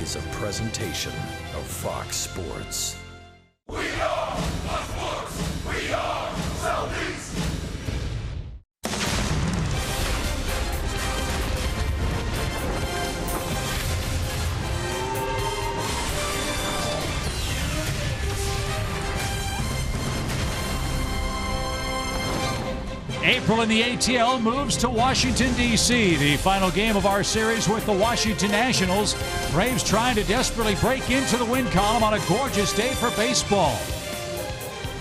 is a presentation of Fox Sports. We are Fox Sports. We are Southeast. April in the ATL moves to Washington, D.C. The final game of our series with the Washington Nationals. Braves trying to desperately break into the win column on a gorgeous day for baseball.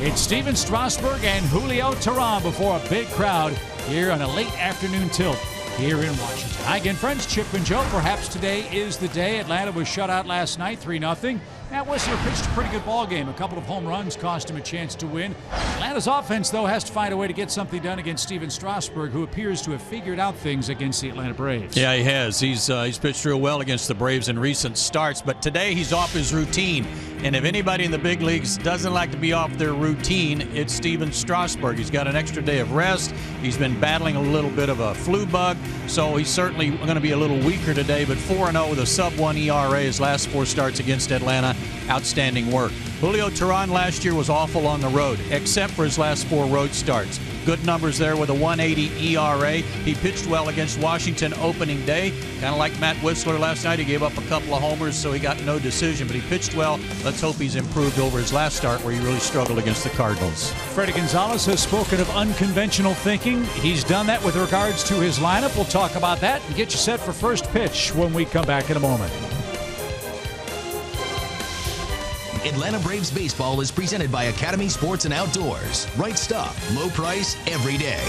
It's Steven Strasburg and Julio Teheran before a big crowd here on a late afternoon tilt here in Washington. Hi again, friends. Chip and Joe. Perhaps today is the day. Atlanta was shut out last night, 3-0. Matt Whistler pitched a pretty good ball game. A couple of home runs cost him a chance to win. Atlanta's offense, though, has to find a way to get something done against Steven Strasburg, who appears to have figured out things against the Atlanta Braves. Yeah, he has. He's pitched real well against the Braves in recent starts, but today he's off his routine. And if anybody in the big leagues doesn't like to be off their routine, it's Steven Strasburg. He's got an extra day of rest. He's been battling a little bit of a flu bug, so he's certainly going to be a little weaker today, but 4-0 with a sub-1 ERA his last 4 starts against Atlanta. Outstanding work. Julio Teheran last year was awful on the road, except for his last 4 road starts. Good numbers there with a 1.80 ERA. He pitched well against Washington opening day. Kind of like Matt Whistler last night. He gave up a couple of homers, so he got no decision, but he pitched well. Let's hope he's improved over his last start where he really struggled against the Cardinals. Freddie Gonzalez has spoken of unconventional thinking. He's done that with regards to his lineup. We'll talk about that and get you set for first pitch when we come back in a moment. Atlanta Braves baseball is presented by Academy Sports and Outdoors. Right stuff, low price, every day.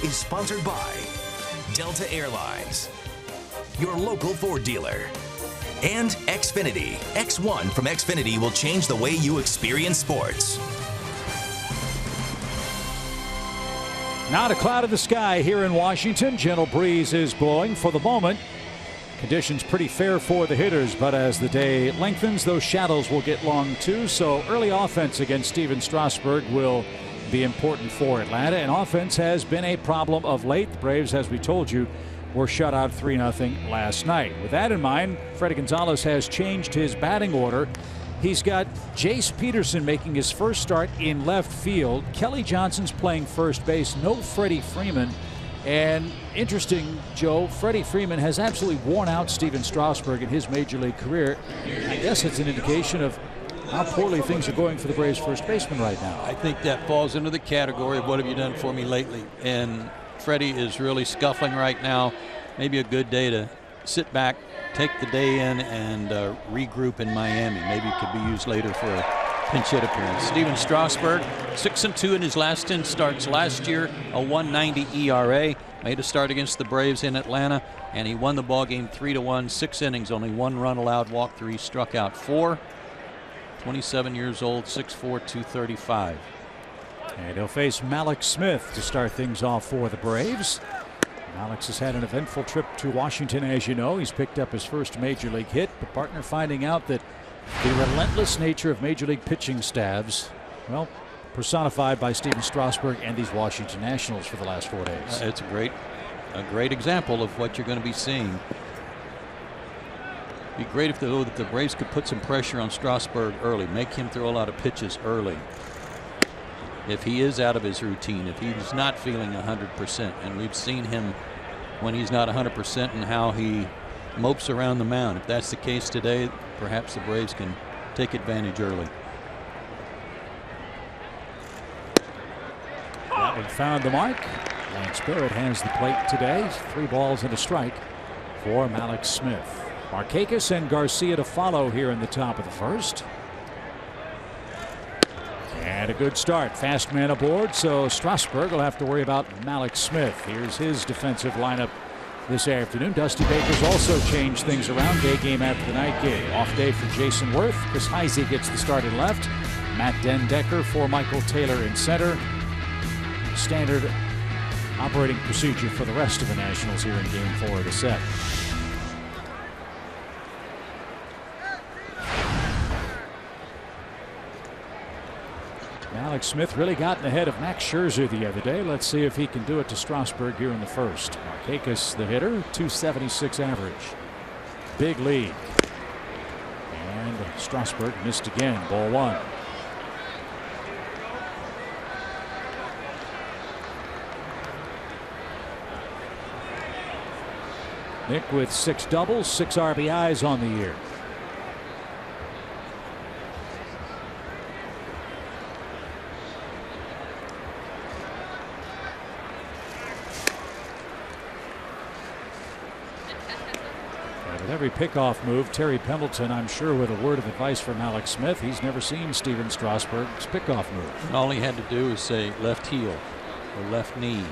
Is sponsored by Delta Airlines, your local Ford dealer, and Xfinity. X1 from Xfinity will change the way you experience sports. Not a cloud in the sky here in Washington. Gentle breeze is blowing for the moment. Conditions pretty fair for the hitters, but as the day lengthens, those shadows will get long too. So early offense against Steven Strasburg will be important for Atlanta, and offense has been a problem of late. The Braves, as we told you, were shut out 3-0 last night. With that in mind, Freddie Gonzalez has changed his batting order. He's got Jace Peterson making his first start in left field. Kelly Johnson's playing first base. No Freddie Freeman. And interesting, Joe, Freddie Freeman has absolutely worn out Steven Strasburg in his major league career. I guess it's an indication of how poorly things are going for the Braves first baseman right now. I think that falls into the category of what have you done for me lately. And Freddie is really scuffling right now. Maybe a good day to sit back, take the day in, and regroup in Miami. Maybe it could be used later for a pinch hit appearance. Steven Strasburg, 6-2 in his last 10 starts last year, a 1.90 ERA. Made a start against the Braves in Atlanta, and he won the ball game 3-1, 6 innings, only 1 run allowed, walked 3, struck out 4. 27 years old, 6'4", 235. And he'll face Mallex Smith to start things off for the Braves. Mallex has had an eventful trip to Washington, as you know. He's picked up his first major league hit, but partner finding out that the relentless nature of major league pitching staffs, well, personified by Steven Strasburg and these Washington Nationals for the last 4 days. It's a great example of what you're going to be seeing. Be great if the Braves could put some pressure on Strasburg early, make him throw a lot of pitches early. If he is out of his routine, if he's not feeling 100%, and we've seen him when he's not 100% and how he mopes around the mound. If that's the case today, perhaps the Braves can take advantage early. That one found the mark. Lance Barrett has the plate today. 3 balls and a strike for Mallex Smith. Markakis and Garcia to follow here in the top of the first. And a good start. Fast man aboard, so Strasburg will have to worry about Mallex Smith. Here's his defensive lineup this afternoon. Dusty Baker's also changed things around. Day game after the night game. Off day for Jason Worth. Chris Heisey gets the start in left. Matt Den-Decker for Michael Taylor in center. Standard operating procedure for the rest of the Nationals here in Game 4 of the set. Mallex Smith really gotten ahead of Max Scherzer the other day. Let's see if he can do it to Strasburg here in the first. Markakis, the hitter, 276 average. Big lead. And Strasburg missed again. Ball 1. Nick with 6 doubles, 6 RBIs on the year. Every pickoff move, Terry Pendleton, I'm sure, with a word of advice for Mallex Smith. He's never seen Steven Strasburg's pickoff move. And all he had to do is say left heel or left knee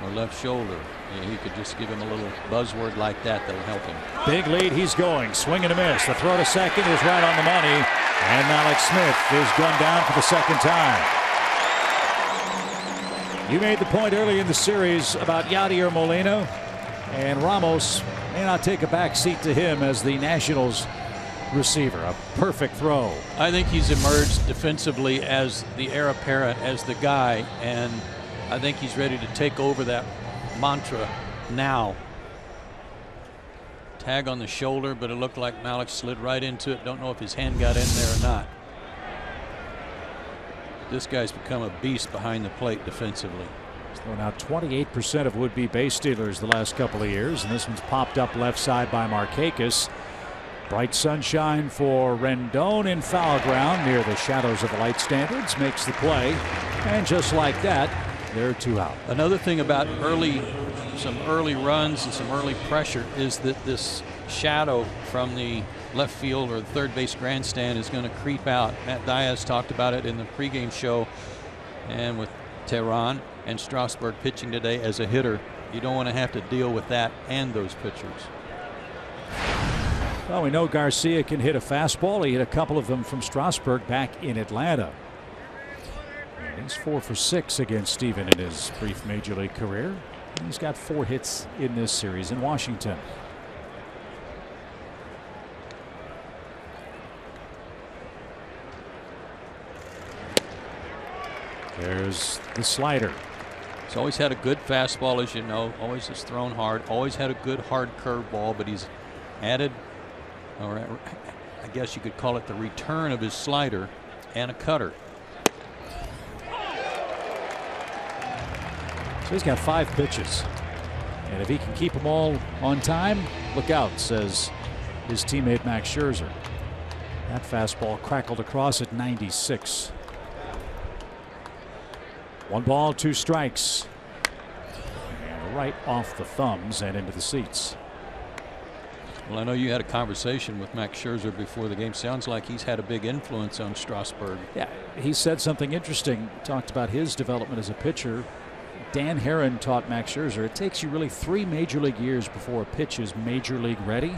or left shoulder. And he could just give him a little buzzword like that that'll help him. Big lead, he's going. Swing and a miss. The throw to second is right on the money. And Mallex Smith is gunned down for the second time. You made the point early in the series about Yadier Molina, and Ramos may not take a back seat to him as the Nationals receiver. A perfect throw. I think he's emerged defensively as the heir apparent, as the guy, and I think he's ready to take over that mantra now. Tag on the shoulder, but it looked like Mallex slid right into it. Don't know if his hand got in there or not. This guy's become a beast behind the plate defensively. He's thrown out 28% of would-be base stealers the last couple of years, and this one's popped up left side by Markakis. Bright sunshine for Rendon in foul ground near the shadows of the light standards. Makes the play, and just like that, they're 2 out. Another thing about some early runs and some early pressure is that this shadow from the left field or the third base grandstand is going to creep out. Matt Diaz talked about it in the pregame show, and with Tehran and Strasburg pitching today as a hitter, you don't want to have to deal with that and those pitchers. Well, we know Garcia can hit a fastball. He hit a couple of them from Strasburg back in Atlanta. And he's 4 for 6 against Steven in his brief major league career. And he's got 4 hits in this series in Washington. There's the slider. He's always had a good fastball, as you know. Always has thrown hard. Always had a good hard curveball, but he's added, or I guess you could call it the return of his slider and a cutter. So he's got 5 pitches. And if he can keep them all on time, look out, says his teammate Max Scherzer. That fastball crackled across at 96. 1 ball, 2 strikes. And right off the thumbs and into the seats. Well, I know you had a conversation with Max Scherzer before the game. Sounds like he's had a big influence on Strasburg. Yeah, he said something interesting. Talked about his development as a pitcher. Dan Herron taught Max Scherzer it takes you really 3 major league years before a pitch is major league ready.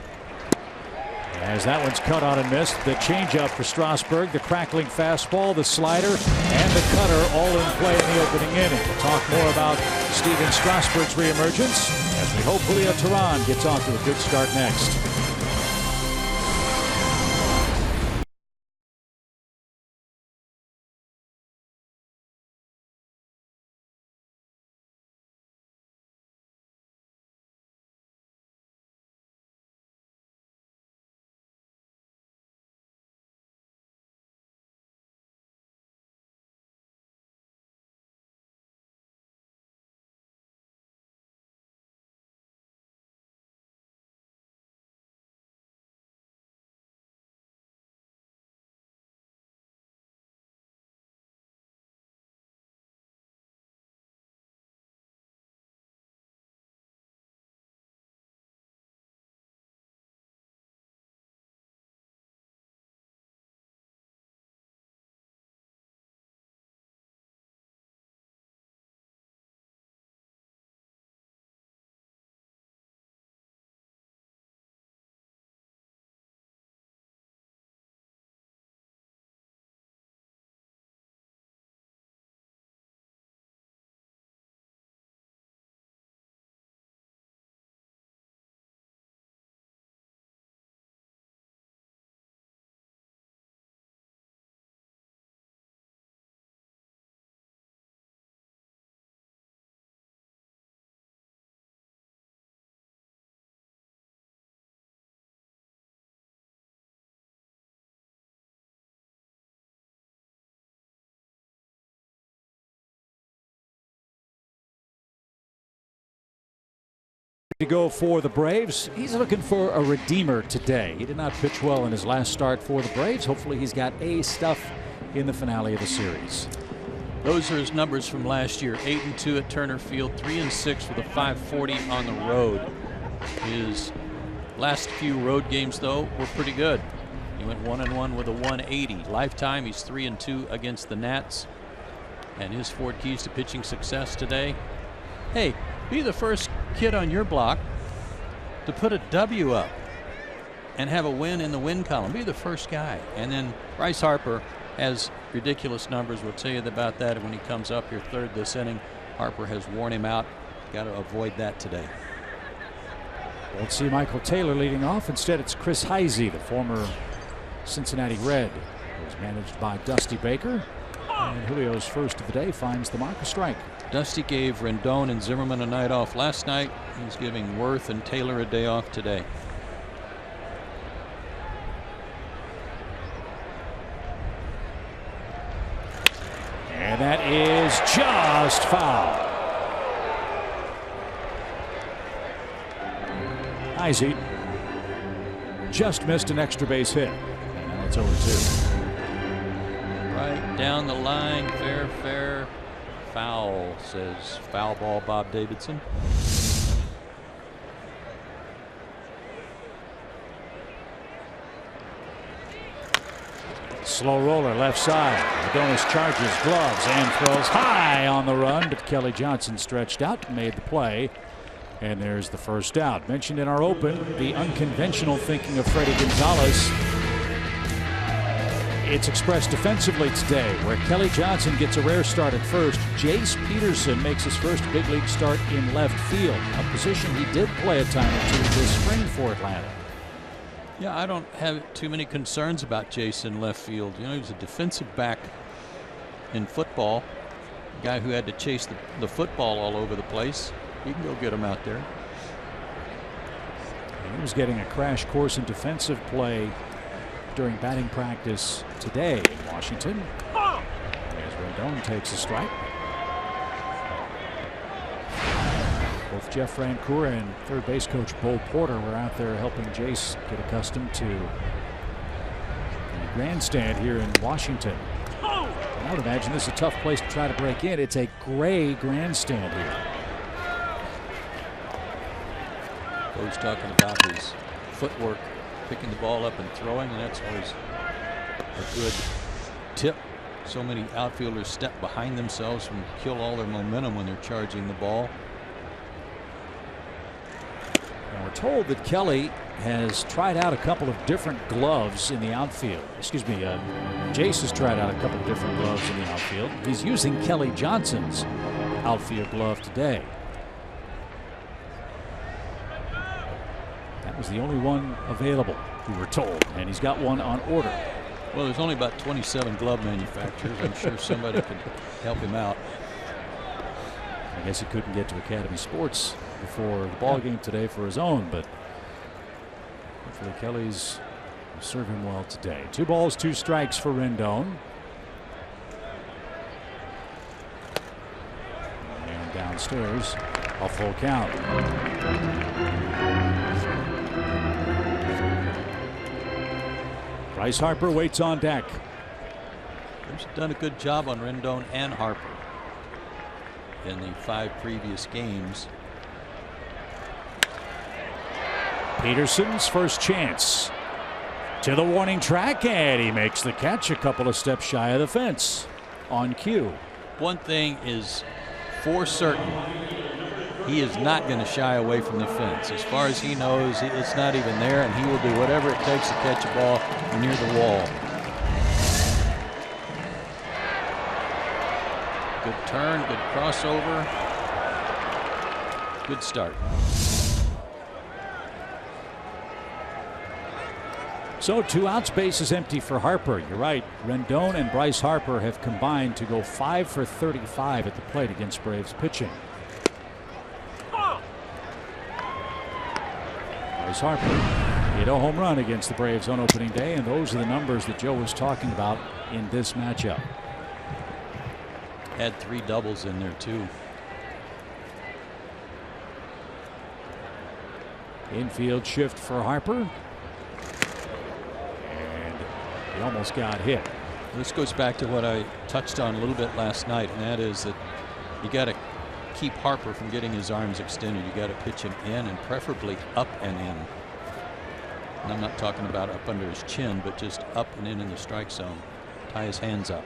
As that one's cut on and missed. The changeup for Strasburg, the crackling fastball, the slider, and the cutter all in play in the opening inning. We'll talk more about Steven Strasburg's reemergence as we hope Julio Teheran gets off to a good start next. To go for the Braves. He's looking for a redeemer today. He did not pitch well in his last start for the Braves. Hopefully he's got A stuff in the finale of the series. Those are his numbers from last year. 8-2 at Turner Field, 3-6 with a .540 on the road. His last few road games, though, were pretty good. He went 1-1 with a .180. Lifetime, he's 3-2 against the Nats. And his 4 keys to pitching success today. Hey, be the first kid on your block to put a W up and have a win in the win column. Be the first guy. And then Bryce Harper has ridiculous numbers. We'll tell you about that when he comes up here third this inning. Harper has worn him out. Got to avoid that today. Won't see Michael Taylor leading off. Instead, it's Chris Heisey, the former Cincinnati Red, who's managed by Dusty Baker. And Julio's first of the day finds the mark, a strike. Dusty gave Rendon and Zimmerman a night off last night. He's giving Worth and Taylor a day off today. And that is just foul. Heisey just missed an extra base hit. And now it's 0-2. Right down the line, fair. Foul, says foul ball Bob Davidson. Slow roller left side. Adonis charges, gloves, and throws high on the run, but Kelly Johnson stretched out and made the play. And there's the first out. Mentioned in our open, the unconventional thinking of Freddie Gonzalez. It's expressed defensively today, where Kelly Johnson gets a rare start at first. Jace Peterson makes his first big league start in left field, a position he did play a time or two this spring for Atlanta. Yeah, I don't have too many concerns about Jace in left field. You know, he's a defensive back in football. Guy who had to chase the football all over the place. He can go get him out there. He was getting a crash course in defensive play during batting practice today in Washington. As Rendon takes a strike. Both Jeff Francoeur and third base coach Bo Porter were out there helping Jace get accustomed to the grandstand here in Washington. I would imagine this is a tough place to try to break in. It's a gray grandstand here. Bo's talking about his footwork, picking the ball up and throwing, and that's always a good tip. So many outfielders step behind themselves and kill all their momentum when they're charging the ball. Now we're told that Kelly has tried out a couple of different gloves in the outfield. Excuse me, Jace has tried out a couple of different gloves in the outfield. He's using Kelly Johnson's outfield glove today. That was the only one available, we were told, and he's got one on order. Well, there's only about 27 glove manufacturers. I'm sure somebody could help him out. I guess he couldn't get to Academy Sports before the ball game today for his own, but hopefully Kelly's will serve him well today. 2 balls, 2 strikes for Rendon. And downstairs, a full count. Bryce Harper waits on deck. He's done a good job on Rendon and Harper in the 5 previous games. Peterson's first chance to the warning track, and he makes the catch a couple of steps shy of the fence on cue. One thing is for certain, he is not going to shy away from the fence. As far as he knows, it's not even there, and he will do whatever it takes to catch a ball near the wall. Good turn, good crossover, good start. So 2 outs, base is empty for Harper. You're right. Rendon and Bryce Harper have combined to go 5 for 35 at the plate against Braves pitching. Bryce Harper hit a home run against the Braves on opening day, and those are the numbers that Joe was talking about in this matchup. Had 3 doubles in there too. Infield shift for Harper. He almost got hit. This goes back to what I touched on a little bit last night, and that is that you got to keep Harper from getting his arms extended. You got to pitch him in, and preferably up and in. And I'm not talking about up under his chin, but just up and in the strike zone. Tie his hands up.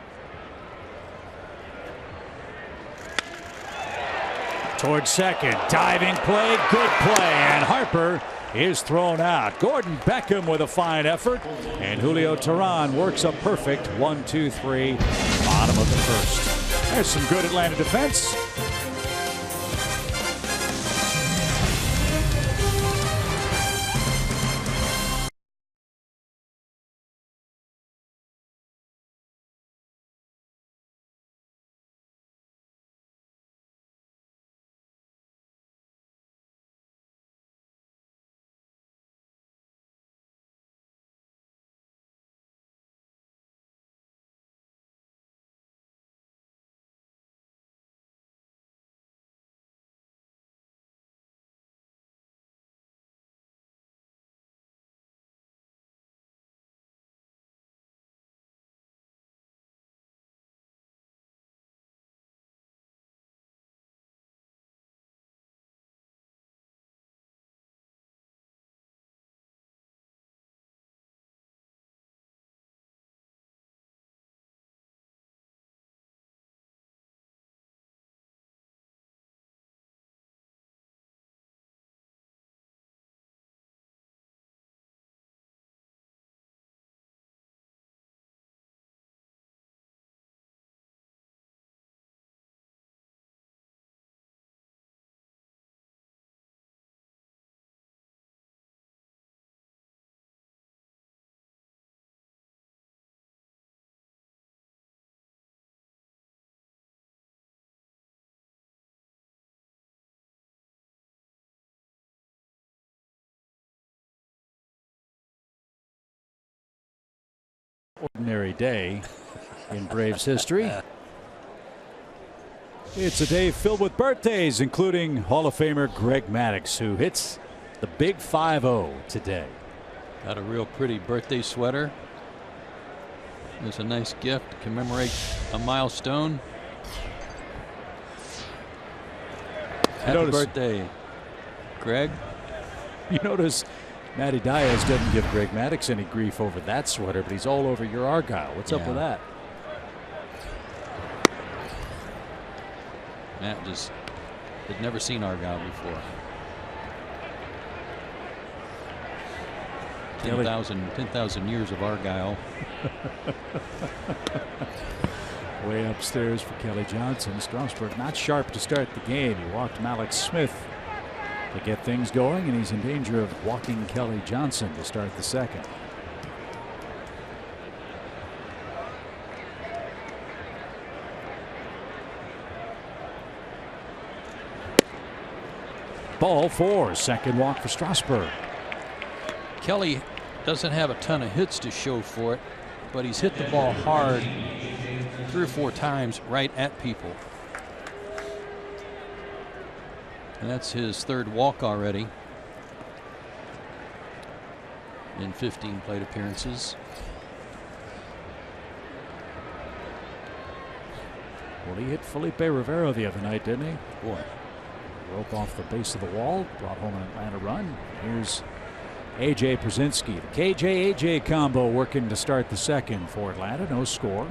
Towards second, diving play, good play, and Harper is thrown out. Gordon Beckham with a fine effort, and Julio Teheran works a perfect 1-2-3 bottom of the first. There's some good Atlanta defense. Ordinary day in Braves history. It's a day filled with birthdays, including Hall of Famer Greg Maddux, who hits the big 5-0 today. Got a real pretty birthday sweater. There's a nice gift to commemorate a milestone. Happy birthday, Greg. You notice Matty Diaz doesn't give Greg Maddux any grief over that sweater, but he's all over your Argyle. What's up with that? Matt just had never seen Argyle before. 10,000 years of Argyle. Way upstairs for Kelly Johnson. Strasburg not sharp to start the game. He walked Malik Smith to get things going, and he's in danger of walking Kelly Johnson to start the second. Ball 4, second walk for Strasburg. Kelly doesn't have a ton of hits to show for it, but he's hit the ball hard 3 or 4 times right at people. And that's his 3rd walk already in 15 plate appearances. Well, he hit Felipe Rivera the other night, didn't he? Boy. Rope off the base of the wall, brought home an Atlanta run. Here's A.J. Przinsky. The KJ-A.J. combo working to start the second for Atlanta. No score.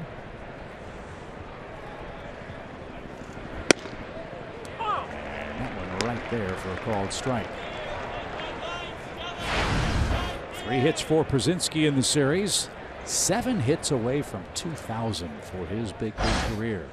And that one right there for a called strike. 3 hits for Przinsky in the series. 7 hits away from 2,000 for his big league career.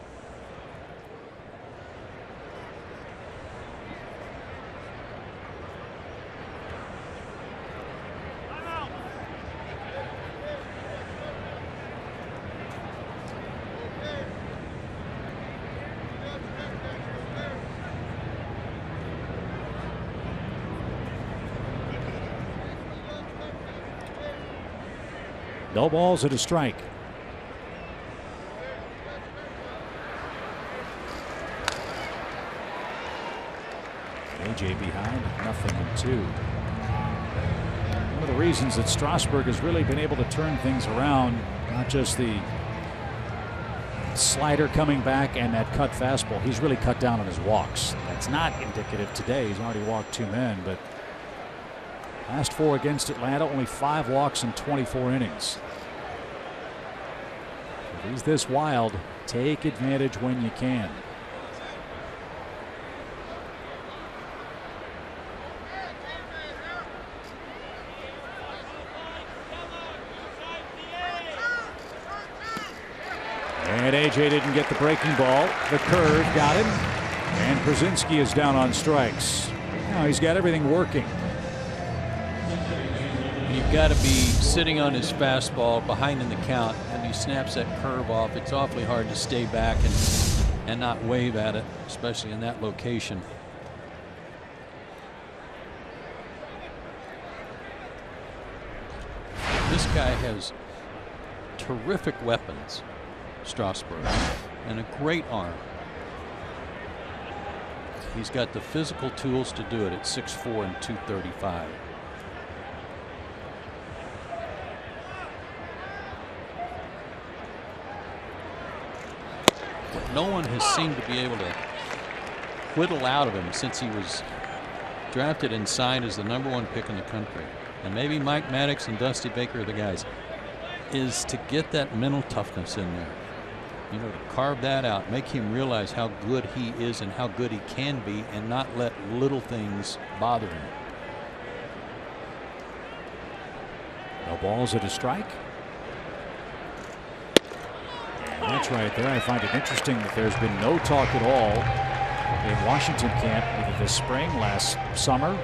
No balls and a strike. AJ behind, 0-2. One of the reasons that Strasburg has really been able to turn things around, not just the slider coming back and that cut fastball. He's really cut down on his walks. That's not indicative today. He's already walked 2 men, but last 4 against Atlanta, only 5 walks in 24 innings. If he's this wild, take advantage when you can. And AJ didn't get the breaking ball. The curve got him. And Przinsky is down on strikes. Now he's got everything working. You've got to be sitting on his fastball behind in the count, and he snaps that curve off. It's awfully hard to stay back and not wave at it, especially in that location. This guy has terrific weapons, Strasburg, and a great arm. He's got the physical tools to do it at 6'4" and 235. No one has seemed to be able to whittle out of him since he was drafted and signed as the #1 pick in the country. And maybe Mike Maddux and Dusty Baker are the guys, is to get that mental toughness in there. You know, to carve that out, make him realize how good he is and how good he can be, and not let little things bother him. No balls at a strike. And that's right there. I find it interesting that there's been no talk at all in Washington camp either this spring, last summer,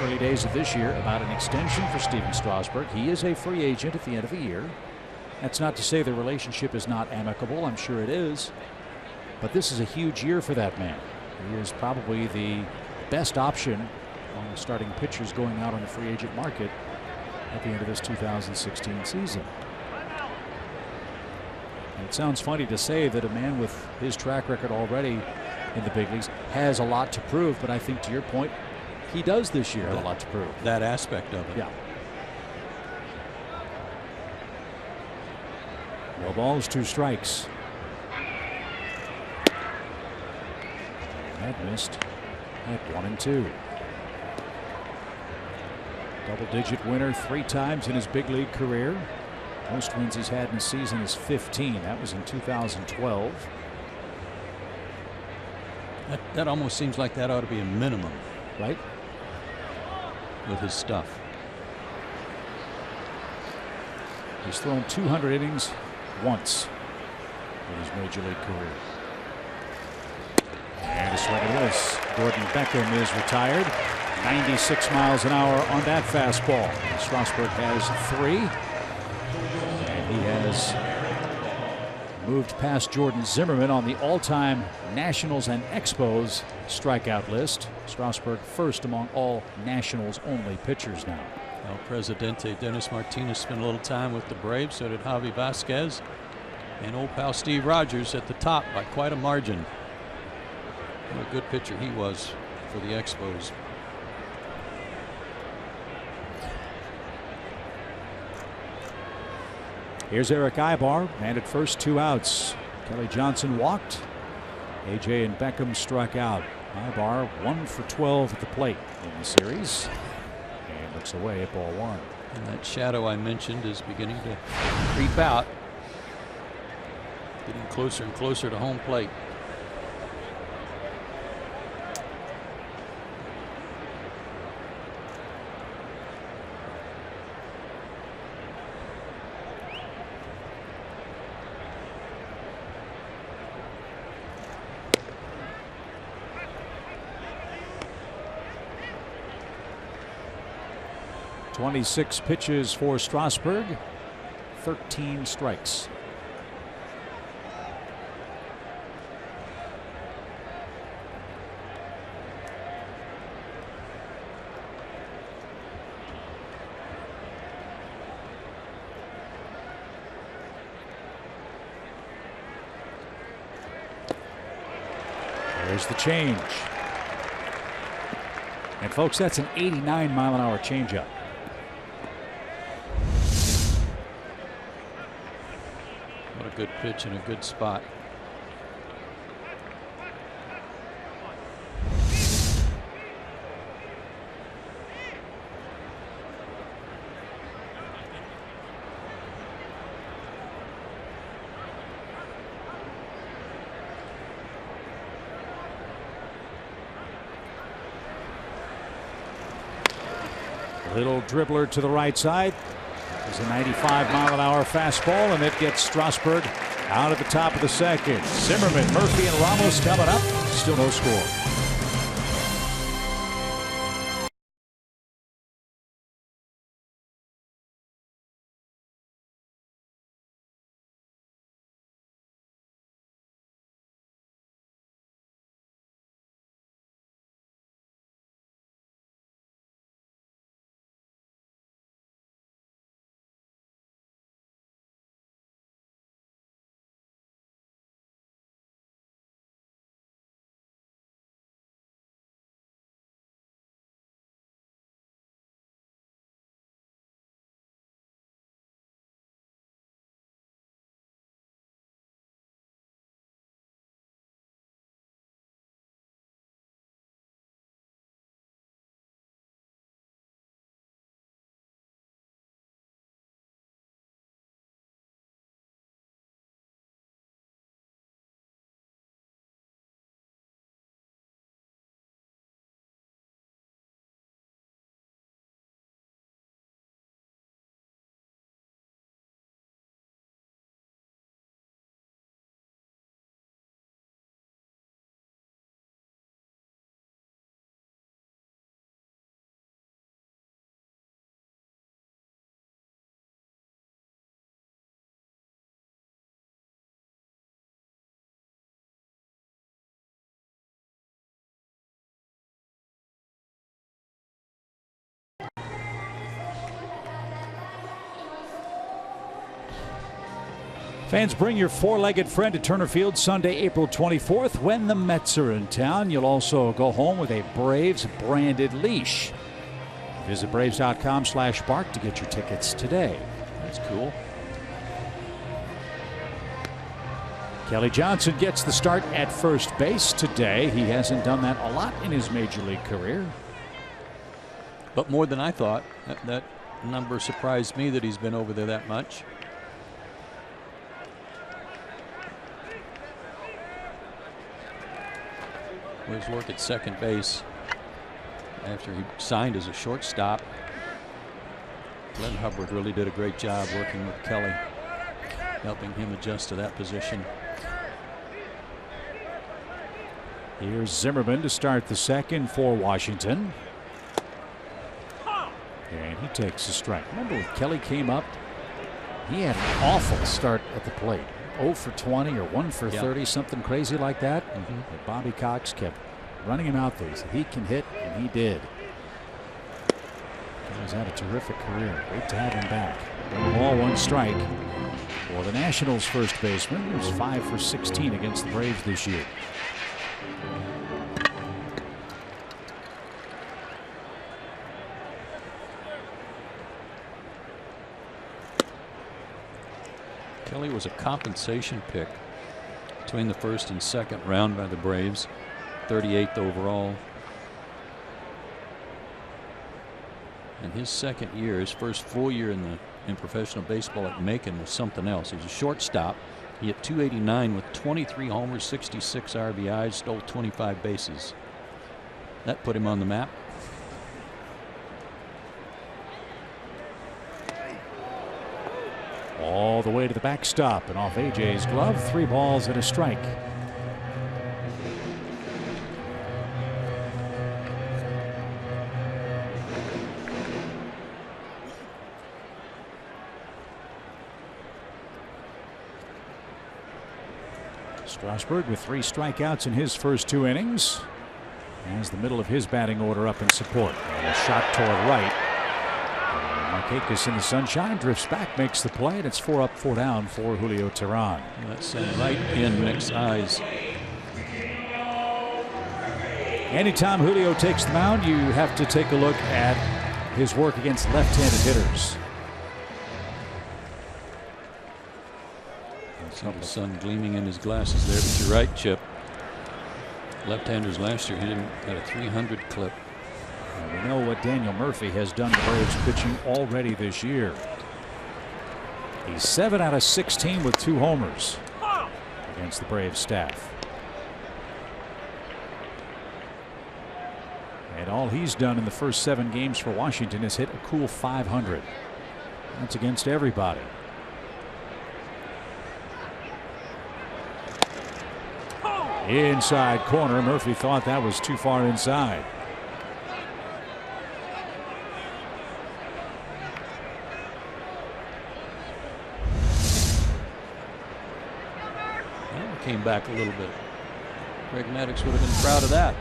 early days of this year about an extension for Steven Strasburg. He is a free agent at the end of the year. That's not to say the relationship is not amicable. I'm sure it is. But this is a huge year for that man. He is probably the best option among starting pitchers going out on the free agent market at the end of this 2016 season. It sounds funny to say that a man with his track record already in the big leagues has a lot to prove, but I think to your point, he does this year have a lot to prove. That aspect of it. Yeah. No balls, 2 strikes. That missed at 1-2. Double-digit winner 3 times in his big league career. Most wins he's had in a season is 15. That was in 2012. That almost seems like that ought to be a minimum, Right? with his stuff. He's thrown 200 innings once in his major league career. And a swing and miss. Gordon Beckham is retired. 96 miles an hour on that fastball. Strasburg has 3. And he has moved past Jordan Zimmerman on the all-time Nationals and Expos strikeout list. Strasburg first among all Nationals-only pitchers now. El Presidente Dennis Martinez spent a little time with the Braves. So did Javi Vasquez. And old pal Steve Rogers at the top by quite a margin. What a good pitcher he was for the Expos. Here's Eric Ibar, and at first 2 outs. Kelly Johnson walked. AJ and Beckham struck out. Ibar 1 for 12 at the plate in the series. And looks away at ball 1. And that shadow I mentioned is beginning to creep out. Getting closer and closer to home plate. .26 pitches for Strasburg, 13 strikes. There's the change. And folks, that's an 89-mile-an-hour changeup. What a good pitch in a good spot. Little dribbler to the right side. There's a 95-mile-an-hour fastball, and it gets Strasburg out at the top of the second. Zimmerman, Murphy, and Ramos coming up. Still no score. Fans, bring your four-legged friend to Turner Field Sunday, April 24th when the Mets are in town. You'll also go home with a Braves branded leash. Visit Braves.com/bark to get your tickets today. That's cool. Kelly Johnson gets the start at first base today. He hasn't done that a lot in his major league career. But more than I thought. That number surprised me that he's been over there that much. His work at second base after he signed as a shortstop. Glenn Hubbard really did a great job working with Kelly, helping him adjust to that position. Here's Zimmerman to start the second for Washington. And he takes a strike. Remember when Kelly came up, he had an awful start at the plate. 0 for 20 or 1 for 30, something crazy like that. But Bobby Cox kept running him out there. He said he can hit, and he did. He's had a terrific career. Great to have him back. 1 ball, 1 strike for the Nationals first baseman, who's 5 for 16 against the Braves this year. Kelly was a compensation pick between the first and second round by the Braves, 38th overall. And his second year, his first full year in professional baseball at Macon, was something else. He was a shortstop. He hit .289 with 23 homers, 66 RBIs, stole 25 bases. That put him on the map. All the way to the backstop and off AJ's glove. 3 balls and a strike. Strasburg with 3 strikeouts in his first 2 innings. Has the middle of his batting order up in support. And a shot toward right. Markakis in the sunshine, drifts back, makes the play, and it's 4 up, 4 down for Julio Teheran. That's sent right in Nick's eyes. Anytime Julio takes the mound, you have to take a look at his work against left-handed hitters. See the sun gleaming in his glasses there, but you're right, Chip. Left-handers last year, he didn't had a 300 clip. We know what Daniel Murphy has done to Braves pitching already this year. He's 7 out of 16 with 2 homers against the Braves staff. And all he's done in the first 7 games for Washington is hit a cool .500. That's against everybody. Inside corner. Murphy thought that was too far inside. Came back a little bit. Greg Maddux would have been proud of that.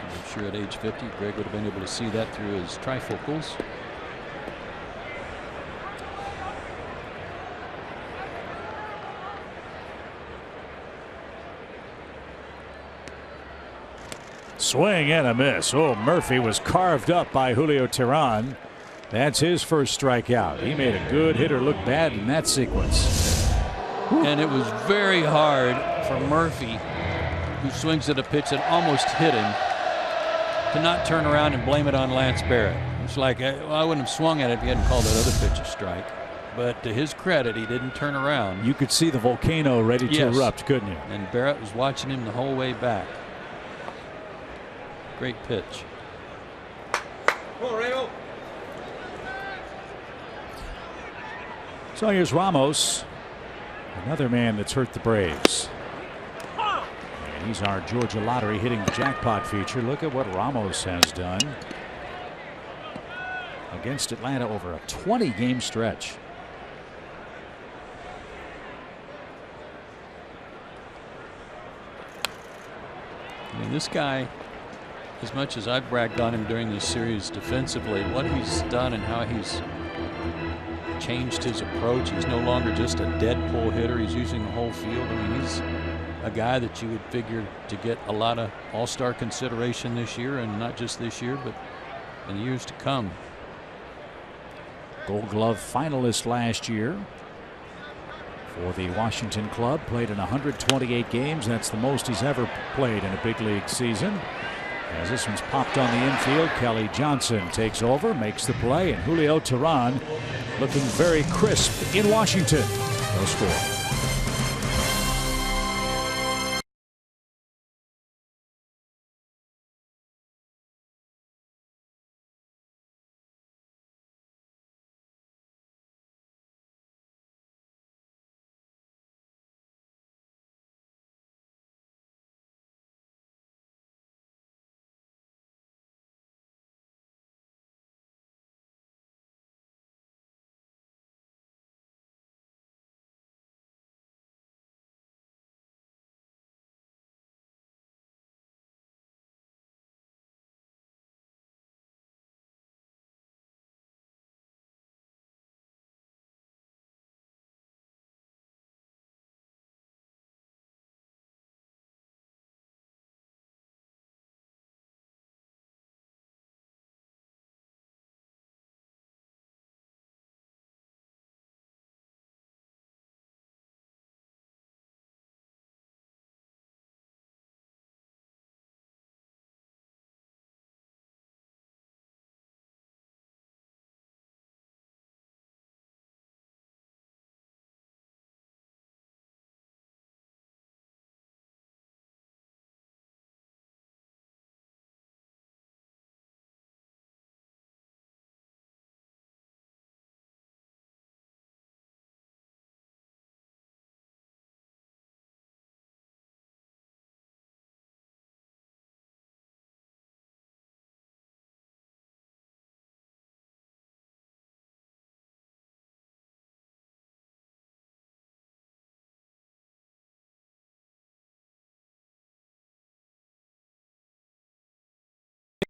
I'm sure at age 50, Greg would have been able to see that through his trifocals. Swing and a miss. Oh, Murphy was carved up by Julio Teheran. That's his first strikeout. He made a good hitter look bad in that sequence. And it was very hard for Murphy, who swings at a pitch that almost hit him, to not turn around and blame it on Lance Barrett. It's like, well, I wouldn't have swung at it if he hadn't called that other pitch a strike. But to his credit, he didn't turn around. You could see the volcano ready to erupt, couldn't you? And Barrett was watching him the whole way back. Great pitch. So here's Ramos, another man that's hurt the Braves. And he's our Georgia Lottery hitting the jackpot feature. Look at what Ramos has done against Atlanta over a 20-game stretch. I mean, this guy, as much as I've bragged on him during this series defensively, what he's done and how he's changed his approach. He's no longer just a dead pull hitter. He's using the whole field. I mean, he's a guy that you would figure to get a lot of all-star consideration this year, and not just this year, but in years to come. Gold Glove finalist last year for the Washington club. Played in 128 games. That's the most he's ever played in a big league season. As this one's popped on the infield, Kelly Johnson takes over, makes the play, and Julio Teheran looking very crisp in Washington. No score.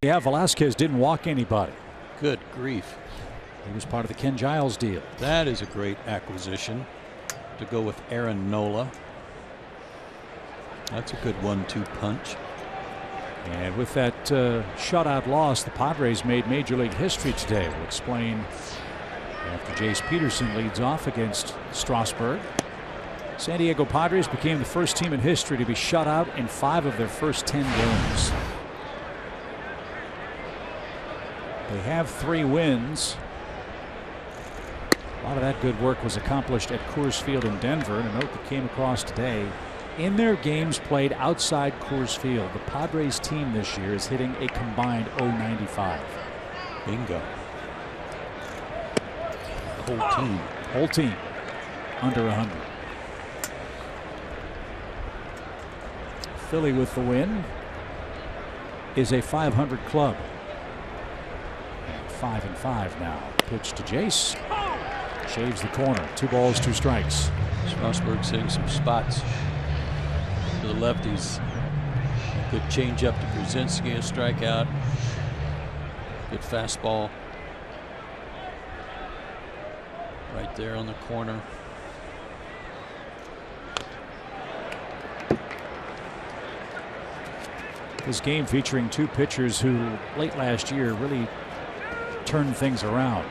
Yeah, Velasquez didn't walk anybody. Good grief. He was part of the Ken Giles deal. That is a great acquisition to go with Aaron Nola. That's a good 1-2 punch. And with that shutout loss, the Padres made Major League history today. We'll explain after Jace Peterson leads off against Strasburg. San Diego Padres became the first team in history to be shut out in 5 of their first 10 games. They have 3 wins. A lot of that good work was accomplished at Coors Field in Denver. And a note that came across today: in their games played outside Coors Field, the Padres team this year is hitting a combined .095. Bingo. Whole team under 100. Philly with the win is a .500 club. 5-5 now. Pitch to Jace. Shaves the corner. 2 balls, 2 strikes. Strasburg's hitting some spots to the lefties. Good changeup to Brzezinski, a strikeout. Good fastball right there on the corner. This game featuring 2 pitchers who late last year really turned things around.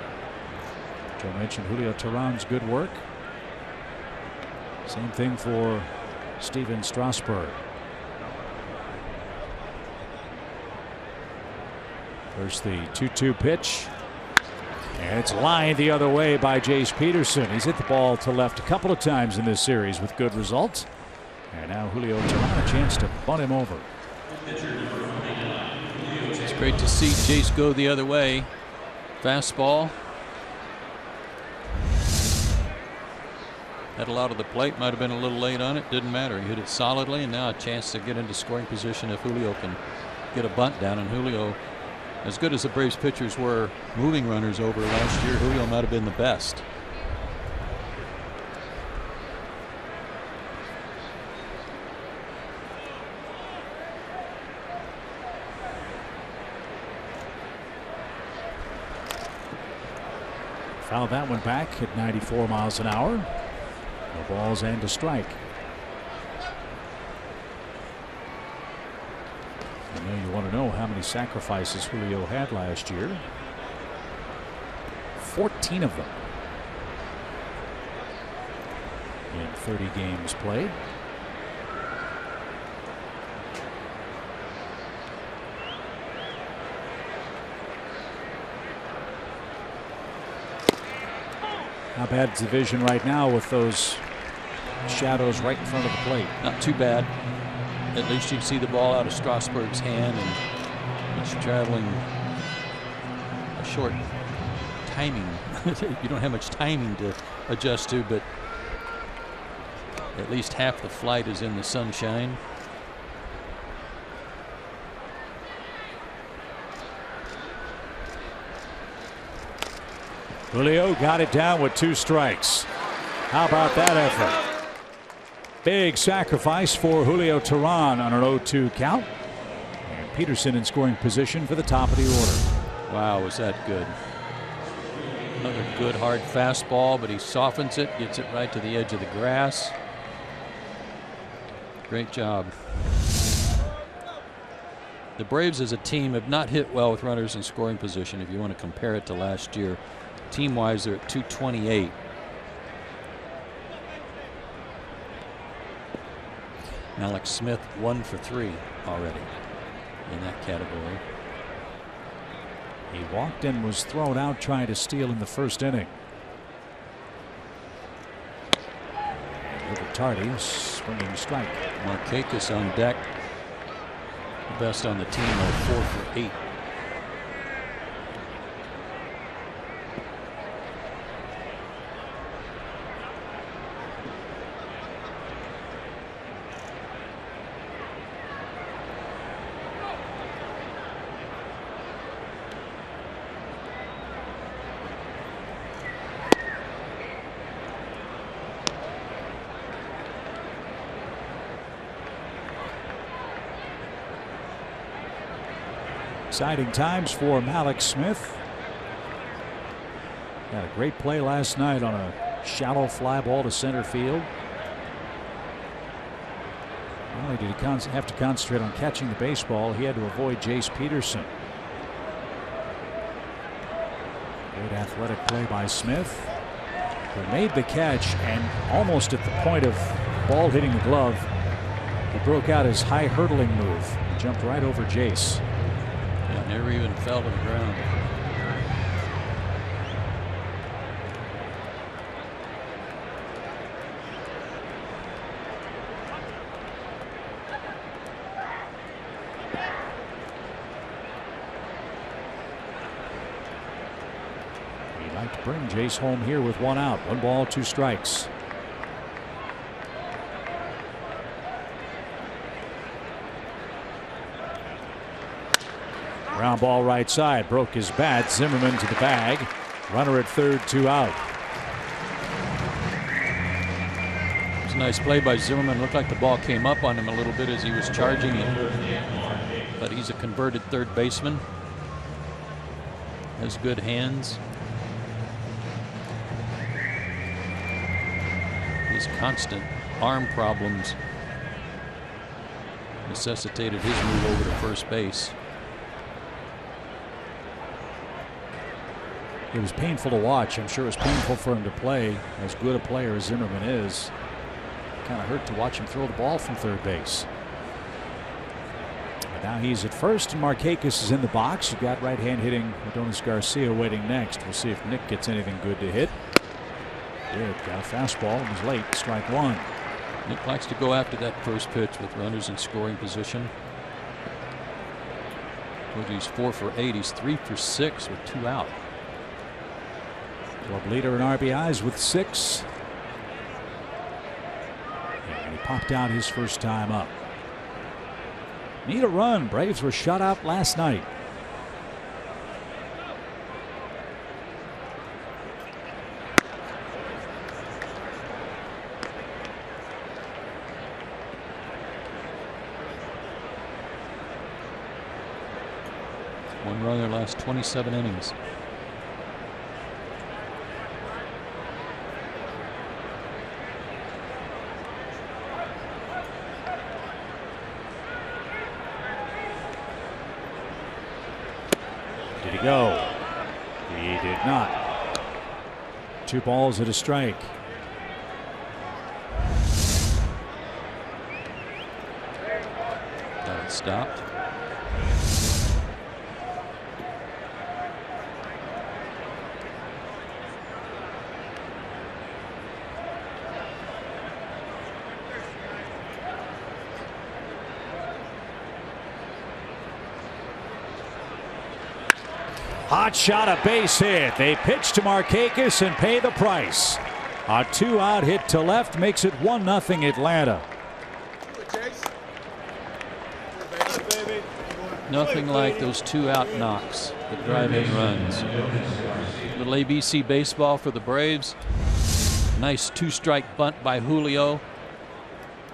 Joe mentioned Julio Teheran's good work. Same thing for Steven Strasburg. First the 2-2 pitch. And it's lined the other way by Jace Peterson. He's hit the ball to left a couple of times in this series with good results. And now Julio Teheran a chance to bunt him over. It's great to see Jace go the other way. Fastball. Had a lot of the plate, might have been a little late on it, didn't matter. He hit it solidly, and now a chance to get into scoring position if Julio can get a bunt down. And Julio, as good as the Braves pitchers were moving runners over last year, Julio might have been the best. Fouled that one back at 94 miles an hour. No balls and a strike. I know you want to know how many sacrifices Julio had last year. 14 of them in 30 games played. How bad's the vision right now with those shadows right in front of the plate? Not too bad. At least you can see the ball out of Strasburg's hand, and he's traveling a short timing. You don't have much timing to adjust to, but at least half the flight is in the sunshine. Julio got it down with 2 strikes. How about that effort? Big sacrifice for Julio Teheran on an 0-2 count. And Peterson in scoring position for the top of the order. Wow, was that good. Another good hard fastball, but he softens it, gets it right to the edge of the grass. Great job. The Braves as a team have not hit well with runners in scoring position if you want to compare it to last year. Team-wise, they're at 228. Alex Smith 1 for 3 already in that category. He walked and was thrown out trying to steal in the first inning. Tardy, swinging strike. Markakis on deck. The best on the team are 4 for 8. Exciting times for Malik Smith. Had a great play last night on a shallow fly ball to center field. Not only did he have to concentrate on catching the baseball, he had to avoid Jace Peterson. Great athletic play by Smith, who made the catch, and almost at the point of ball hitting the glove, he broke out his high hurdling move and jumped right over Jace. Never even fell to the ground. He'd like to bring Jace home here with 1 out. 1 ball, 2 strikes. Ground ball right side, broke his bat. Zimmerman to the bag. Runner at third, 2 out. It was a nice play by Zimmerman. Looked like the ball came up on him a little bit as he was charging it. But he's a converted third baseman. Has good hands. His constant arm problems necessitated his move over to first base. It was painful to watch. I'm sure it was painful for him to play. As good a player as Zimmerman is, kind of hurt to watch him throw the ball from third base. But now he's at first, and Markakis is in the box. You got right-hand hitting Adonis Garcia waiting next. We'll see if Nick gets anything good to hit. Good. Got a fastball. It was late. Strike 1. Nick likes to go after that first pitch with runners in scoring position. He's 4 for 8. He's 3 for 6 with 2 out. Club leader in RBIs with 6. And he popped out his first time up. Need a run. Braves were shut out last night. One run in their last 27 innings. Did he go? He did not. 2 balls and a strike. Got it stopped. Hot shot, a base hit. They pitch to Markakis and pay the price. A 2-out hit to left makes it 1-0 Atlanta. Nothing like those 2-out knocks that drive in runs. Little ABC baseball for the Braves. Nice 2-strike bunt by Julio.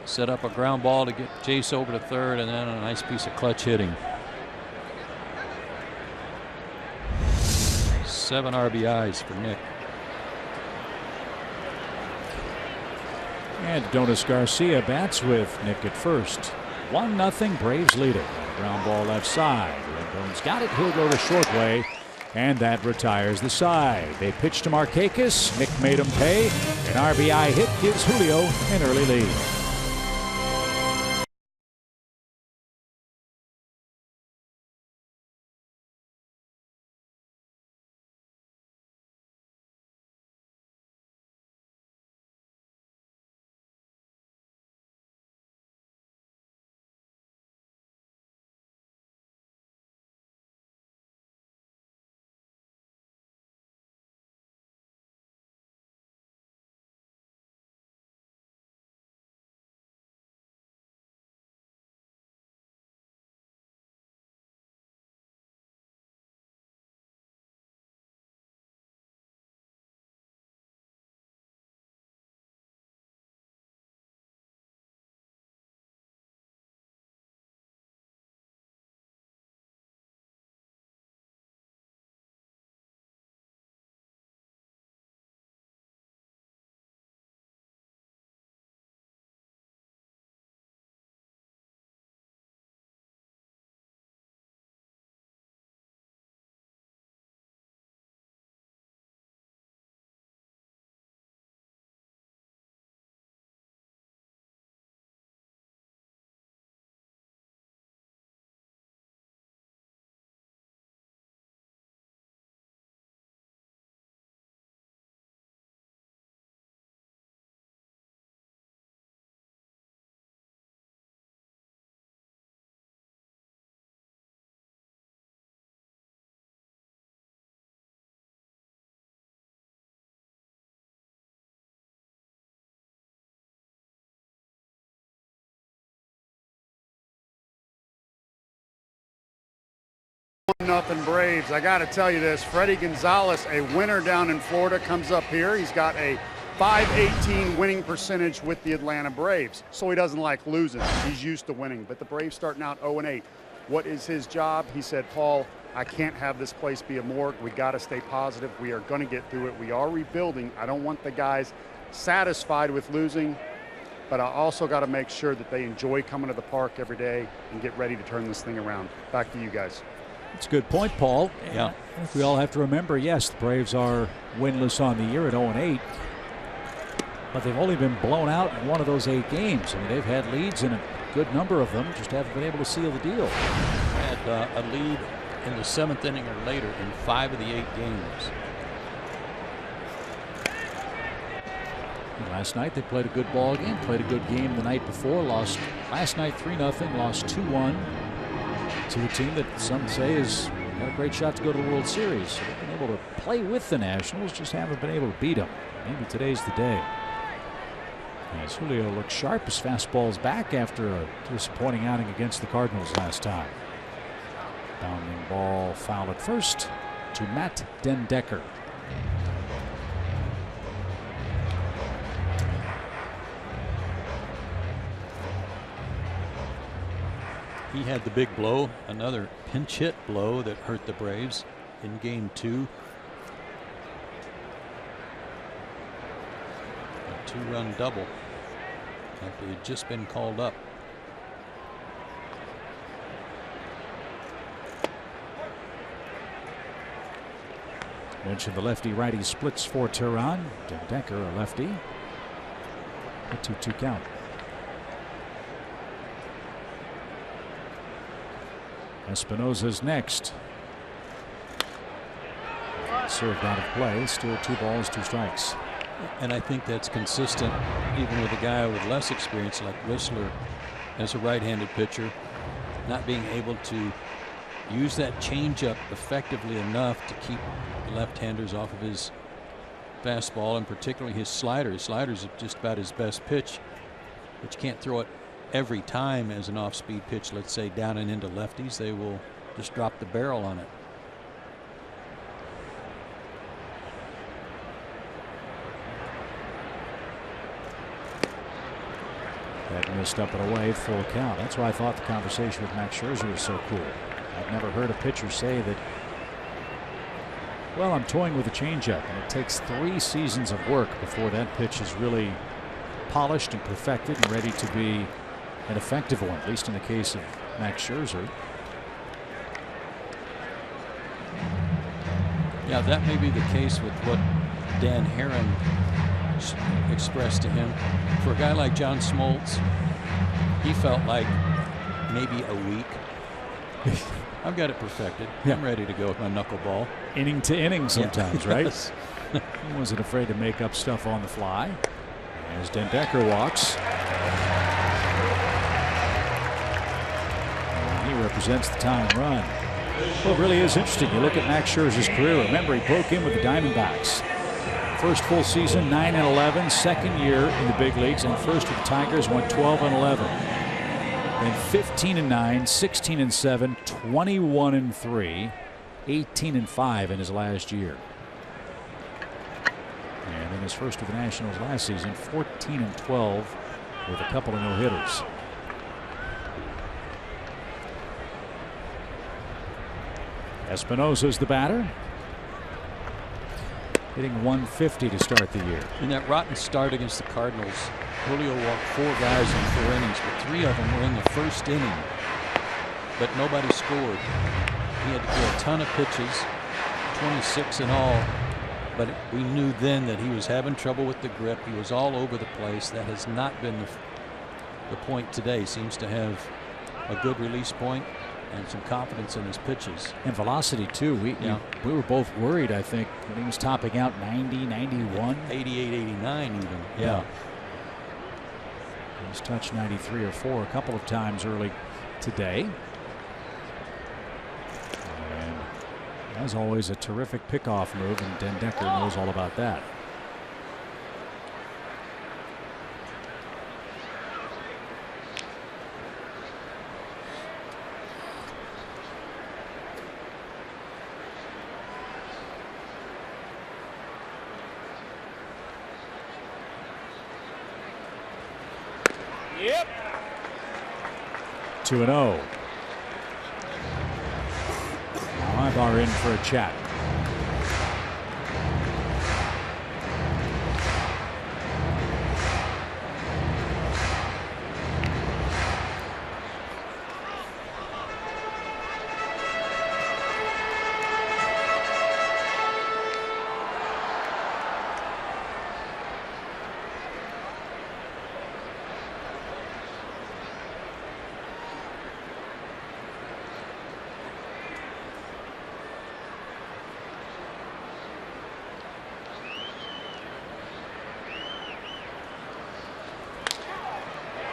Set up a ground ball to get Jace over to third, and then a nice piece of clutch hitting. 7 RBIs for Nick. And Adonis Garcia bats with Nick at first. 1-0 Braves lead it. Ground ball left side. Rendon's got it. He'll go the short way. And that retires the side. They pitch to Markakis. Nick made him pay. An RBI hit gives Julio an early lead. Nothing Braves. I got to tell you this, Freddie Gonzalez, a winner down in Florida, comes up here. He's got a .518 winning percentage with the Atlanta Braves, so he doesn't like losing. He's used to winning, but the Braves starting out 0-8. What is his job? He said, Paul, I can't have this place be a morgue. We got to stay positive. We are going to get through it. We are rebuilding. I don't want the guys satisfied with losing, but I also got to make sure that they enjoy coming to the park every day and get ready to turn this thing around. Back to you guys. That's a good point, Paul. Yeah. I think we all have to remember, yes, the Braves are winless on the year at 0-8. But they've only been blown out in one of those 8 games. I mean, they've had leads in a good number of them, just haven't been able to seal the deal. Had a lead in the 7th inning or later in 5 of the 8 games. And last night they played a good ball game, played a good game the night before, lost last night 3-0, lost 2-1 to a team that some say has got a great shot to go to the World Series. So they've been able to play with the Nationals, just haven't been able to beat them. Maybe today's the day. As Julio looks sharp, his fastball's back after a disappointing outing against the Cardinals last time. Bounding ball foul at first to Matt Den Decker. He had the big blow, another pinch hit blow that hurt the Braves in game 2. A 2-run double after he had just been called up. Mentioned the lefty-righty splits for Tehran. Den Decker, a lefty. A 2-2 count. Espinosa's next. Served out of play. Still 2 balls, 2 strikes. And I think that's consistent even with a guy with less experience like Whistler as a right-handed pitcher, not being able to use that changeup effectively enough to keep the left-handers off of his fastball, and particularly his slider. His slider's just about his best pitch, but you can't throw it every time as an off-speed pitch, let's say down and into lefties. They will just drop the barrel on it. That missed up and away, full count. That's why I thought the conversation with Max Scherzer was so cool. I've never heard a pitcher say that, well, I'm toying with a changeup, and it takes 3 seasons of work before that pitch is really polished and perfected and ready to be an effective one, at least in the case of Max Scherzer. Yeah, that may be the case with what Dan Herron expressed to him. For a guy like John Smoltz, he felt like maybe a week. I've got it perfected. Yeah. I'm ready to go with my knuckleball. Inning to inning sometimes, yeah. Right? He wasn't afraid to make up stuff on the fly. As Den Decker walks. And he represents the tying run. Well, it really is interesting. You look at Max Scherzer's career. Remember, he broke in with the Diamondbacks. First full season, 9-11. Second year in the big leagues, and first with the Tigers, went 12-11. And 15-9, 16-7, 21-3, 18-5 in his last year. And in his first with the Nationals last season, 14-12 with a couple of no-hitters. Espinosa's the batter. Hitting .150 to start the year. In that rotten start against the Cardinals, Julio walked 4 guys in 4 innings, but 3 of them were in the first inning. But nobody scored. He had to throw a ton of pitches, 26 in all. But we knew then that he was having trouble with the grip. He was all over the place. That has not been the point today. Seems to have a good release point and some confidence in his pitches. And velocity, too. We were both worried, I think, when he was topping out 90, 91. 88, 89 even. Yeah. He's touched 93 or 4 a couple of times early today. And as always, a terrific pickoff move, and Den Decker knows all about that. Yep. 2-0. Ibar in for a chat.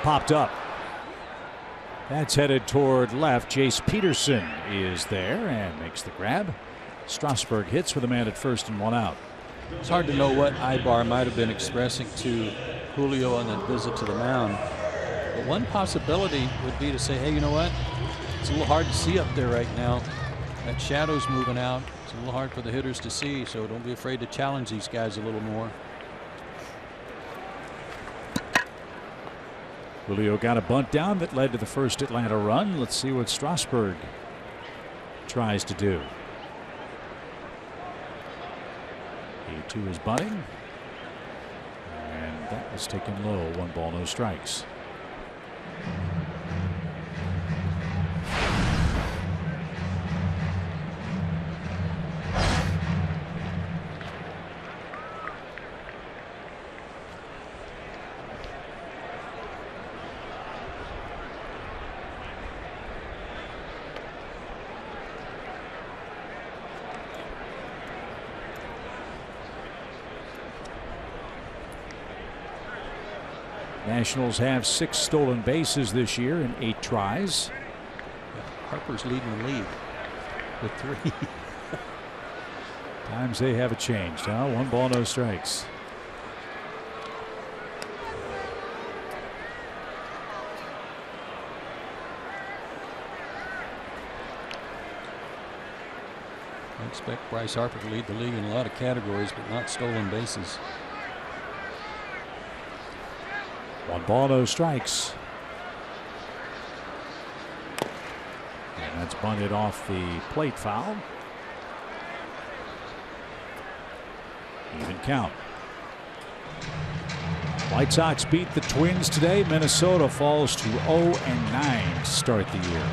Popped up. That's headed toward left. Jace Peterson is there and makes the grab. Strasburg hits with a man at first and 1 out. It's hard to know what Ibar might have been expressing to Julio on that visit to the mound. But one possibility would be to say, hey, you know what? It's a little hard to see up there right now. That shadow's moving out. It's a little hard for the hitters to see, so don't be afraid to challenge these guys a little more. Julio got a bunt down that led to the first Atlanta run. Let's see what Strasburg tries to do. He too is bunting. And that was taken low. 1 ball, no strikes. Nationals have 6 stolen bases this year in 8 tries. Harper's leading the league with 3. Times they have it changed, huh? 1 ball, no strikes. I expect Bryce Harper to lead the league in a lot of categories, but not stolen bases. 1 ball, no strikes. And that's bunted off the plate foul. Even count. White Sox beat the Twins today. Minnesota falls to 0-9 to start the year.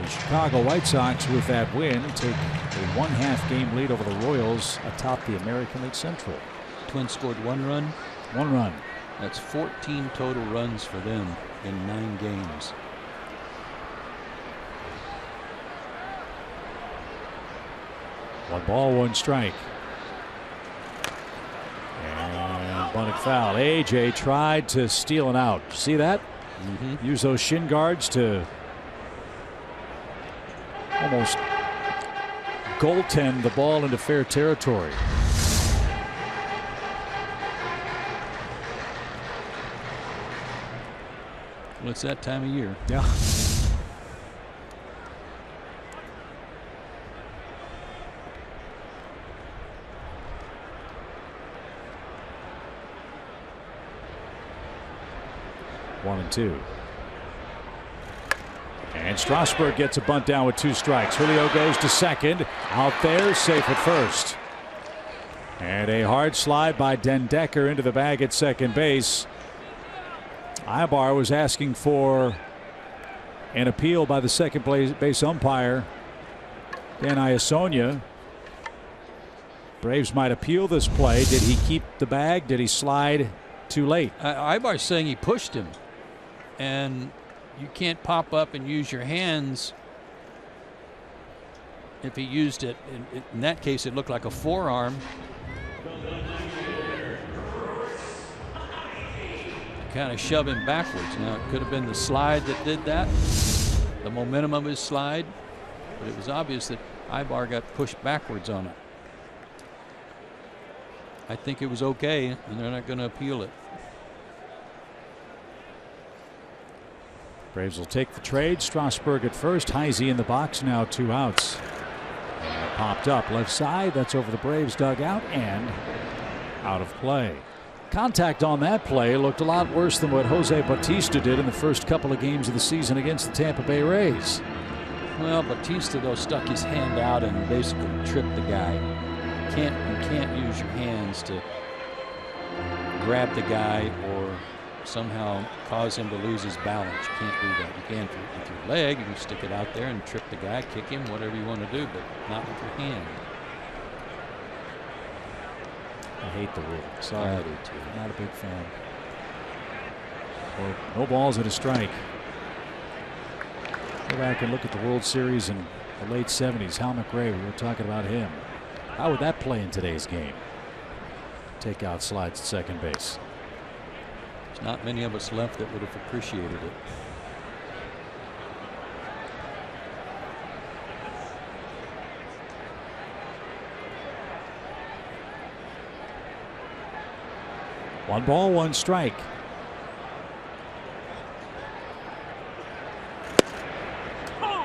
The Chicago White Sox, with that win, take a 1/2 game lead over the Royals atop the American League Central. Twins scored 1 run. 1 run. That's 14 total runs for them in 9 games. One ball, 1 strike. And bunted foul. AJ tried to steal an out. See that? Use those shin guards to almost goaltend the ball into fair territory. Well, it's that time of year. Yeah. One and 2. And Strasburg gets a bunt down with 2 strikes. Julio goes to second. Out there, safe at first. And a hard slide by Den Decker into the bag at second base. Ibar was asking for an appeal by the second base umpire, Dan Iasonia. Braves might appeal this play. Did he keep the bag? Did he slide too late? Ibar's saying he pushed him, and you can't pop up and use your hands. If he used it, in that case, it looked like a forearm. Kind of shove him backwards. Now, it could have been the slide that did that, the momentum of his slide, but it was obvious that Ibar got pushed backwards on it. I think it was okay, and they're not going to appeal it. Braves will take the trade. Strasburg at first. Heisey in the box. Now 2 outs. And popped up left side. That's over the Braves dugout and out of play. Contact on that play looked a lot worse than what Jose Bautista did in the first couple of games of the season against the Tampa Bay Rays. Well, Bautista, though, stuck his hand out and basically tripped the guy. You can't use your hands to grab the guy or somehow cause him to lose his balance. You can't do that. You can with your leg. You can stick it out there and trip the guy, kick him, whatever you want to do, but not with your hand. I hate the rule. Sorry. I do too. Not a big fan. Well, no balls and a strike. Go back and look at the World Series in the late 70s. Hal McRae, we were talking about him. How would that play in today's game? Takeout slides at second base. There's not many of us left that would have appreciated it. One ball, 1 strike.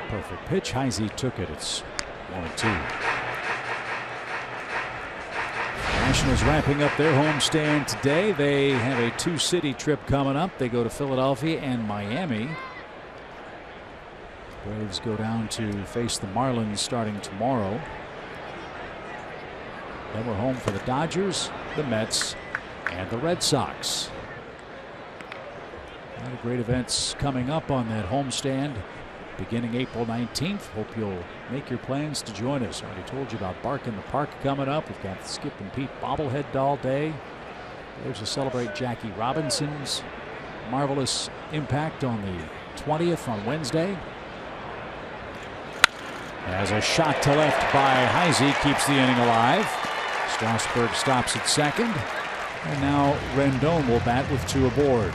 Perfect pitch. Heisey took it. It's 1-2. Nationals wrapping up their homestand today. They have a 2-city trip coming up. They go to Philadelphia and Miami. Braves go down to face the Marlins starting tomorrow. Then we're home for the Dodgers, the Mets, and the Red Sox. A lot of great events coming up on that homestand beginning April 19th. Hope you'll make your plans to join us. Already told you about Bark in the Park coming up. We've got the Skip and Pete Bobblehead Doll Day. There's to celebrate Jackie Robinson's marvelous impact on the 20th on Wednesday. As a shot to left by Heisey keeps the inning alive. Strasburg stops at second. And now Rendon will bat with 2 aboard.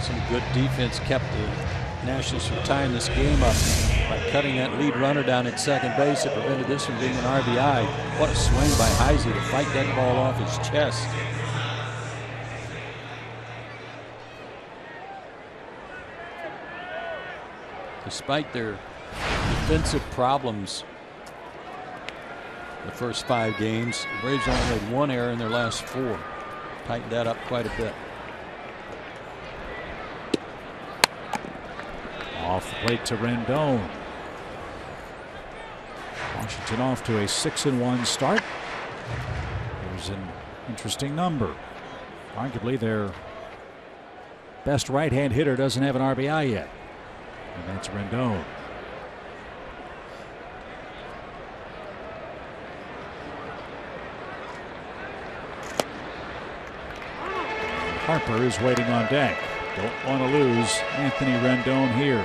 Some good defense kept the Nationals from tying this game up by cutting that lead runner down at second base. It prevented this from being an RBI. What a swing by Heisey to fight that ball off his chest. Despite their defensive problems the first 5 games, the Braves only made 1 error in their last 4. Tightened that up quite a bit. Off the plate to Rendon. Washington off to a 6-1 start. Here's an interesting number. Arguably their best right-hand hitter doesn't have an RBI yet, and that's Rendon. Harper is waiting on deck. Don't want to lose Anthony Rendon here.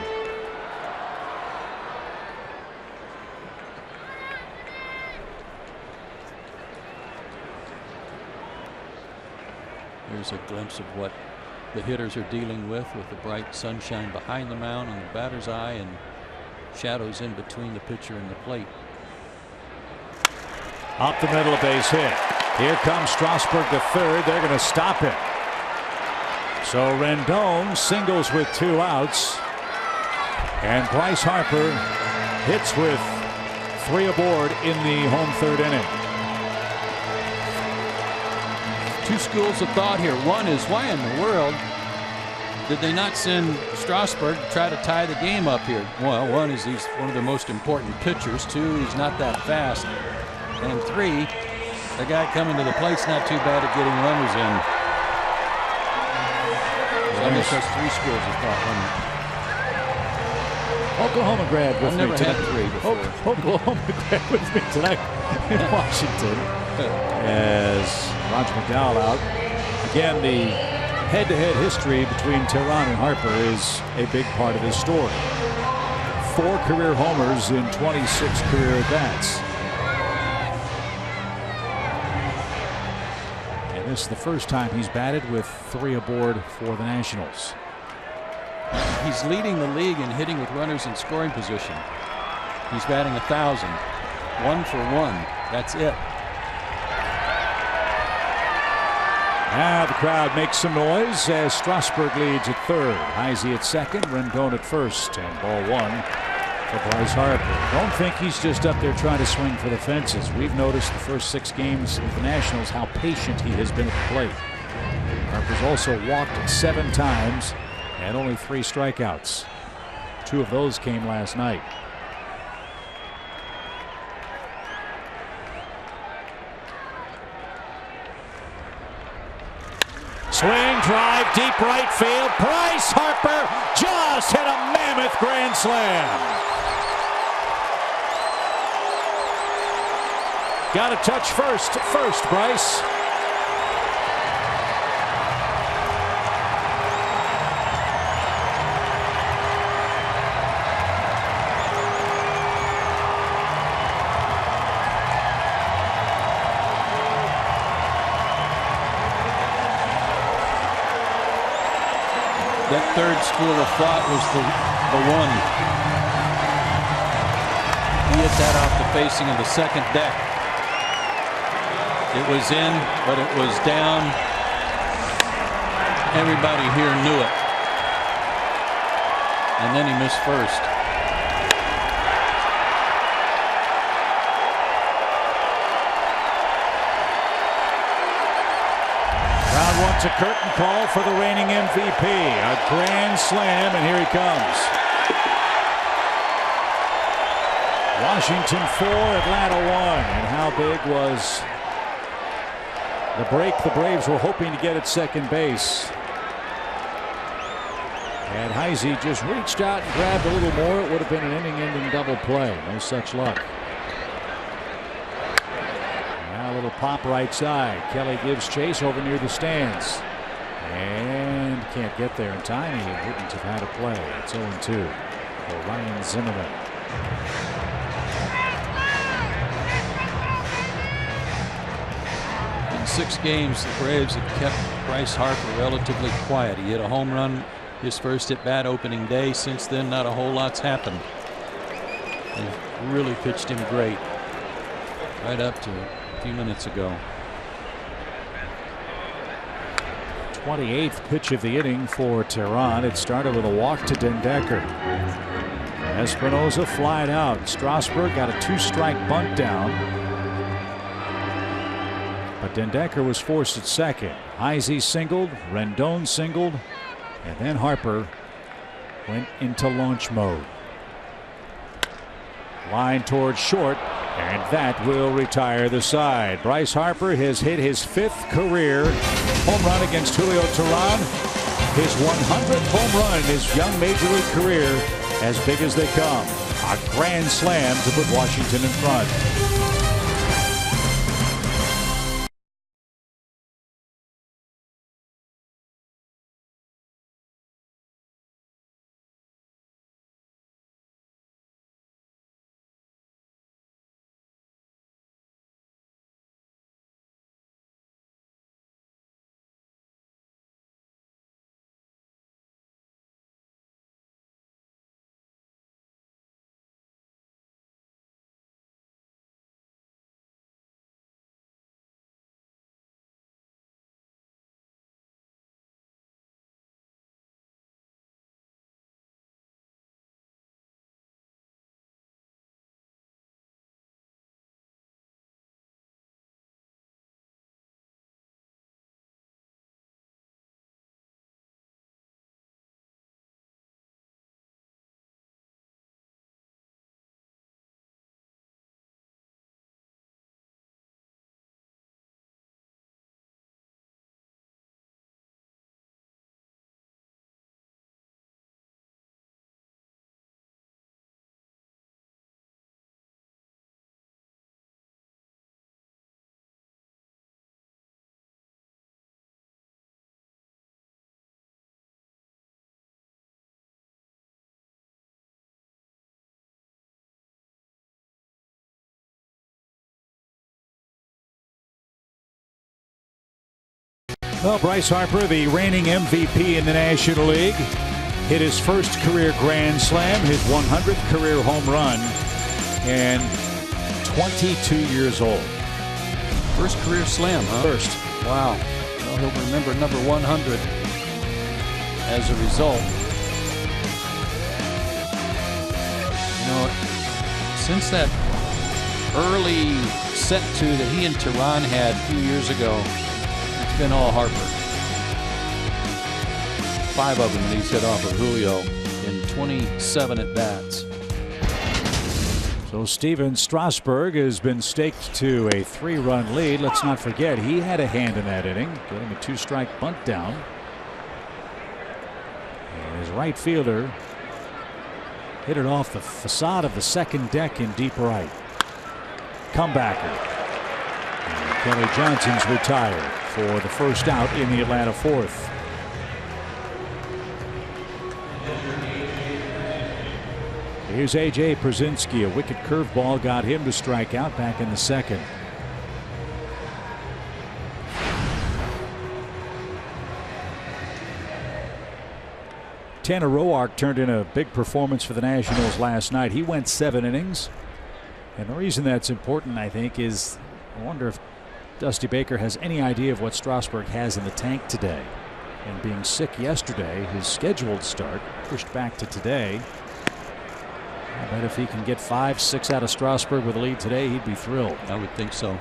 Here's a glimpse of what the hitters are dealing with the bright sunshine behind the mound and the batter's eye and shadows in between the pitcher and the plate. Up the middle, a base hit. Here comes Strasburg to third. They're going to stop it. So Rendon singles with 2 outs, and Bryce Harper hits with 3 aboard in the home 3rd inning. 2 schools of thought here. One is, why in the world did they not send Strasburg to try to tie the game up here? Well, one is he's one of their most important pitchers. 2, he's not that fast. And 3, the guy coming to the plate's not too bad at getting runners in. I guess that's 3 schools of thought. Oklahoma grad with I've me never tonight. had 3 before. Oklahoma grad with me tonight in Washington. As Roger McDowell out. Again, the head-to-head history between Tehran and Harper is a big part of his story. 4 career homers in 26 career at-bats. This is the first time he's batted with 3 aboard for the Nationals. He's leading the league in hitting with runners in scoring position. He's batting 1,000. 1 for 1. That's it. Now the crowd makes some noise as Strasburg leads at 3rd. Heisey at 2nd, Rendon at 1st, and ball 1 for Bryce Harper. Don't think he's just up there trying to swing for the fences. We've noticed the first 6 games of the Nationals how patient he has been at the plate. Harper's also walked 7 times and only 3 strikeouts. 2 of those came last night. Swing, drive, deep right field. Bryce Harper just hit a mammoth grand slam. Got a touch first, Bryce. That 3rd school of thought was the one. He hit that off the facing of the 2nd deck. It was in, but it was down. Everybody here knew it. And then he missed first. Crowd wants a curtain call for the reigning MVP. A grand slam, and here he comes. Washington 4, Atlanta 1. And how big was the break the Braves were hoping to get at second base? And Heisey just reached out and grabbed a little more. It would have been an inning-ending double play. No such luck. Now a little pop right side. Kelly gives chase over near the stands. And can't get there in time. He wouldn't have had a play. It's 0-2 for Ryan Zimmerman. 6 games, the Braves have kept Bryce Harper relatively quiet. He hit a home run his first at bat opening day. Since then, not a whole lot's happened. They've really pitched him great right up to a few minutes ago. 28th pitch of the inning for Tehran. It started with a walk to Dendecker. Espinosa flied out. Strasburg got a 2-strike bunt down. But Dendecker was forced at second. Heisey singled, Rendon singled, and then Harper went into launch mode. Line towards short, and that will retire the side. Bryce Harper has hit his 5th career home run against Julio Tehran. His 100th home run in his young major league career, as big as they come. A grand slam to put Washington in front. Well, Bryce Harper, the reigning MVP in the National League, hit his first career grand slam, his 100th career home run, and 22 years old. First career slam, huh? First. Wow. Well, he'll remember number 100 as a result. You know, since that early set two that he and Tehran had a few years ago, it's been all Harper. 5 of them that he's hit off of Julio in 27 at bats. So Steven Strasburg has been staked to a 3-run lead. Let's not forget he had a hand in that inning, getting a 2-strike bunt down. And his right fielder hit it off the facade of the second deck in deep right. Comebacker. And Kelly Johnson's retired for the first out in the Atlanta 4th. Here's A.J. Pierzynski. A wicked curveball got him to strike out back in the second. Tanner Roark turned in a big performance for the Nationals last night. He went 7 innings. And the reason that's important, I think, is I wonder if Dusty Baker has any idea of what Strasburg has in the tank today. And being sick yesterday, his scheduled start pushed back to today. I bet if he can get 5-6 out of Strasburg with a lead today, he'd be thrilled. I would think so.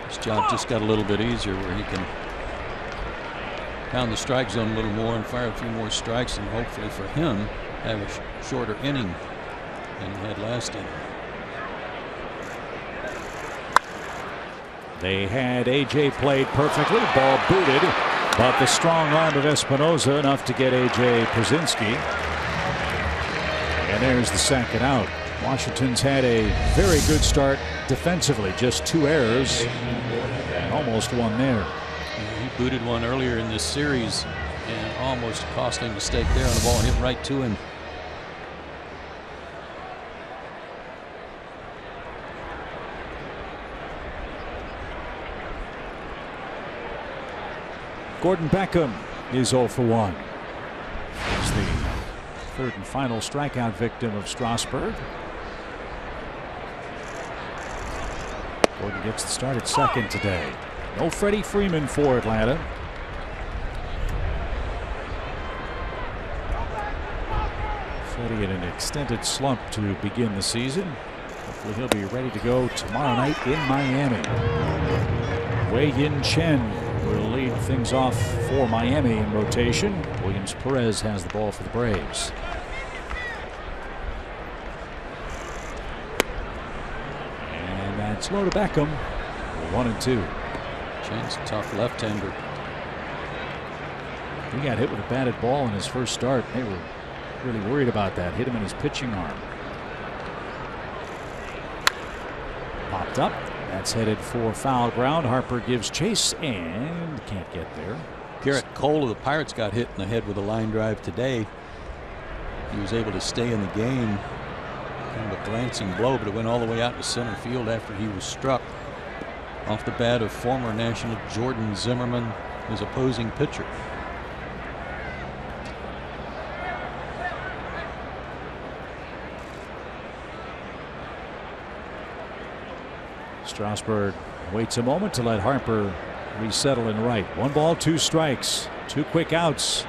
His job just got a little bit easier where he can pound the strike zone a little more and fire a few more strikes, and hopefully for him have a shorter inning than he had last inning. They had A.J. played perfectly, ball booted, but the strong arm of Espinosa enough to get A.J. Pierzynski. And there's the second out. Washington's had a very good start defensively, just 2 errors and almost won there. He booted one earlier in this series and almost a costly mistake there on the ball hit right to him. Gordon Beckham is 0 for 1. He's the third and final strikeout victim of Strasburg. Gordon gets the start at second today. No Freddie Freeman for Atlanta. Freddie in an extended slump to begin the season. Hopefully he'll be ready to go tomorrow night in Miami. Wei-Yin Chen will lead things off for Miami in rotation. Williams Perez has the ball for the Braves. And that's low to Beckham. 1-2. Chen's a tough left-hander. He got hit with a batted ball in his first start. They were really worried about that. Hit him in his pitching arm. Popped up. That's headed for foul ground. Harper gives chase and can't get there. Garrett Cole of the Pirates got hit in the head with a line drive today. He was able to stay in the game. Kind of a glancing blow, but it went all the way out to center field after he was struck off the bat of former National Jordan Zimmerman, his opposing pitcher. Strasburg waits a moment to let Harper resettle in right. 1 ball, 2 strikes, 2 quick outs.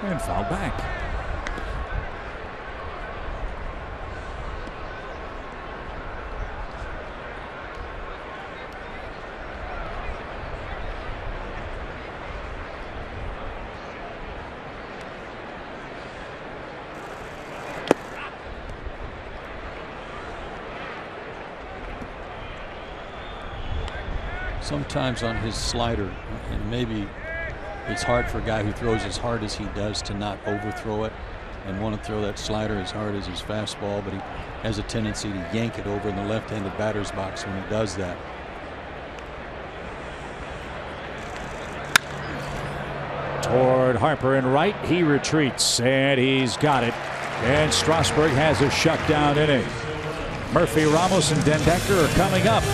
And foul back. Sometimes on his slider, and maybe it's hard for a guy who throws as hard as he does to not overthrow it and want to throw that slider as hard as his fastball, but he has a tendency to yank it over in the left-handed batter's box when he does that. Toward Harper in right. He retreats and he's got it. And Strasburg has a shutdown inning. Murphy, Ramos, and Den Becker are coming up.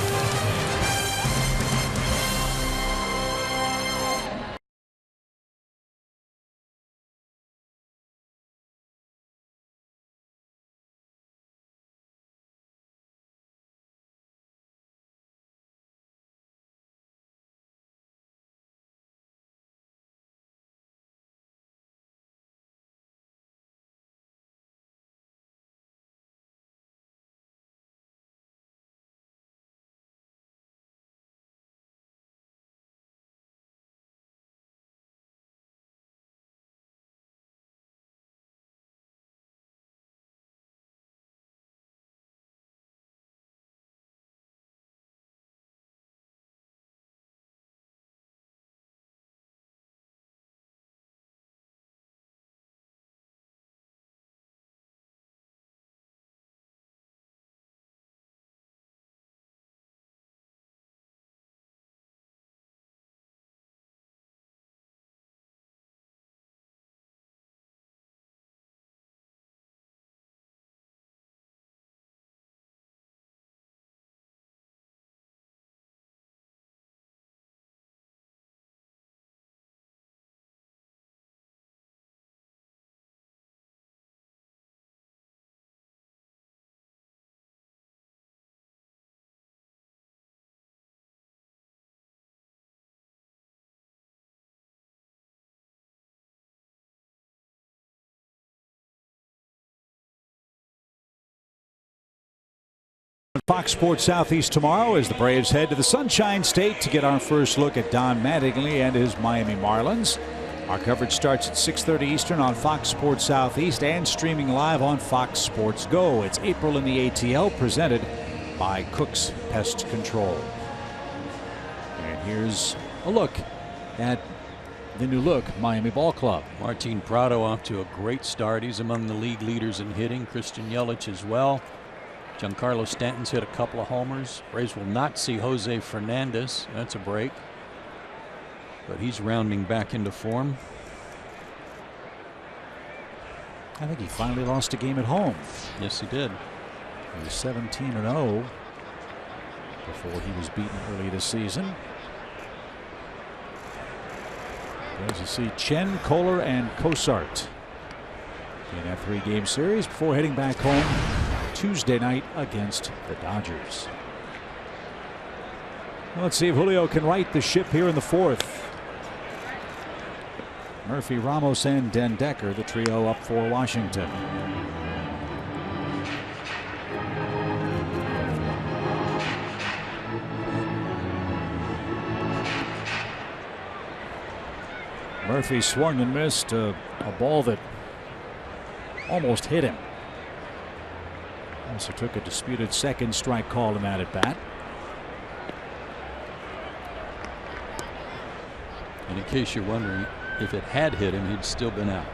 Fox Sports Southeast tomorrow as the Braves head to the Sunshine State to get our first look at Don Mattingly and his Miami Marlins. Our coverage starts at 6:30 Eastern on Fox Sports Southeast and streaming live on Fox Sports Go. It's April in the ATL, presented by Cook's Pest Control. And here's a look at the new look Miami Ball Club. Martin Prado off to a great start. He's among the league leaders in hitting. Christian Yelich as well. Giancarlo Stanton's hit a couple of homers. Braves will not see Jose Fernandez. That's a break. But he's rounding back into form. I think he finally lost a game at home. Yes, he did. He was 17-0 before he was beaten early this season. As you see, Chen, Kohler, and Cosart in that 3-game series before heading back home Tuesday night against the Dodgers. Well, let's see if Julio can right the ship here in the 4th. Murphy, Ramos, and Den Decker, the trio up for Washington. Murphy swung and missed a ball that almost hit him. Also took a disputed second strike call in that at bat. And in case you're wondering, if it had hit him, he'd still been out.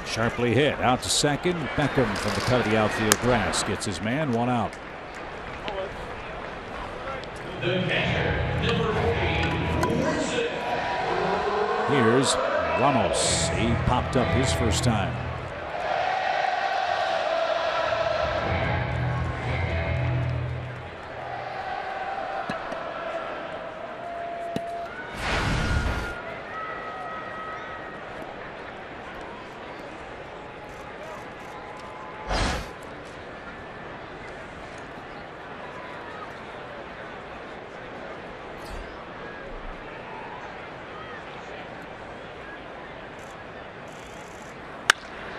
Sharply hit out to second. Beckham from the cut of the outfield grass gets his man. 1 out. Here's Ramos. He popped up his first time.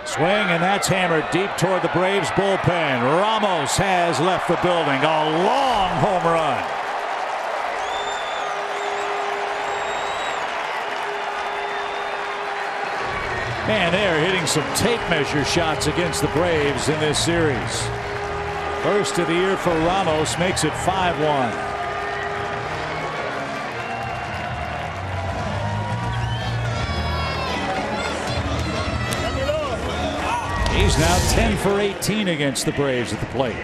Swing, and that's hammered deep toward the Braves bullpen. Ramos has left the building. A long home run. Man, they're hitting some tape measure shots against the Braves in this series. First of the year for Ramos makes it 5-1. He's now 10 for 18 against the Braves at the plate.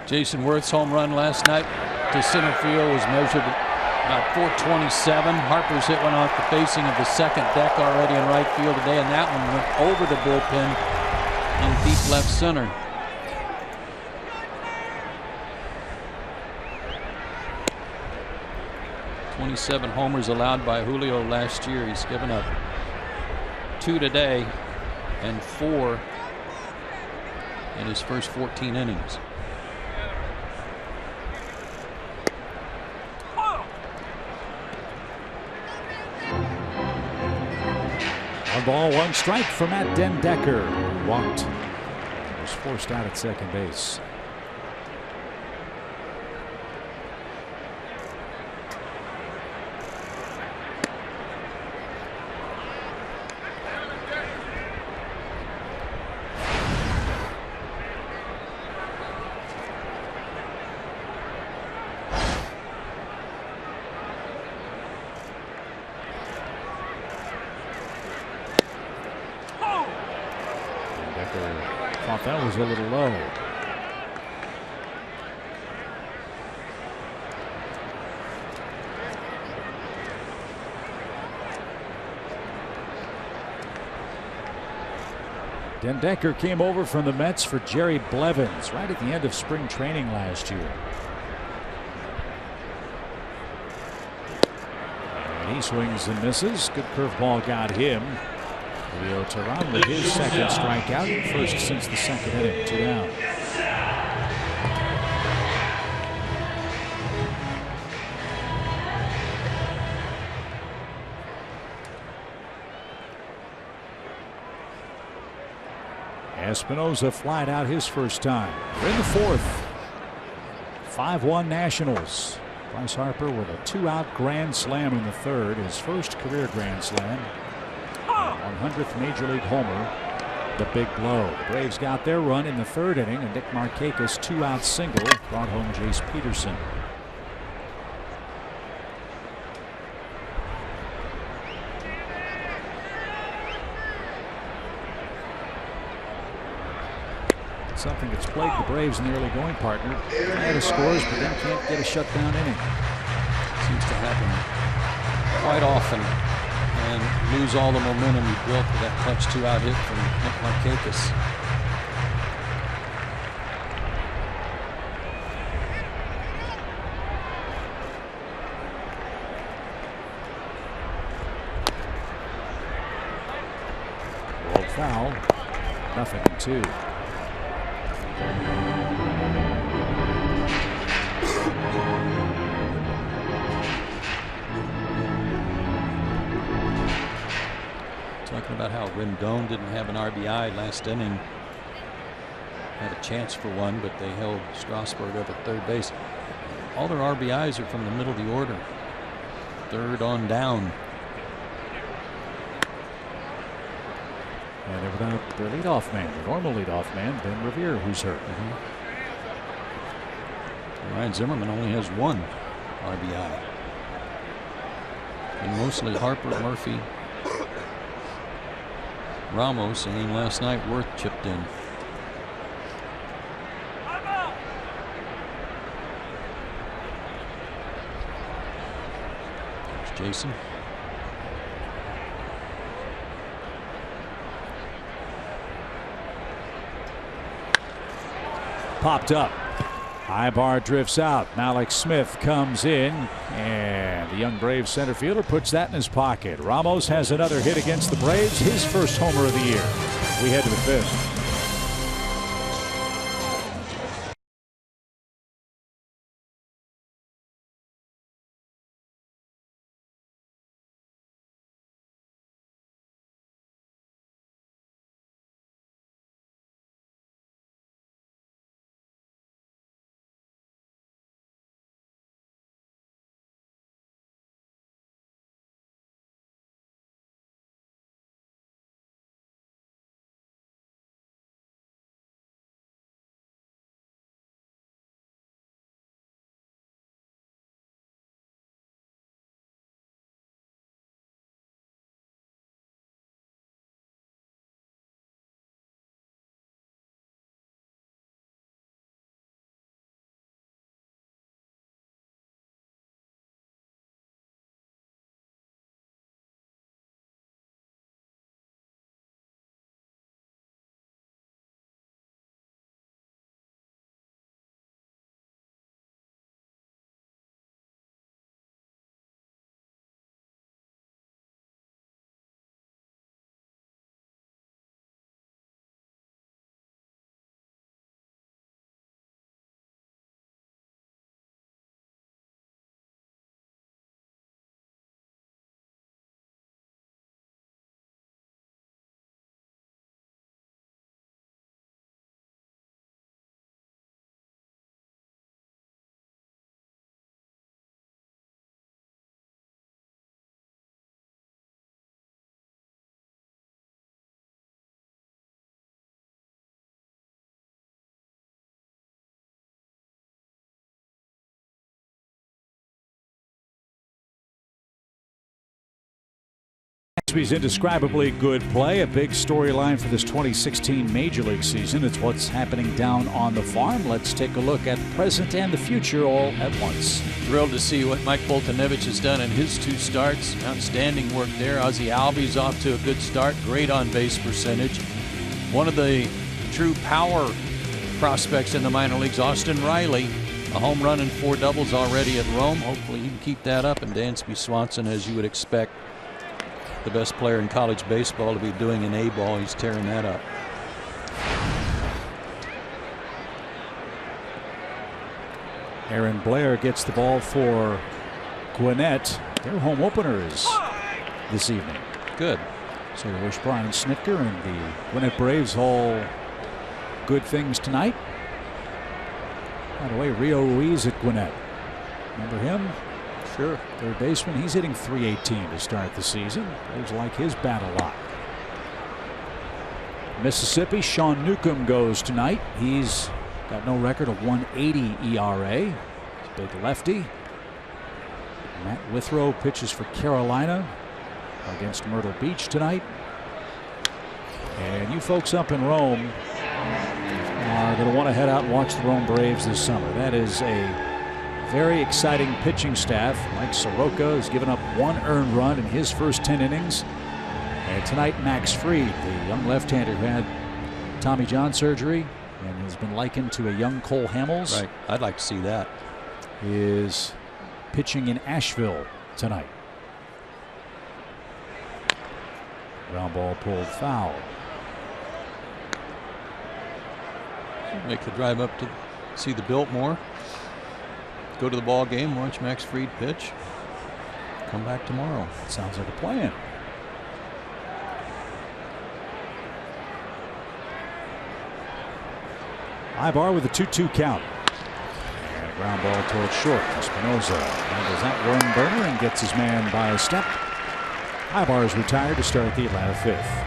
Jason Worth's home run last night to center field was measured at about 427. Harper's hit one off the facing of the second deck already in right field today, and that one went over the bullpen in deep left center. .27 homers allowed by Julio last year. He's given up 2 today and 4 in his first 14 innings. One ball, 1 strike for Matt Den Decker. Walked. Was forced out at second base. Thought that was a little low. Den Decker came over from the Mets for Jerry Blevins right at the end of spring training last year. And he swings and misses. Good curveball got him. Julio Teheran with his second strikeout, first since the second inning. 2 down. Espinosa flied out his first time. We're in the 4th. 5-1 Nationals. Bryce Harper with a 2-out grand slam in the 3rd, his first career grand slam. 100th Major League homer. The big blow. The Braves got their run in the 3rd inning, and Nick Markakis' 2-out single brought home Jace Peterson. something that's plagued the Braves in the early going, partner. Add scores, but then can't get a shutdown inning. Seems to happen quite often, and lose all the momentum you built with that clutch 2-out hit from Nick Markakis. Foul, 0-2. Talking about how Rendon didn't have an RBI last inning. Had a chance for one, but they held Strasburg up at third base. All their RBIs are from the middle of the order. Third on down. And they're without their leadoff man, the normal leadoff man, Ben Revere, who's hurt. Ryan Zimmerman only has one RBI. And mostly Harper, Murphy, Ramos, and then last night Worth chipped in. There's Jason. Popped up. High bar drifts out. Malik Smith comes in, and the young Braves center fielder puts that in his pocket. Ramos has another hit against the Braves, his first homer of the year. We head to the fifth. He's indescribably good play. A big storyline for this 2016 Major League season. It's what's happening down on the farm. Let's take a look at the present and the future all at once. Thrilled to see what Mike Boltynewicz has done in his 2 starts. Outstanding work there. Ozzie Albies off to a good start. Great on-base percentage. One of the true power prospects in the minor leagues, Austin Riley. A home run and 4 doubles already at Rome. Hopefully he can keep that up. And Dansby Swanson, as you would expect, the best player in college baseball to be doing an A-ball. He's tearing that up. Aaron Blair gets the ball for Gwinnett. Their home opener is this evening. Good. So we wish Brian Snitker and the Gwinnett Braves all good things tonight. By the way, Rio Ruiz at Gwinnett. Remember him? Sure. Third baseman. He's hitting .318 to start the season. Braves like his bat a lot. Mississippi, Sean Newcomb goes tonight. He's got no record of 1.80 ERA. He's a big lefty. Matt Withrow pitches for Carolina against Myrtle Beach tonight. And you folks up in Rome, are going to want to head out and watch the Rome Braves this summer. That is a very exciting pitching staff. Mike Soroka has given up 1 earned run in his first 10 innings. And tonight, Max Fried, the young left-hander who had Tommy John surgery and has been likened to a young Cole Hamels. Right. I'd like to see that. Is pitching in Asheville tonight. Ground ball pulled foul. Make the drive up to see the Biltmore. Go to the ball game, watch Max Fried pitch. Come back tomorrow. Sounds like a plan. Ibar with a 2-2 count. And a ground ball towards short. Espinoza handles that long burner and gets his man by a step. Ibar is retired to start the Atlanta 5th.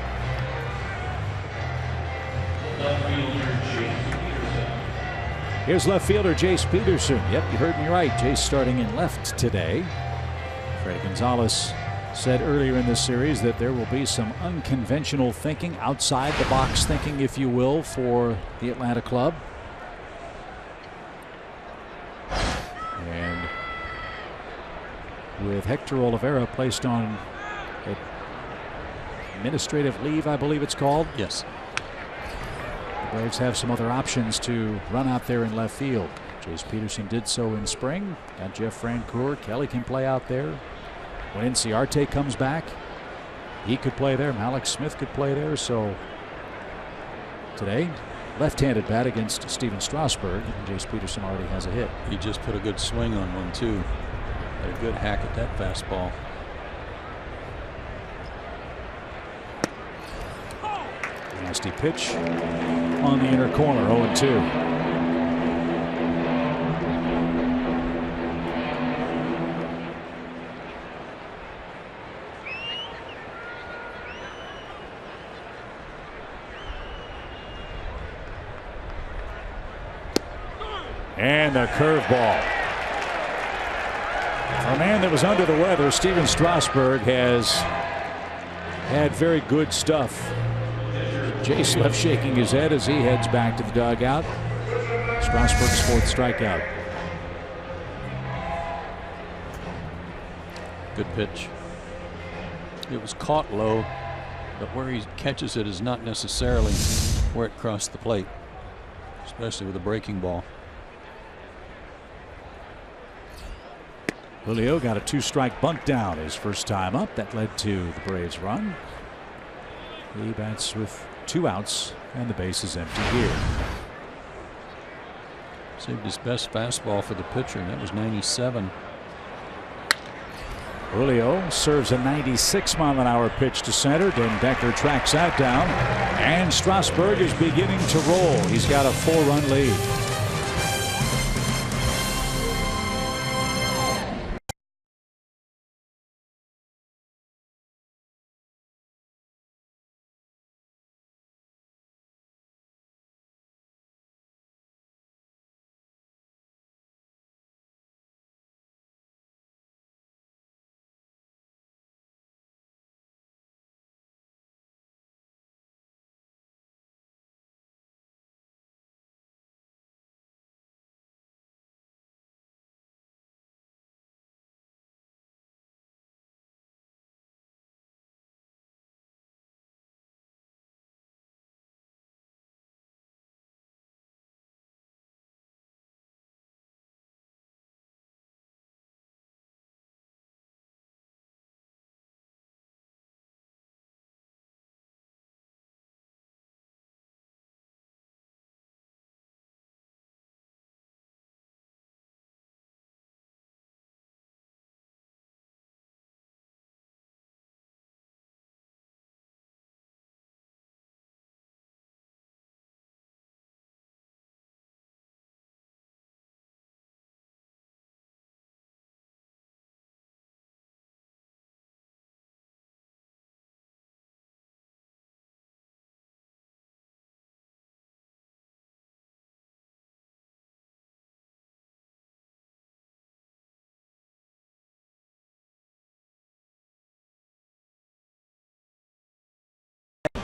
Here's left fielder Jace Peterson. Yep, you heard me right. Jace starting in left today. Freddie Gonzalez said earlier in this series that there will be some unconventional thinking, outside the box thinking, if you will, for the Atlanta club. And with Hector Olivera placed on administrative leave, I believe it's called. Yes. The Braves have some other options to run out there in left field. Jace Peterson did so in spring. Got Jeff Francoeur. Kelly can play out there. When Inciarte comes back, he could play there. Malik Smith could play there. So today, left-handed bat against Steven Strasburg. And Jace Peterson already has a hit. He just put a good swing on one, too. Had a good hack at that fastball. Nasty pitch on the inner corner, 0-2. And a curveball. For a man that was under the weather, Steven Strasburg has had very good stuff. Jace left shaking his head as he heads back to the dugout. Strasburg's 4th strikeout. Good pitch. It was caught low, but where he catches it is not necessarily where it crossed the plate, especially with a breaking ball. Julio got a 2-strike bunt down his first time up. That led to the Braves' run. He bats with 2 outs and the base is empty here. Saved his best fastball for the pitcher, and that was 97. Julio serves a 96-mile-an-hour pitch to center. Den Decker tracks that down, and Strasburg is beginning to roll. He's got a 4-run lead.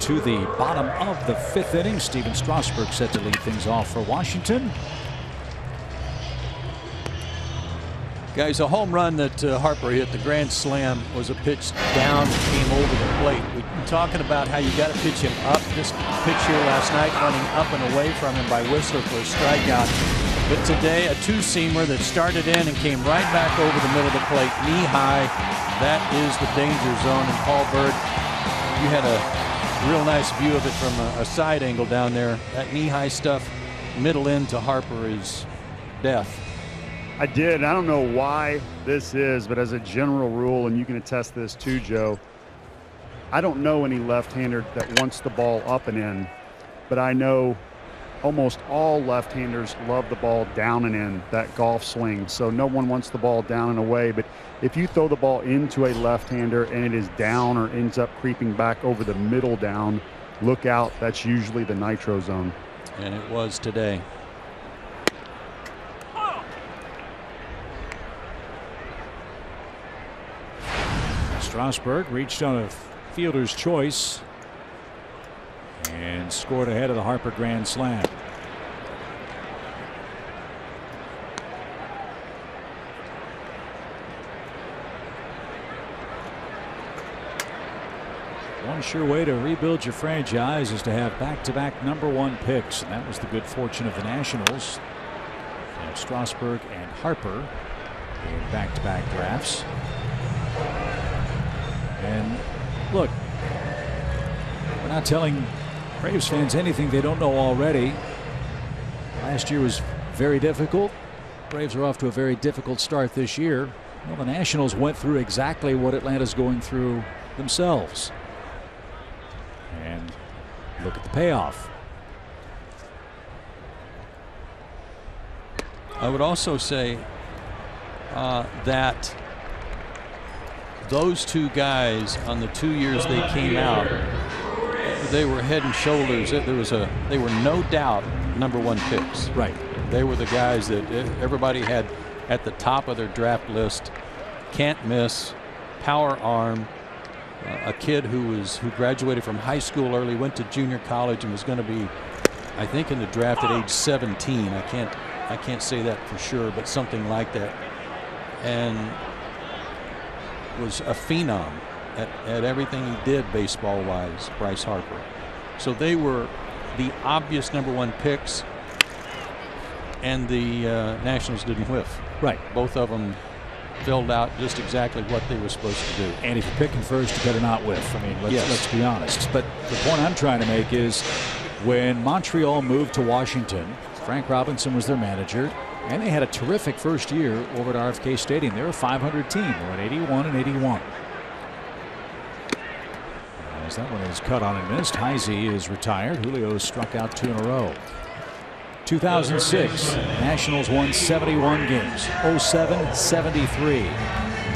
to the bottom of the 5th inning. Steven Strasburg set to lead things off for Washington. Guys, a home run that Harper hit, the grand slam, was a pitch down, came over the plate. We've been talking about how you got to pitch him up. This pitch here last night running up and away from him by Whistler for a strikeout. But today, a two-seamer that started in and came right back over the middle of the plate, knee high. That is the danger zone. And Paul Bird, you had a real nice view of it from a side angle down there. That knee high stuff, middle end to Harper, is death. I did. I don't know why this is, but as a general rule, and you can attest this too, Joe, I don't know any left-hander that wants the ball up and in, but I know almost all left-handers love the ball down and in, that golf swing. So no one wants the ball down and away, but if you throw the ball into a left-hander and it is down or ends up creeping back over the middle down, look out. That's usually the nitro zone. And it was today. Strasburg reached on a fielder's choice and scored ahead of the Harper grand slam. One sure way to rebuild your franchise is to have back-to-back #1 picks, and that was the good fortune of the Nationals. They have Strasburg and Harper in back-to-back drafts. And look, we're not telling Braves fans anything they don't know already. Last year was very difficult. Braves are off to a very difficult start this year. Well, the Nationals went through exactly what Atlanta's going through themselves. And look at the payoff. I would also say that those two guys, on the 2 years they came out, they were head and shoulders. They were no doubt #1 picks. Right. They were the guys that everybody had at the top of their draft list. Can't miss, power arm, a kid who graduated from high school early, went to junior college, and was going to be, I think, in the draft at age 17. I can't say that for sure, but something like that. And was a phenom at everything he did baseball-wise, Bryce Harper. So they were the obvious #1 picks, and the Nationals didn't whiff. Right. Both of them filled out just exactly what they were supposed to do. And if you're picking first, you better not whiff. I mean, let's be honest. But the point I'm trying to make is when Montreal moved to Washington, Frank Robinson was their manager, and they had a terrific first year over at RFK Stadium. They were a 500 team. They went 81 and 81. As that one is cut on and missed, Heise is retired. Julio struck out 2 in a row. 2006, Nationals won 71 games. 07, 73.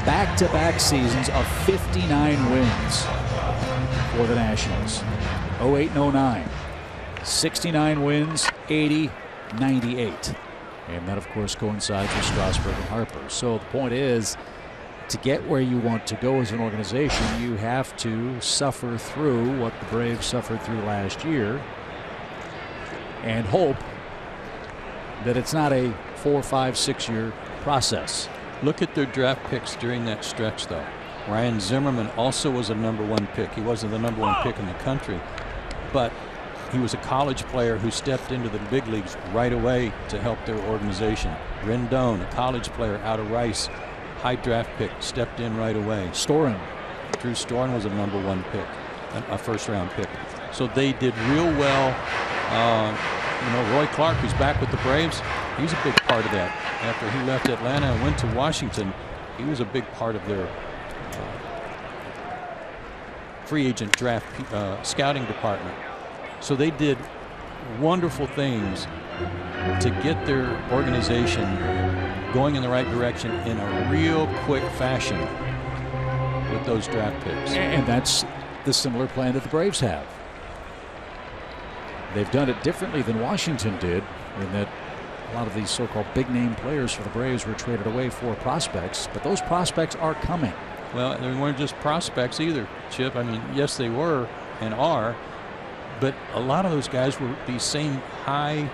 Back-to-back seasons of 59 wins for the Nationals. 08 and 09. 69 wins, 80, 98. And that, of course, coincides with Strasburg and Harper. So the point is, to get where you want to go as an organization, you have to suffer through what the Braves suffered through last year and hope that it's not a 4, 5, 6 year process. Look at their draft picks during that stretch, though. Ryan Zimmerman also was a #1 pick. He wasn't the #1 pick in the country, but he was a college player who stepped into the big leagues right away to help their organization. Rendon, a college player out of Rice, high draft pick, stepped in right away. Storen. Drew Storen was a #1 pick, a first-round pick. So they did real well. Roy Clark, who's back with the Braves, he's a big part of that. After he left Atlanta and went to Washington, he was a big part of their free agent draft scouting department. So they did wonderful things to get their organization going in the right direction in a real quick fashion with those draft picks. And that's the similar plan that the Braves have. They've done it differently than Washington did, in that a lot of these so-called big-name players for the Braves were traded away for prospects, but those prospects are coming. Well, they weren't just prospects either, Chip. I mean, yes, they were and are, But a lot of those guys were these same high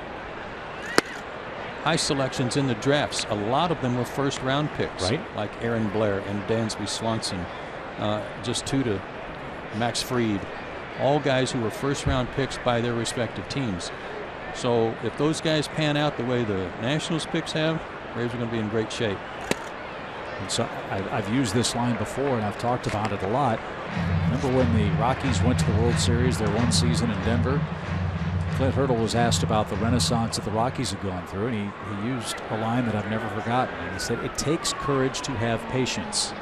selections in the drafts. A lot of them were first-round picks, right? Like Aaron Blair and Dansby Swanson, just two to Max Fried, all guys who were first-round picks by their respective teams. So if those guys pan out the way the Nationals picks have, Braves are going to be in great shape. And so I've used this line before, and I've talked about it a lot. Remember when the Rockies went to the World Series, their one season in Denver? Clint Hurdle was asked about the renaissance that the Rockies had gone through, and he used a line that I've never forgotten. And he said, "It takes courage to have patience."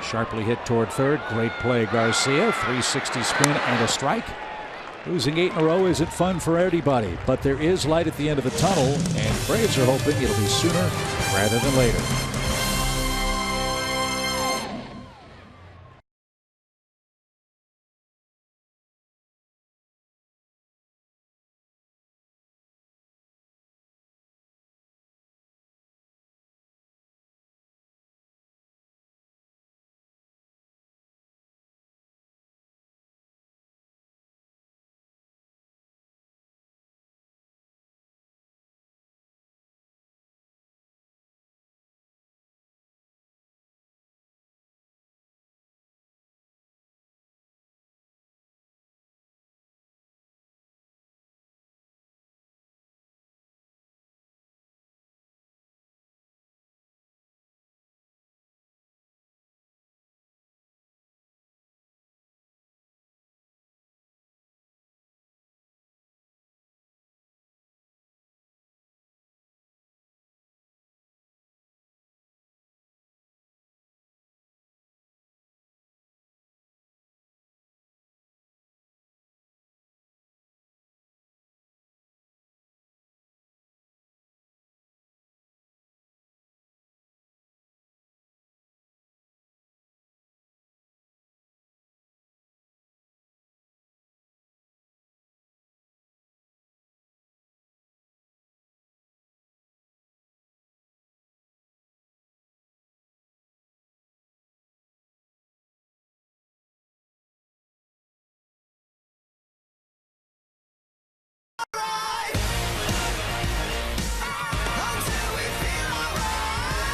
Sharply hit toward third. Great play, Garcia. 360 spin and a strike. Losing 8 in a row isn't fun for anybody, but there is light at the end of the tunnel, and Braves are hoping it'll be sooner rather than later.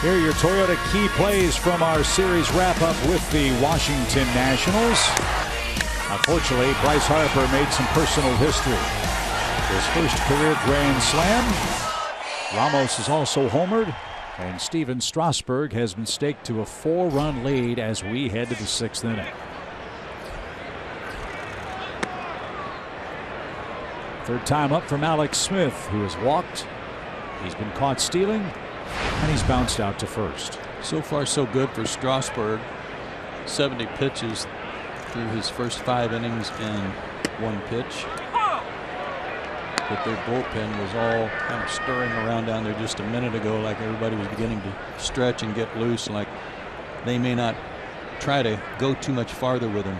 Here are your Toyota key plays from our series wrap-up with the Washington Nationals. Unfortunately, Bryce Harper made some personal history. His first career grand slam. Ramos is also homered. And Steven Strasburg has been staked to a 4-run lead as we head to the 6th inning. Third time up from Alex Smith, who has walked. He's been caught stealing, and he's bounced out to first. So far, so good for Strasburg. 70 pitches through his first 5 innings and 1 pitch. But their bullpen was all kind of stirring around down there just a minute ago, like everybody was beginning to stretch and get loose, like they may not try to go too much farther with him.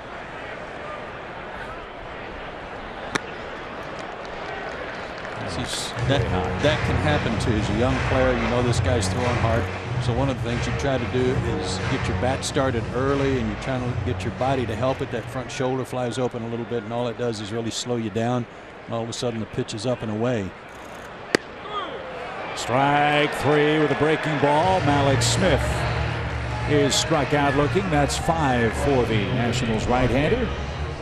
That can happen too. As a young player, you know this guy's throwing hard. So one of the things you try to do is get your bat started early, and you're trying to get your body to help it. That front shoulder flies open a little bit, and all it does is really slow you down. And all of a sudden the pitch is up and away. Strike 3 with a breaking ball. Alex Smith is struck out looking. That's 5 for the Nationals right-hander.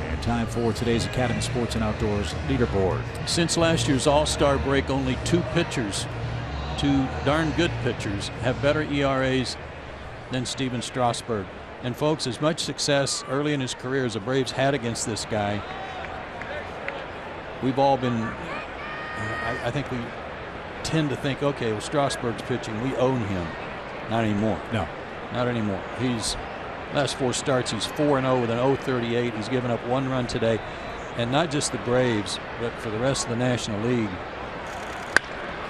And time for today's Academy Sports and Outdoors leaderboard. Since last year's All-Star break, only 2 pitchers, 2 darn good pitchers, have better ERAs than Steven Strasburg. And folks, as much success early in his career as the Braves had against this guy, we've all been, I think we tend to think, okay, well, Strasburg's pitching, we own him. Not anymore. No. Not anymore. He's, last 4 starts, he's 4-0 with an 0.38. He's given up 1 run today. And not just the Braves, but for the rest of the National League,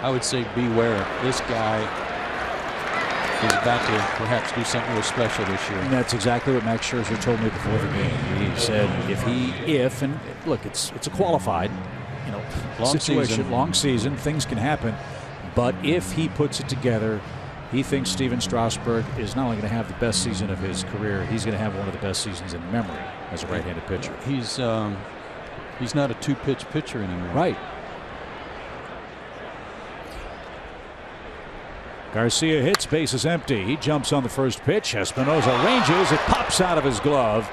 I would say beware. This guy is about to perhaps do something real special this year. And that's exactly what Max Scherzer told me before the game. He said if and look, it's a qualified, long situation, season. long season, things can happen, but if he puts it together He thinks Steven Strasburg is not only going to have the best season of his career, he's going to have one of the best seasons in memory as a right-handed pitcher. He's not a two-pitch pitcher anymore. Right. Garcia hits, base is empty. He jumps on the first pitch. Espinosa ranges, it pops out of his glove,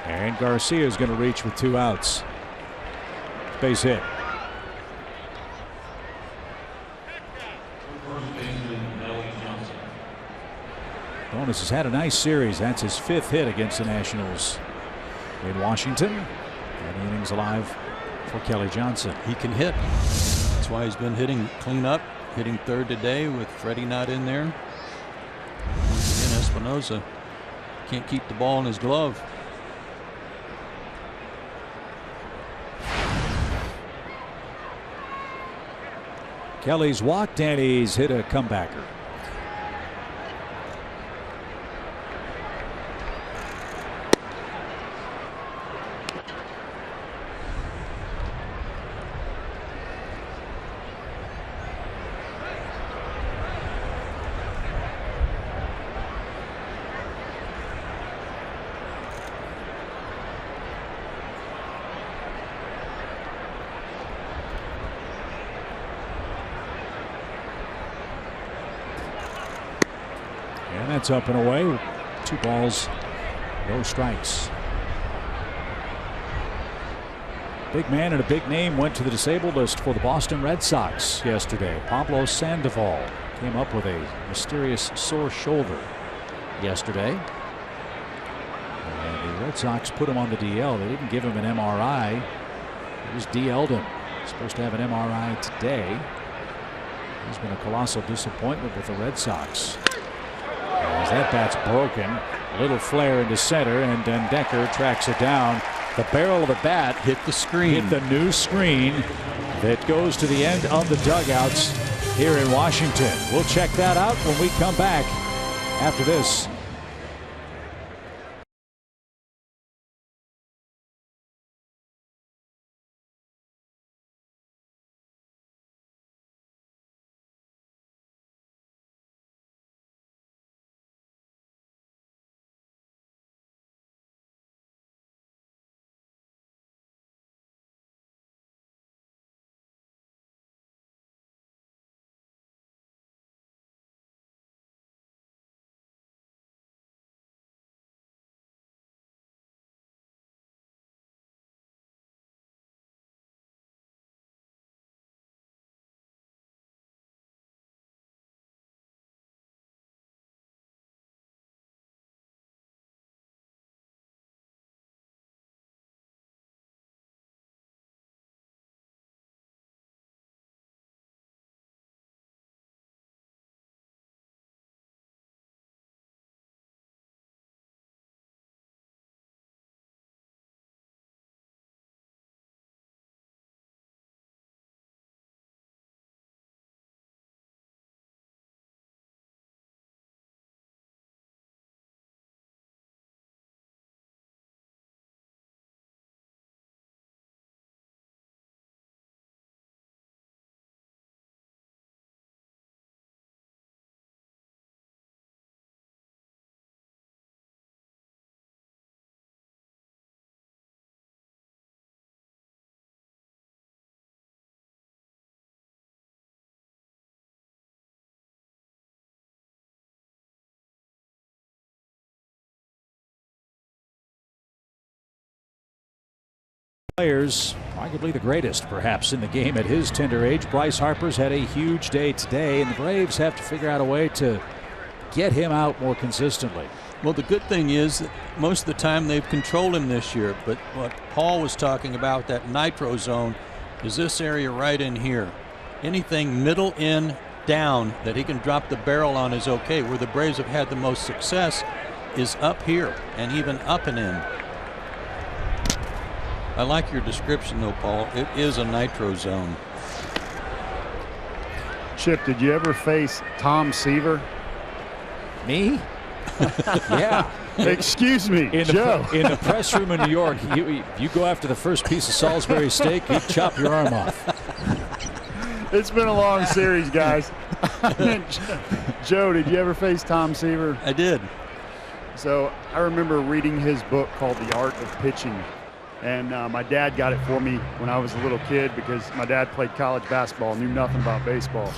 and Garcia is going to reach with 2 outs. Base hit. Bonas has had a nice series. That's his 5th hit against the Nationals in Washington. And the inning's alive for Kelly Johnson. He can hit. That's why he's been hitting cleanup, hitting 3rd today with Freddie not in there. And Espinosa can't keep the ball in his glove. Kelly's walked and he's hit a comebacker. And that's up and away. 2 balls, no strikes. Big man and a big name went to the disabled list for the Boston Red Sox yesterday. Pablo Sandoval came up with a mysterious sore shoulder yesterday. And the Red Sox put him on the DL. They didn't give him an MRI. They just DL'd him. He's supposed to have an MRI today. He's been a colossal disappointment with the Red Sox. As that bat's broken, a little flare into center, and Decker tracks it down. The barrel of the bat hit the screen. Hit the new screen that goes to the end of the dugouts here in Washington. We'll check that out when we come back after this. Players, arguably the greatest perhaps in the game at his tender age. Bryce Harper's had a huge day today, and the Braves have to figure out a way to get him out more consistently. Well, the good thing is that most of the time they've controlled him this year, but what Paul was talking about, that nitro zone, is this area right in here. Anything middle in down that he can drop the barrel on is okay. Where the Braves have had the most success is up here and even up and in. I like your description, though, Paul. It is a nitro zone. Chip, did you ever face Tom Seaver? Me? Yeah. Excuse me, Joe. In the press room in New York, you go after the first piece of Salisbury steak, he'd chop your arm off. It's been a long series, guys. Joe, did you ever face Tom Seaver? I did. So I remember reading his book called The Art of Pitching. And my dad got it for me when I was a little kid because my dad played college basketball, knew nothing about baseball.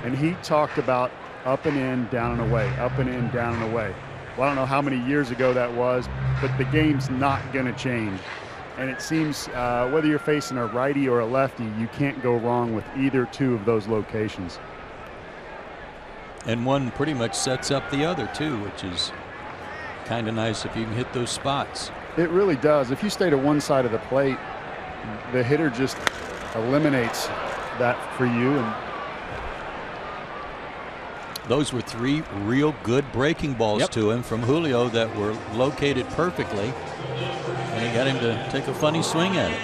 And he talked about up and in, down and away, up and in, down and away. Well, I don't know how many years ago that was, but the game's not going to change. And it seems whether you're facing a righty or a lefty, you can't go wrong with either two of those locations. And one pretty much sets up the other, too, which is kind of nice if you can hit those spots. It really does. If you stay to one side of the plate, the hitter just eliminates that for you. And those were 3 real good breaking balls to him from Julio that were located perfectly. And he got him to take a funny swing at it.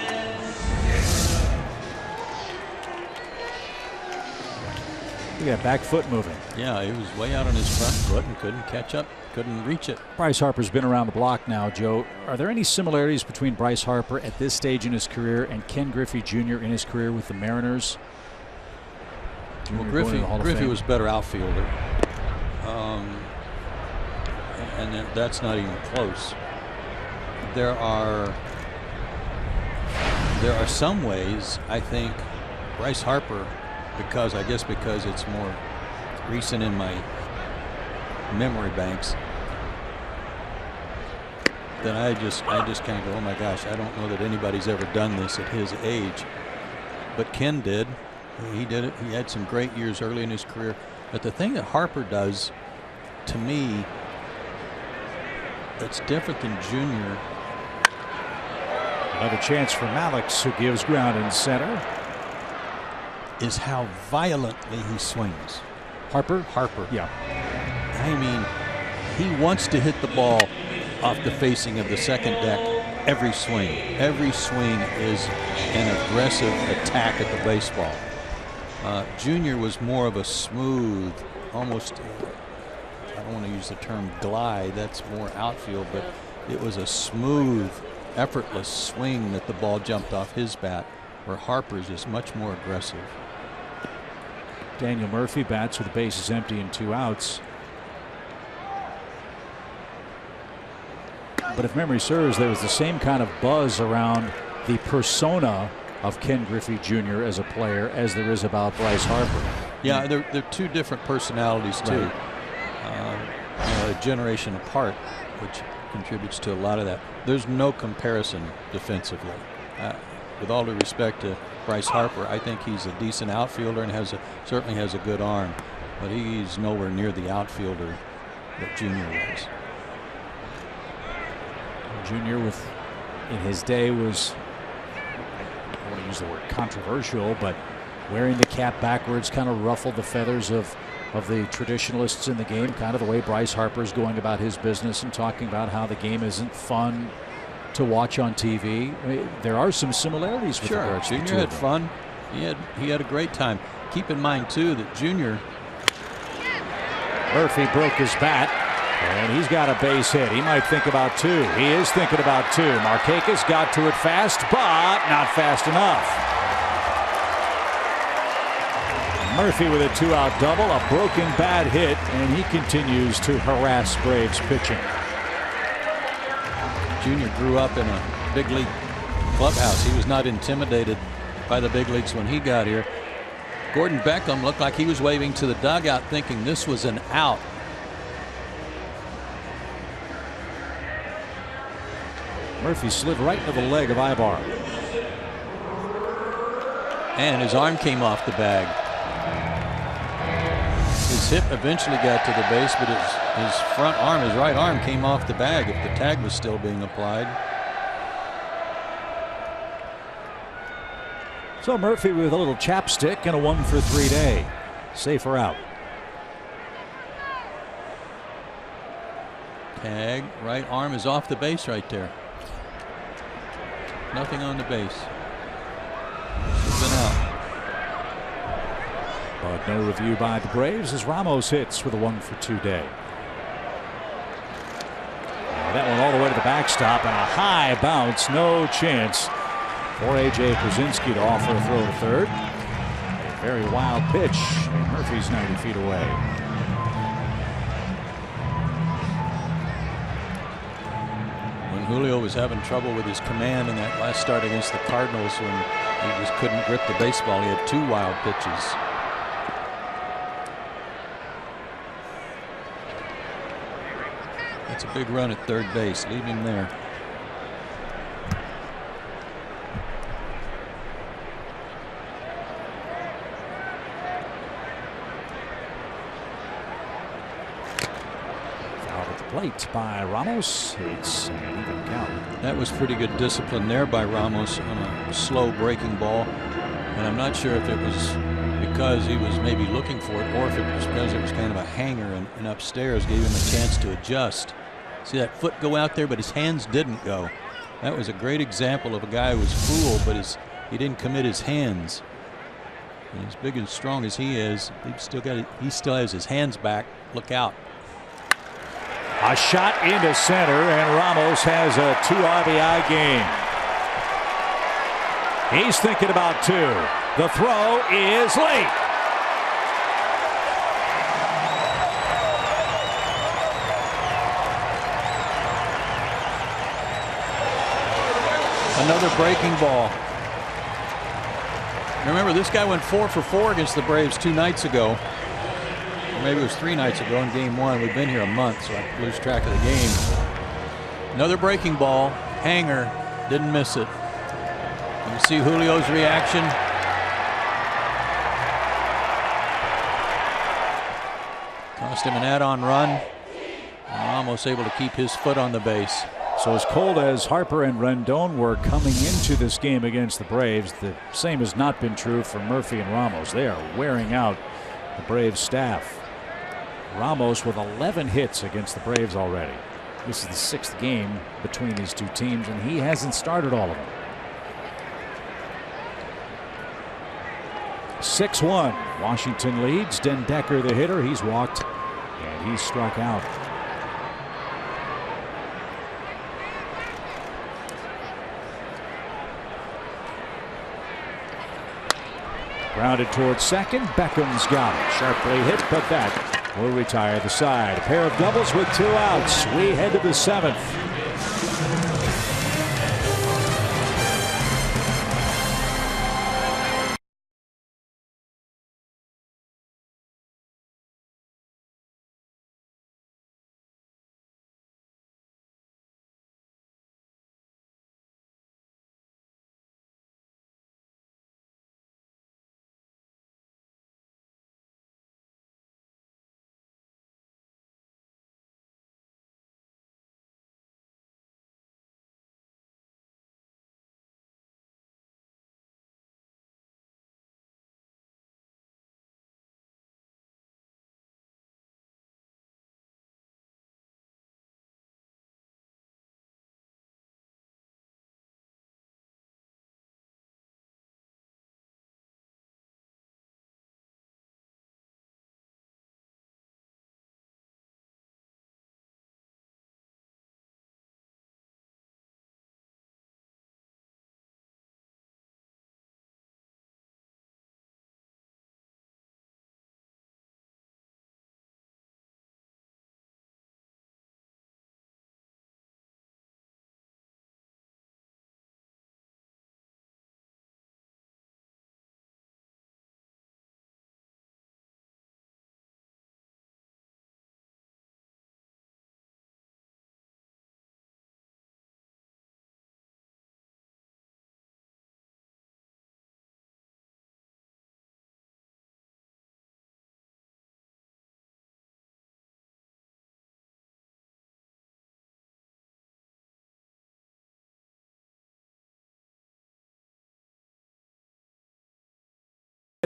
Look at that back foot moving. Yeah, he was way out on his front foot and couldn't catch up, couldn't reach it. Bryce Harper's been around the block now, Joe. Are there any similarities between Bryce Harper at this stage in his career and Ken Griffey Jr. in his career with the Mariners? Well, Griffey was a better outfielder. And that's not even close. There are some ways I think Bryce Harper, because it's more recent in my memory banks, then I just kind of go, oh my gosh, I don't know that anybody's ever done this at his age. But Ken did. He did it. He had some great years early in his career. But the thing that Harper does, to me, that's different than Junior. Another chance for Malix, who gives ground in center. Is how violently he swings. Harper? Harper. Yeah. I mean, he wants to hit the ball off the facing of the second deck every swing. Every swing is an aggressive attack at the baseball. Junior was more of a smooth, almost, I don't want to use the term glide, that's more outfield, but it was a smooth, effortless swing that the ball jumped off his bat, where Harper's is much more aggressive. Daniel Murphy bats with the bases empty and 2 outs. But if memory serves, there was the same kind of buzz around the persona of Ken Griffey Jr. as a player as there is about Bryce Harper. Yeah, they're 2 different personalities too. Right. A generation apart, which contributes to a lot of that. There's no comparison defensively. With all due respect to Bryce Harper, I think he's a decent outfielder and certainly has a good arm, but he's nowhere near the outfielder that Junior was. Junior, in his day, was, I want to use the word controversial, but wearing the cap backwards kind of ruffled the feathers of the traditionalists in the game, kind of the way Bryce Harper's going about his business and talking about how the game isn't fun to watch on TV. I mean, there are some similarities with regards to the two. Junior had fun. He had a great time. Keep in mind too that Junior. Murphy broke his bat, and he's got a base hit. He might think about 2. He is thinking about 2. Markakis got to it fast, but not fast enough. Murphy with a 2-out double, a broken bat hit, and he continues to harass Braves pitching. Junior grew up in a big league clubhouse. He was not intimidated by the big leagues when he got here. Gordon Beckham looked like he was waving to the dugout thinking this was an out. Murphy slid right into the leg of Ibar. And his arm came off the bag. His hip eventually got to the base, but his front arm, his right arm, came off the bag if the tag was still being applied. So Murphy with a little chapstick and a 1-for-3 day. Safer out. Tag, right arm is off the base right there. Nothing on the base. It's been out. But no review by the Braves as Ramos hits with a 1-for-2 day. And that one all the way to the backstop and a high bounce. No chance for A.J. Pierzynski to offer a throw to third. Very wild pitch. And Murphy's 90 feet away. When Julio was having trouble with his command in that last start against the Cardinals, when he just couldn't grip the baseball, he had 2 wild pitches. That's a big run at third base. Leave him there. Out at the plate by Ramos. It's an even count. That was pretty good discipline there by Ramos on a slow breaking ball. And I'm not sure if it was because he was maybe looking for it or if it was because it was kind of a hanger and upstairs gave him a chance to adjust. See that foot go out there, but his hands didn't go. That was a great example of a guy who was fooled, but he didn't commit his hands. And as big and strong as he is, he still has his hands back. Look out. A shot into center, and Ramos has a 2 RBI game. He's thinking about 2. The throw is late. Another breaking ball. Remember, this guy went 4 for 4 against the Braves 2 nights ago. Or maybe it was 3 nights ago in game 1. We've been here a month, so I lose track of the game. Another breaking ball. Hanger. Didn't miss it. You can see Julio's reaction. Cost him an add-on run. And almost able to keep his foot on the base. So as cold as Harper and Rendon were coming into this game against the Braves, the same has not been true for Murphy and Ramos. They are wearing out the Braves staff. Ramos with 11 hits against the Braves already. This is the 6th game between these 2 teams, and he hasn't started all of them. 6-1. Washington leads. Den Decker, the hitter, he's walked and he's struck out. Grounded towards second. Beckham's got it. Sharply hit, but that will retire the side. A pair of doubles with 2 outs. We head to the 7th.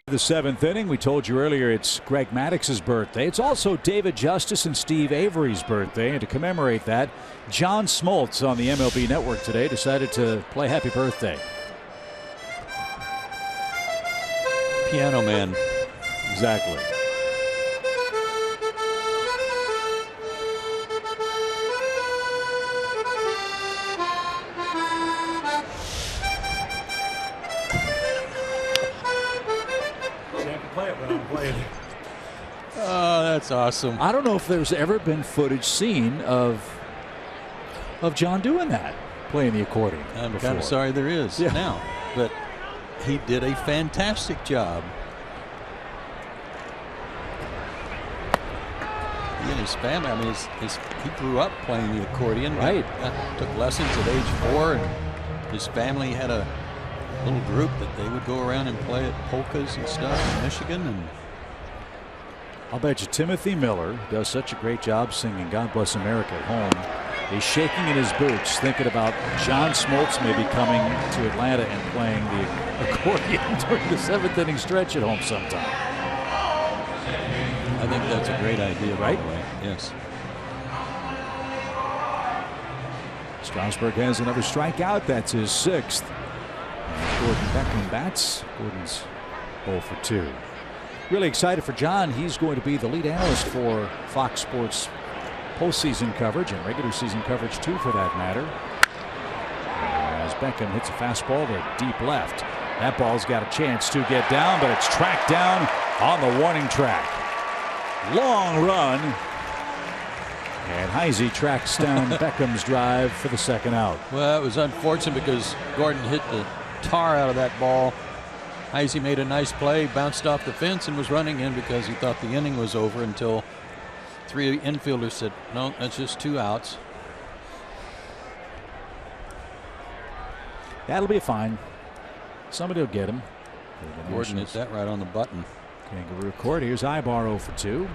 The 7th inning. We told you earlier it's Greg Maddox's birthday. It's also David Justice and Steve Avery's birthday, and to commemorate that, John Smoltz on the MLB Network today decided to play happy birthday. Piano Man. Exactly. I'm playing. Oh, that's awesome. I don't know if there's ever been footage seen of John doing that, playing the accordion. I'm before. kind of sorry there is now, but he did a fantastic job. He and his family, I mean, he grew up playing the accordion. Right. Took lessons at age 4, and his family had a little group that they would go around and play at polkas and stuff in Michigan. And I'll bet you Timothy Miller does such a great job singing God Bless America at home. He's shaking in his boots thinking about John Smoltz maybe coming to Atlanta and playing the accordion during the 7th inning stretch at home sometime. I think that's a great idea, right? By the way. Yes. Strasburg has another strikeout. That's his 6th. And Gordon Beckham bats. Gordon's 0 for 2. Really excited for John. He's going to be the lead analyst for Fox Sports postseason coverage and regular season coverage too, for that matter. As Beckham hits a fastball to deep left. That ball's got a chance to get down, but it's tracked down on the warning track. Long run. And Heisey tracks down Beckham's drive for the 2nd out. Well, it was unfortunate because Gordon hit the tar out of that ball. Heisey made a nice play, bounced off the fence, and was running in because he thought the inning was over until 3 infielders said, no, that's just 2 outs. That'll be fine. Somebody will get him. Gordon hit that right on the button. Kangaroo Court. Here's Ibar 0 for 2.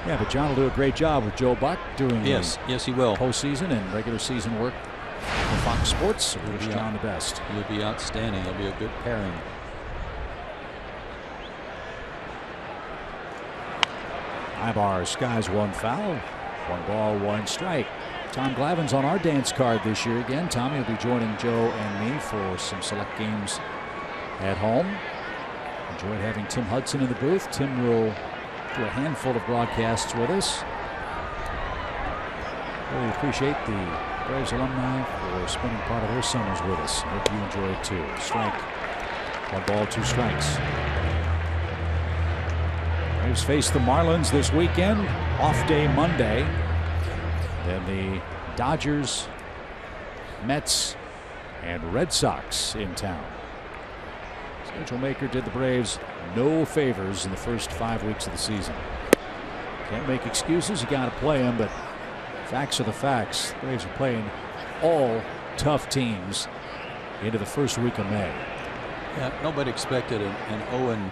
Yeah, but John will do a great job with Joe Buck doing yes, he will. Postseason and regular season work for Fox Sports. So we wish John the best. He'll be outstanding. He'll be a good pairing. Ibar skies 1 foul. 1 ball, 1 strike. Tom Glavine's on our dance card this year again. Tommy will be joining Joe and me for some select games at home. Enjoyed having Tim Hudson in the booth. Tim will do a handful of broadcasts with us. Really appreciate the Braves alumni for spending part of their summers with us. Hope you enjoy it too. Strike. 1 ball, 2 strikes. Braves face the Marlins this weekend. Off day Monday. Then the Dodgers, Mets, and Red Sox in town. Schedule maker did the Braves no favors in the first 5 weeks of the season. Can't make excuses. You got to play them, but facts are the facts. The Braves are playing all tough teams into the first week of May. Yeah, nobody expected an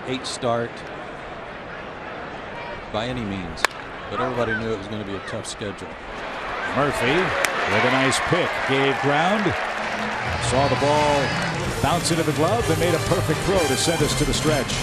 0-8 start by any means, but everybody knew it was going to be a tough schedule. Murphy with a nice pick, gave ground, saw the ball bounce into the glove, and made a perfect throw to send us to the stretch.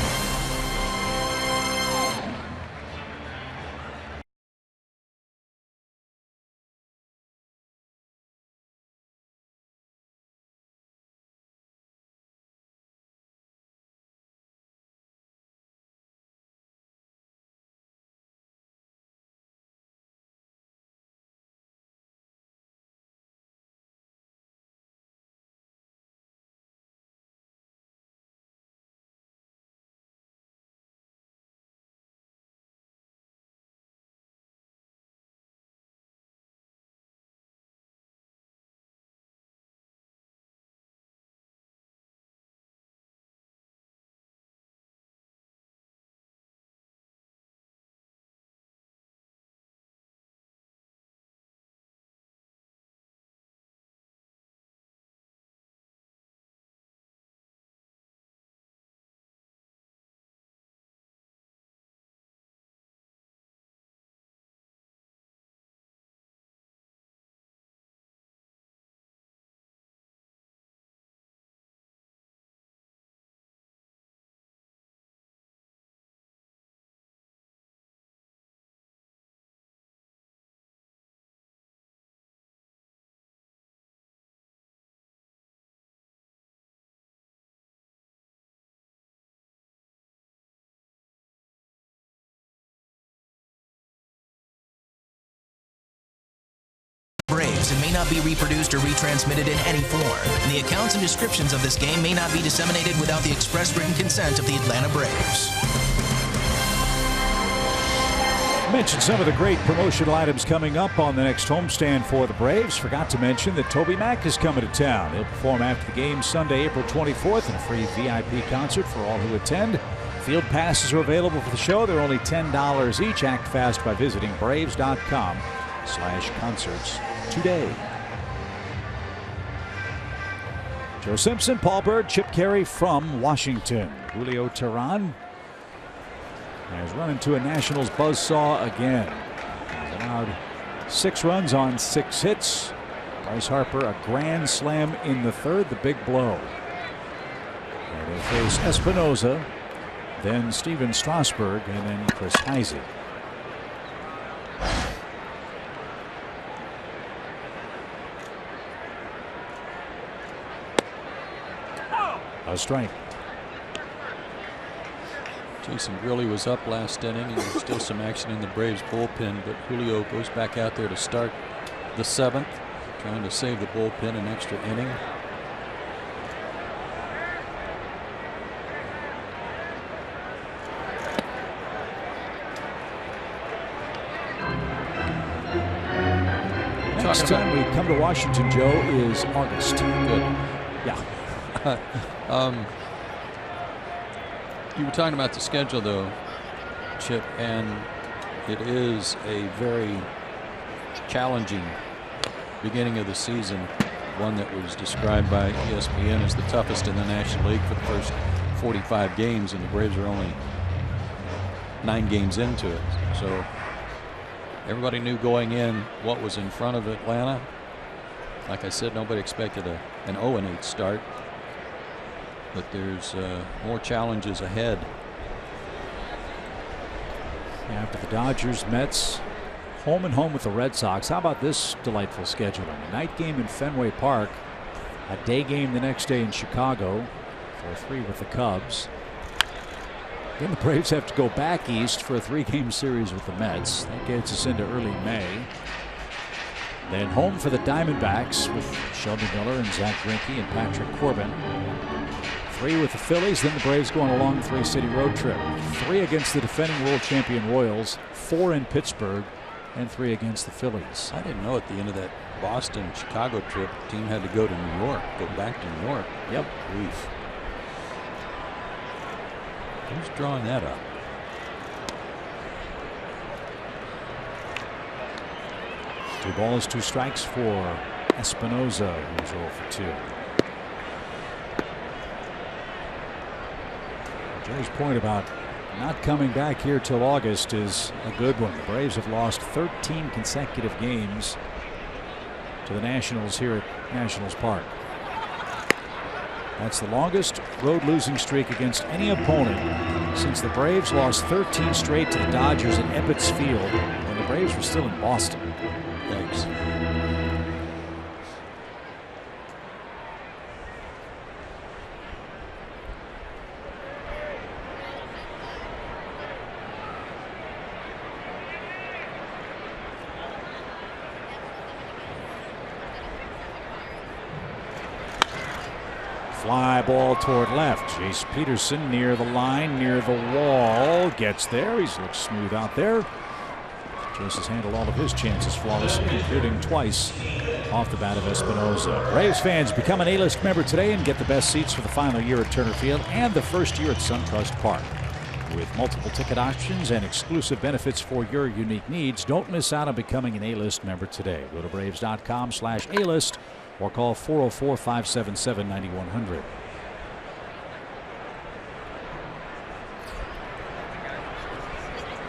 Braves and may not be reproduced or retransmitted in any form. The accounts and descriptions of this game may not be disseminated without the express written consent of the Atlanta Braves. Mentioned some of the great promotional items coming up on the next homestand for the Braves. Forgot to mention that Toby Mac is coming to town. He'll perform after the game Sunday, April 24th in a free VIP concert for all who attend. Field passes are available for the show. They're only $10 each. Act fast by visiting Braves.com/concerts today. Joe Simpson, Paul Bird, Chip Carey from Washington. Julio Teheran has run into a Nationals buzzsaw again. He's allowed 6 runs on 6 hits. Bryce Harper a grand slam in the 3rd, the big blow. And they face Espinoza, then Steven Strasburg, and then Chris Heisey. A strike. Jason Grilli was up last inning, and there's still some action in the Braves bullpen, but Julio goes back out there to start the 7th, trying to save the bullpen an extra inning. Next time we come to Washington, Joe, is August. Good. Yeah. You were talking about the schedule, though, Chip, and it is a very challenging beginning of the season, one that was described by ESPN as the toughest in the National League for the first 45 games, and the Braves are only 9 games into it. So everybody knew going in what was in front of Atlanta. Like I said, nobody expected an 0-8 start. But there's more challenges ahead. After the Dodgers, Mets, home and home with the Red Sox. How about this delightful scheduling? A night game in Fenway Park, a day game the next day in Chicago, 4-3 with the Cubs. Then the Braves have to go back east for a 3-game series with the Mets. That gets us into early May. Then home for the Diamondbacks with Shelby Miller and Zach Greinke and Patrick Corbin. 3 with the Phillies, then the Braves go on a long 3-city road trip. 3 against the defending world champion Royals, 4 in Pittsburgh, and 3 against the Phillies. I didn't know at the end of that Boston-Chicago trip, the team had to go to New York, go back to New York. Yep. Grief. Who's drawing that up? Two balls, 2 strikes for Espinoza, who's 0 for 2. Jerry's point about not coming back here till August is a good one. The Braves have lost 13 consecutive games to the Nationals here at Nationals Park. That's the longest road losing streak against any opponent since the Braves lost 13 straight to the Dodgers at Ebbets Field when the Braves were still in Boston. Thanks. Fly ball toward left. Chase Peterson near the line, near the wall. Gets there. He looks smooth out there. Chase has handled all of his chances flawlessly, including twice off the bat of Espinoza. Braves fans, become an A-list member today and get the best seats for the final year at Turner Field and the first year at SunTrust Park. With multiple ticket options and exclusive benefits for your unique needs, don't miss out on becoming an A-list member today. Go to Braves.com/A-list or call 404-577-9100.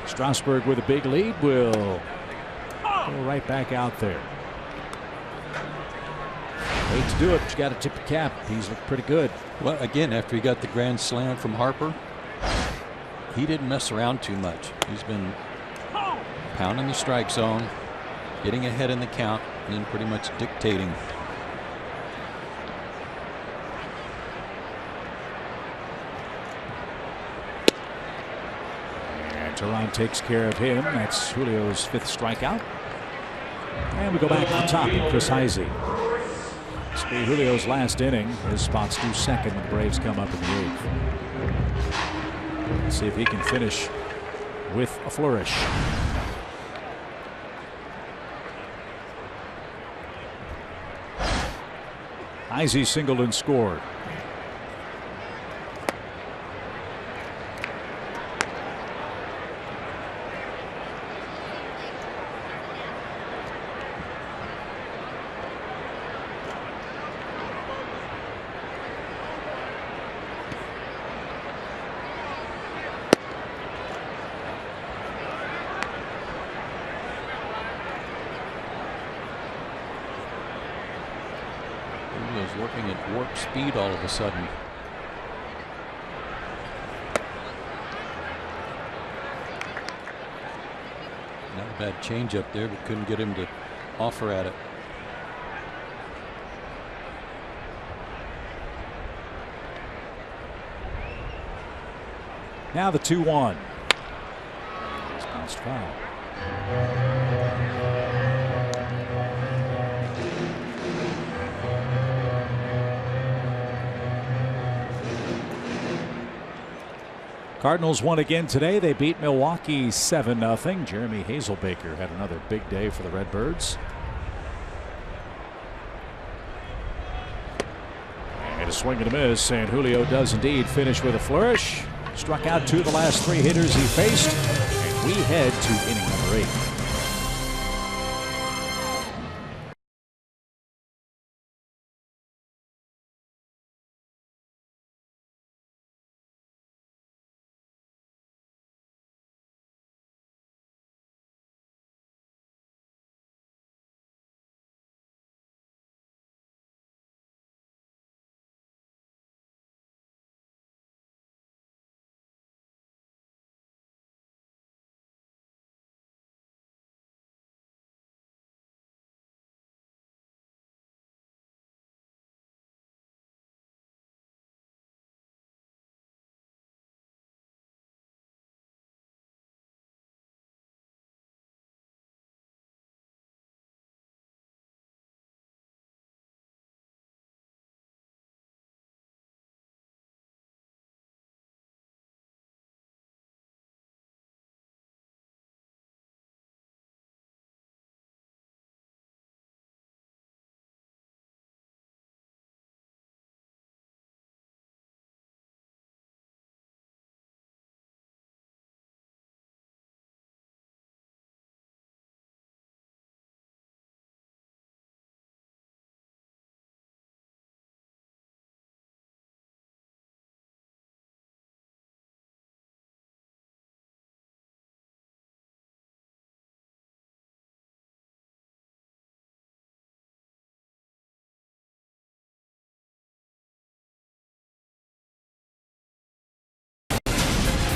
Strasburg with a big lead will go right back out there. Hate to do it, but you got to tip the cap. He's looked pretty good. Well, again, after he got the grand slam from Harper, he didn't mess around too much. He's been pounding the strike zone, getting ahead in the count, and then pretty much dictating. And Teheran takes care of him. That's Julio's 5th strikeout. And we go back to the top with Chris Heisey. This will be Julio's last inning. His spot's due second when the Braves come up in the 8th. Let's see if he can finish with a flourish. Heisey singled and scored. Working at warp speed all of a sudden. Not a bad change up there, but couldn't get him to offer at it. Now the 2-1. It's bounced foul. Cardinals won again today. They beat Milwaukee 7-0. Jeremy Hazelbaker had another big day for the Redbirds. And a swing and a miss, and Julio does indeed finish with a flourish. Struck out 2 of the last 3 hitters he faced, and we head to inning number 8.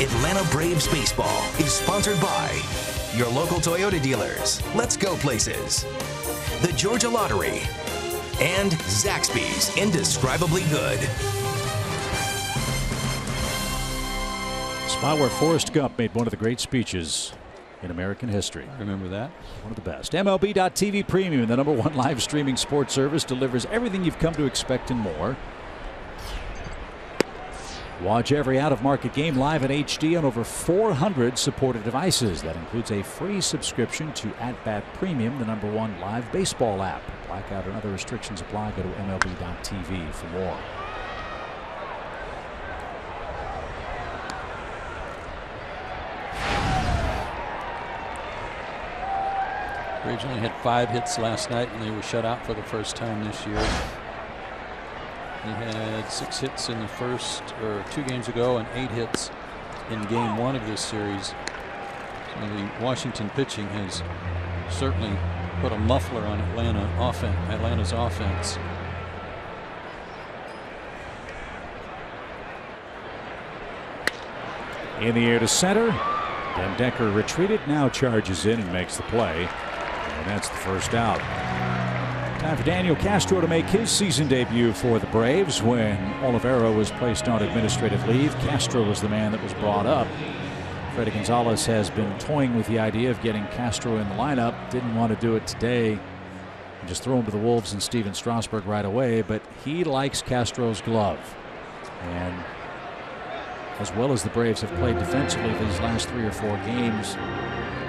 Atlanta Braves baseball is sponsored by your local Toyota dealers, Let's Go Places, the Georgia Lottery, and Zaxby's Indescribably Good. Spot where Forrest Gump made one of the great speeches in American history. Remember that? One of the best. MLB.TV Premium, the #1 live streaming sports service, delivers everything you've come to expect and more. Watch every out-of-market game live in HD on over 400 supported devices. That includes a free subscription to At-Bat Premium, the #1 live baseball app. Blackout and other restrictions apply. Go to MLB.TV for more. Braves only had 5 hits last night, and they were shut out for the first time this year. He had 6 hits in the first, or 2 games ago, and 8 hits in game 1 of this series. So the Washington pitching has certainly put a muffler on Atlanta's offense. In the air to center. Then Decker retreated, now charges in and makes the play. And that's the first out. Time for Daniel Castro to make his season debut for the Braves. When Olivera was placed on administrative leave, Castro was the man that was brought up. Freddie Gonzalez has been toying with the idea of getting Castro in the lineup. Didn't want to do it today. Just throw him to the Wolves and Steven Strasburg right away. But he likes Castro's glove. And as well as the Braves have played defensively these last 3 or 4 games,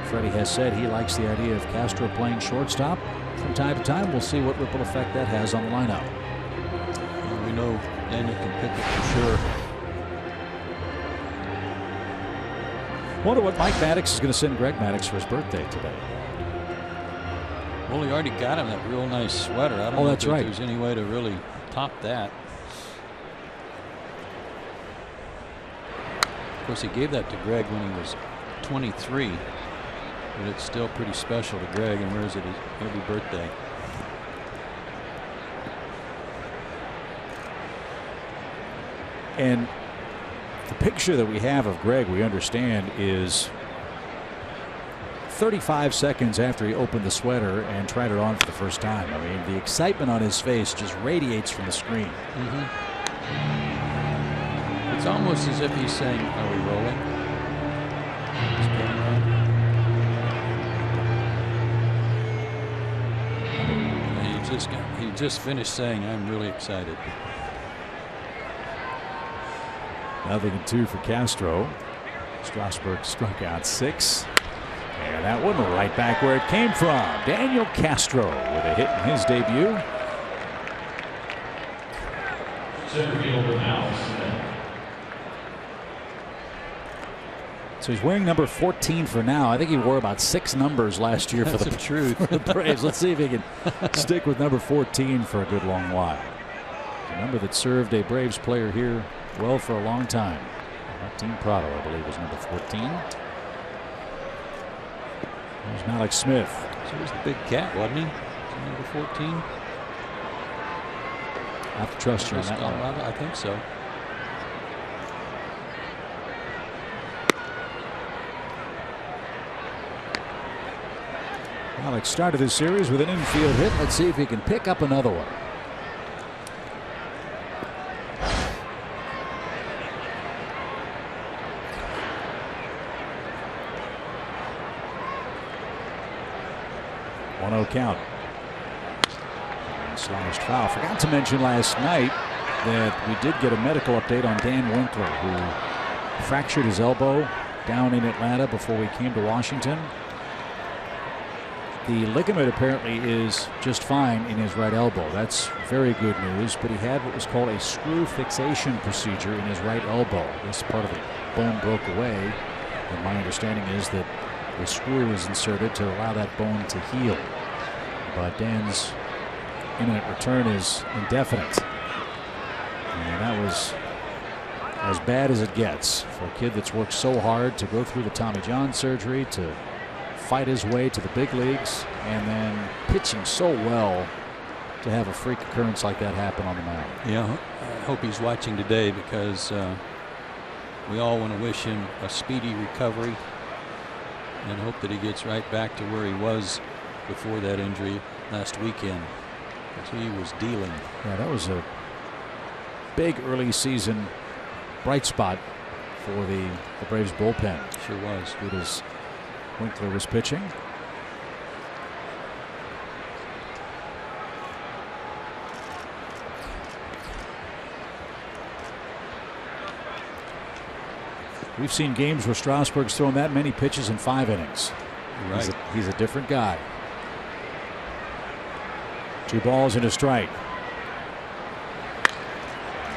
Freddie has said he likes the idea of Castro playing shortstop from time to time. We'll see what ripple effect that has on the lineup. Well, we know Daniel can pick it for sure. Wonder what Mike Maddox is going to send Greg Maddox for his birthday today. Well, he already got him that real nice sweater. I don't know if there's any way to really top that. Of course, he gave that to Greg when he was 23, but it's still pretty special to Greg and wears it every birthday. And the picture that we have of Greg, we understand, is 35 seconds after he opened the sweater and tried it on for the first time. I mean, the excitement on his face just radiates from the screen. It's almost as if he's saying, "Are we rolling?" He just finished saying, "I'm really excited." 0-2 for Castro. Strasburg struck out 6. And that one right back where it came from. Daniel Castro with a hit in his debut. So he's wearing number 14 for now. I think he wore about 6 numbers last year for the Braves. Let's see if he can stick with number 14 for a good long while. A number that served a Braves player here well for a long time. Martin Prado, I believe, was number 14. There's Malik Smith. So he was the big cat, wasn't he? Number 14. I have to trust you on that one. I think so. Alex started his series with an infield hit. Let's see if he can pick up another one. Count. And slashed foul. Forgot to mention last night that we did get a medical update on Dan Winkler, who fractured his elbow down in Atlanta before we came to Washington. The ligament apparently is just fine in his right elbow. That's very good news, but he had what was called a screw fixation procedure in his right elbow. This part of the bone broke away, and my understanding is that the screw is inserted to allow that bone to heal. But Dan's imminent return is indefinite. And that was as bad as it gets for a kid that's worked so hard to go through the Tommy John surgery, to fight his way to the big leagues, and then pitching so well to have a freak occurrence like that happen on the mound. Yeah, I hope he's watching today, because we all want to wish him a speedy recovery and hope that he gets right back to where he was before that injury last weekend, because he was dealing. Yeah, that was a big early season bright spot for the Braves bullpen. Sure was. Good as Winkler was pitching. We've seen games where Strasburg's thrown that many pitches in 5 innings. Right. He's a different guy. 2 balls and a strike.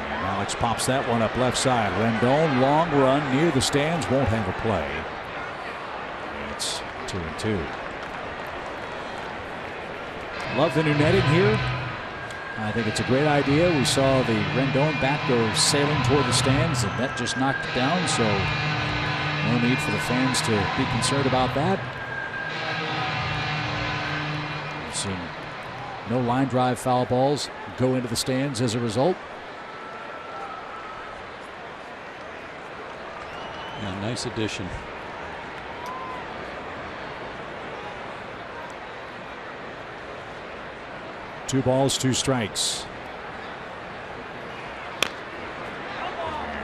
And Alex pops that one up left side. Rendon, long run near the stands, won't have a play. It's 2-2. Love the new netting here. I think it's a great idea. We saw the Rendon bat go sailing toward the stands, and that just knocked it down, so no need for the fans to be concerned about that. We've seen no line drive foul balls go into the stands as a result. Yeah, nice addition. Two balls, 2 strikes.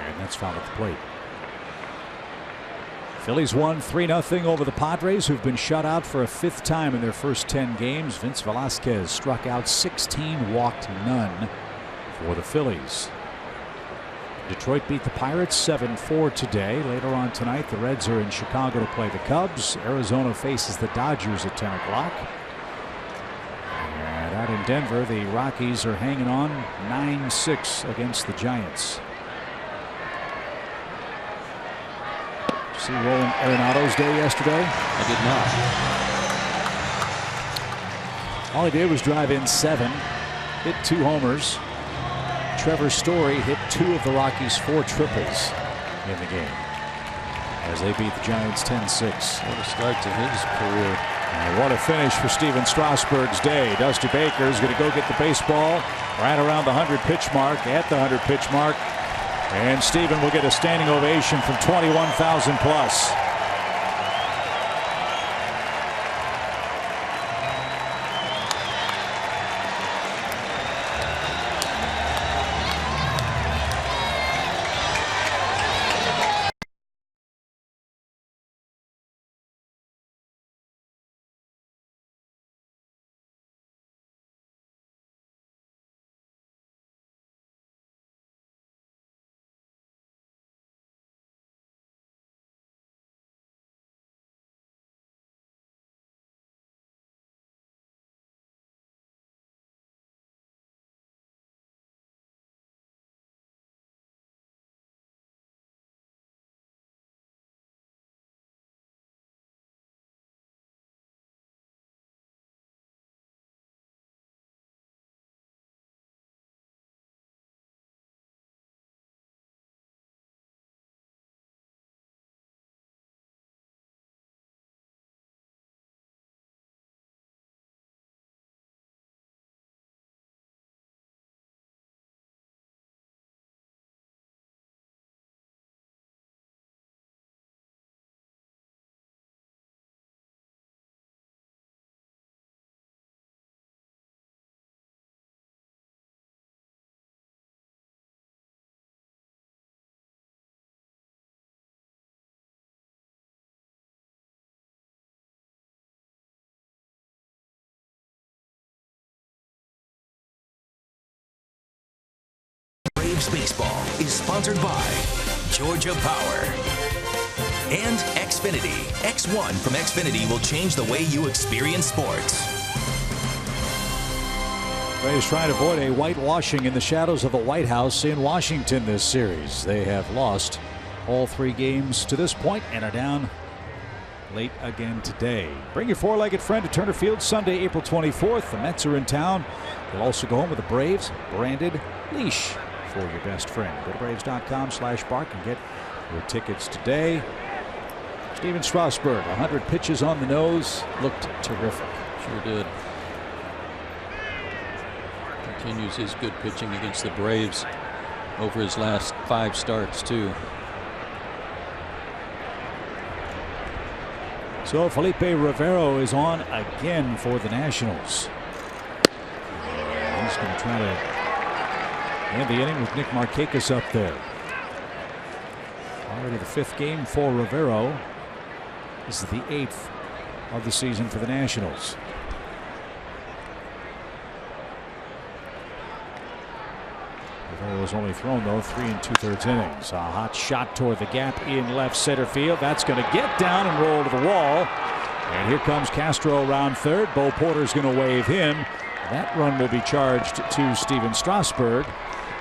And that's foul at the plate. Phillies won 3-0 over the Padres, who've been shut out for a 5th time in their first 10 games. Vince Velasquez struck out 16, walked none for the Phillies. Detroit beat the Pirates 7-4 today. Later on tonight, the Reds are in Chicago to play the Cubs. Arizona faces the Dodgers at 10 o'clock. And out in Denver, the Rockies are hanging on 9-6 against the Giants. Did you see Roland Arenado's day yesterday? I did not. All he did was drive in 7, hit 2 homers. Trevor Story hit 2 of the Rockies' 4 triples in the game as they beat the Giants 10-6. What a start to his career. And what a finish for Steven Strasburg's day. Dusty Baker's going to go get the baseball right around the 100-pitch mark, at the 100-pitch mark. And Steven will get a standing ovation from 21,000 plus. Baseball is sponsored by Georgia Power and Xfinity. X1 from Xfinity will change the way you experience sports. Braves trying to avoid a whitewashing in the shadows of the White House in Washington this series. They have lost all 3 games to this point and are down late again today. Bring your 4-legged friend to Turner Field Sunday, April 24th. The Mets are in town. They'll also go home with a Braves branded leash for your best friend. Go to Braves.com/bark and get your tickets today. Steven Strasburg, 100 pitches on the nose, looked terrific. Sure did. Continues his good pitching against the Braves over his last 5 starts too. So Felipe Rivero is on again for the Nationals. He's going to try to end the inning with Nick Markakis up there. Already the 5th game for Rivero. This is the 8th of the season for the Nationals. Rivero has only thrown, though, 3 2/3 innings. A hot shot toward the gap in left center field. That's going to get down and roll to the wall. And here comes Castro around third. Bo Porter's going to wave him. That run will be charged to Steven Strasburg.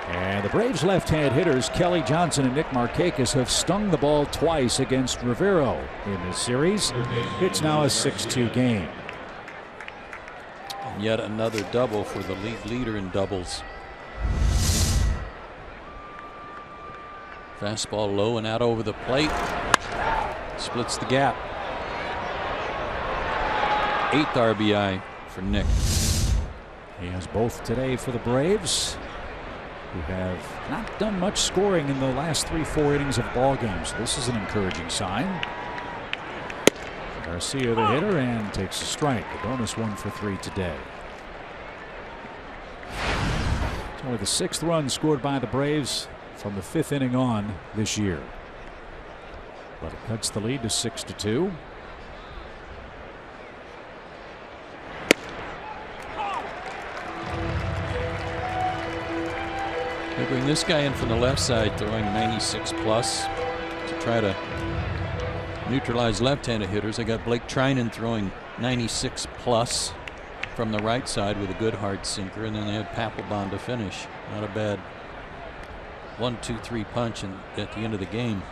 And the Braves left-hand hitters Kelly Johnson and Nick Markakis have stung the ball twice against Rivero in this series. It's now a 6-2 game. And yet another double for the league leader in doubles. Fastball low and out over the plate. Splits the gap. 8th RBI for Nick. He has both today for the Braves, who have not done much scoring in the last 3-4 innings of ball games. This is an encouraging sign. Garcia the hitter and takes a strike. A bonus 1 for 3 today. It's only the 6th run scored by the Braves from the 5th inning on this year. But it cuts the lead to 6-2. They bring this guy in from the left side throwing 96 plus to try to neutralize left-handed hitters. They got Blake Trinan throwing 96 plus from the right side with a good hard sinker, and then they had Papelbon to finish. Not a bad 1-2-3 punch at the end of the game.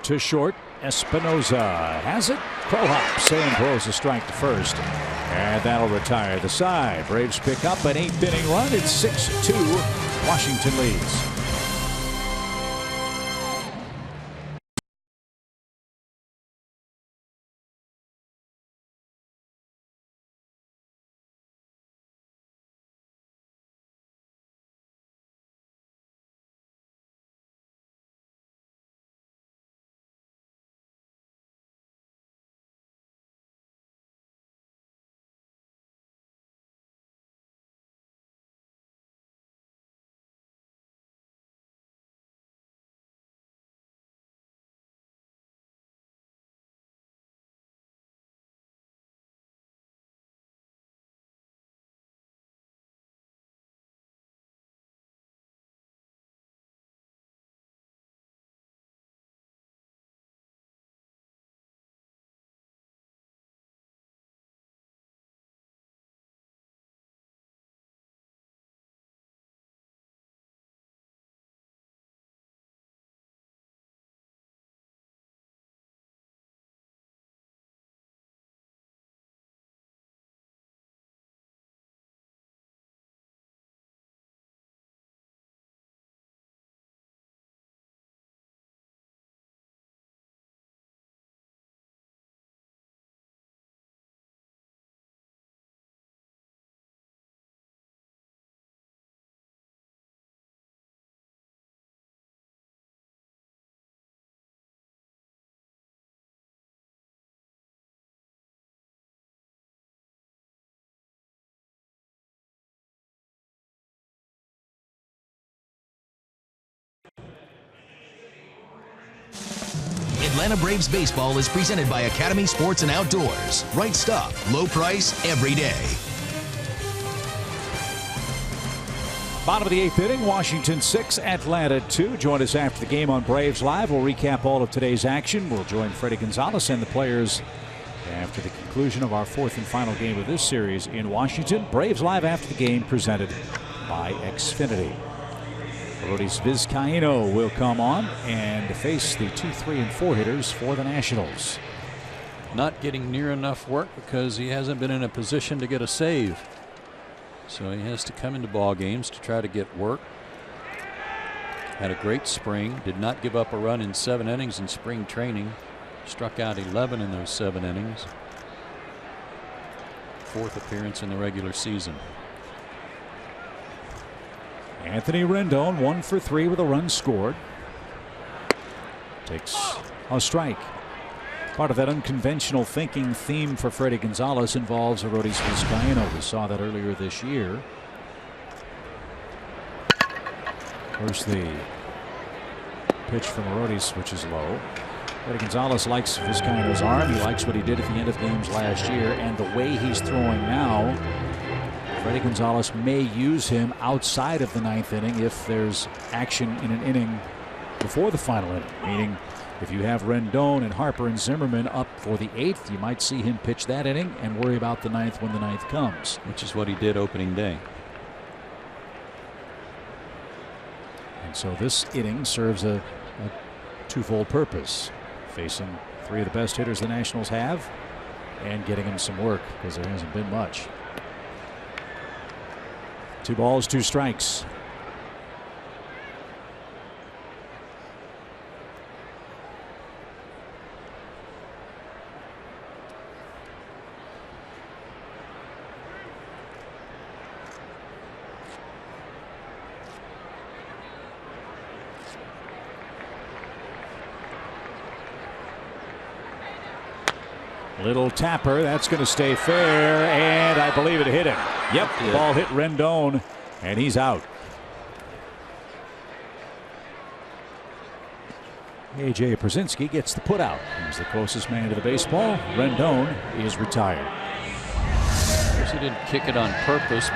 To short, Espinosa has it. Crow hop. Sam throws a strike to first, and that'll retire the side. Braves pick up an 8th inning run. It's 6-2. Washington leads. Atlanta Braves baseball is presented by Academy Sports and Outdoors. Right stuff, low price, every day. Bottom of the 8th inning, Washington 6, Atlanta 2. Join us after the game on Braves Live. We'll recap all of today's action. We'll join Freddie Gonzalez and the players after the conclusion of our 4th and final game of this series in Washington. Braves Live after the game, presented by Xfinity. Arodys Vizcaíno will come on and face the 2, 3, and 4 hitters for the Nationals. Not getting near enough work because he hasn't been in a position to get a save. So he has to come into ball games to try to get work. Had a great spring. Did not give up a run in 7 innings in spring training. Struck out 11 in those 7 innings. 4th appearance in the regular season. Anthony Rendon 1 for 3 with a run scored. Takes a strike. Part of that unconventional thinking theme for Freddie Gonzalez involves Arodys Vizcaíno. We saw that earlier this year. First the pitch from Arodys, which is low. Freddie Gonzalez likes Vizcaíno's arm. He likes what he did at the end of games last year, and the way he's throwing now. Freddie Gonzalez may use him outside of the 9th inning if there's action in an inning before the final inning. Meaning, if you have Rendon and Harper and Zimmerman up for the 8th, you might see him pitch that inning and worry about the 9th when the 9th comes. Which is what he did opening day. And so this inning serves a twofold purpose. Facing 3 of the best hitters the Nationals have and getting him some work because there hasn't been much. 2 balls, 2 strikes. Little tapper, that's going to stay fair, and I believe it hit him. Yep, the ball hit Rendon, and he's out. A.J. Przinsky gets the putout. He's the closest man to the baseball. Rendon is retired. Of course, he didn't kick it on purpose,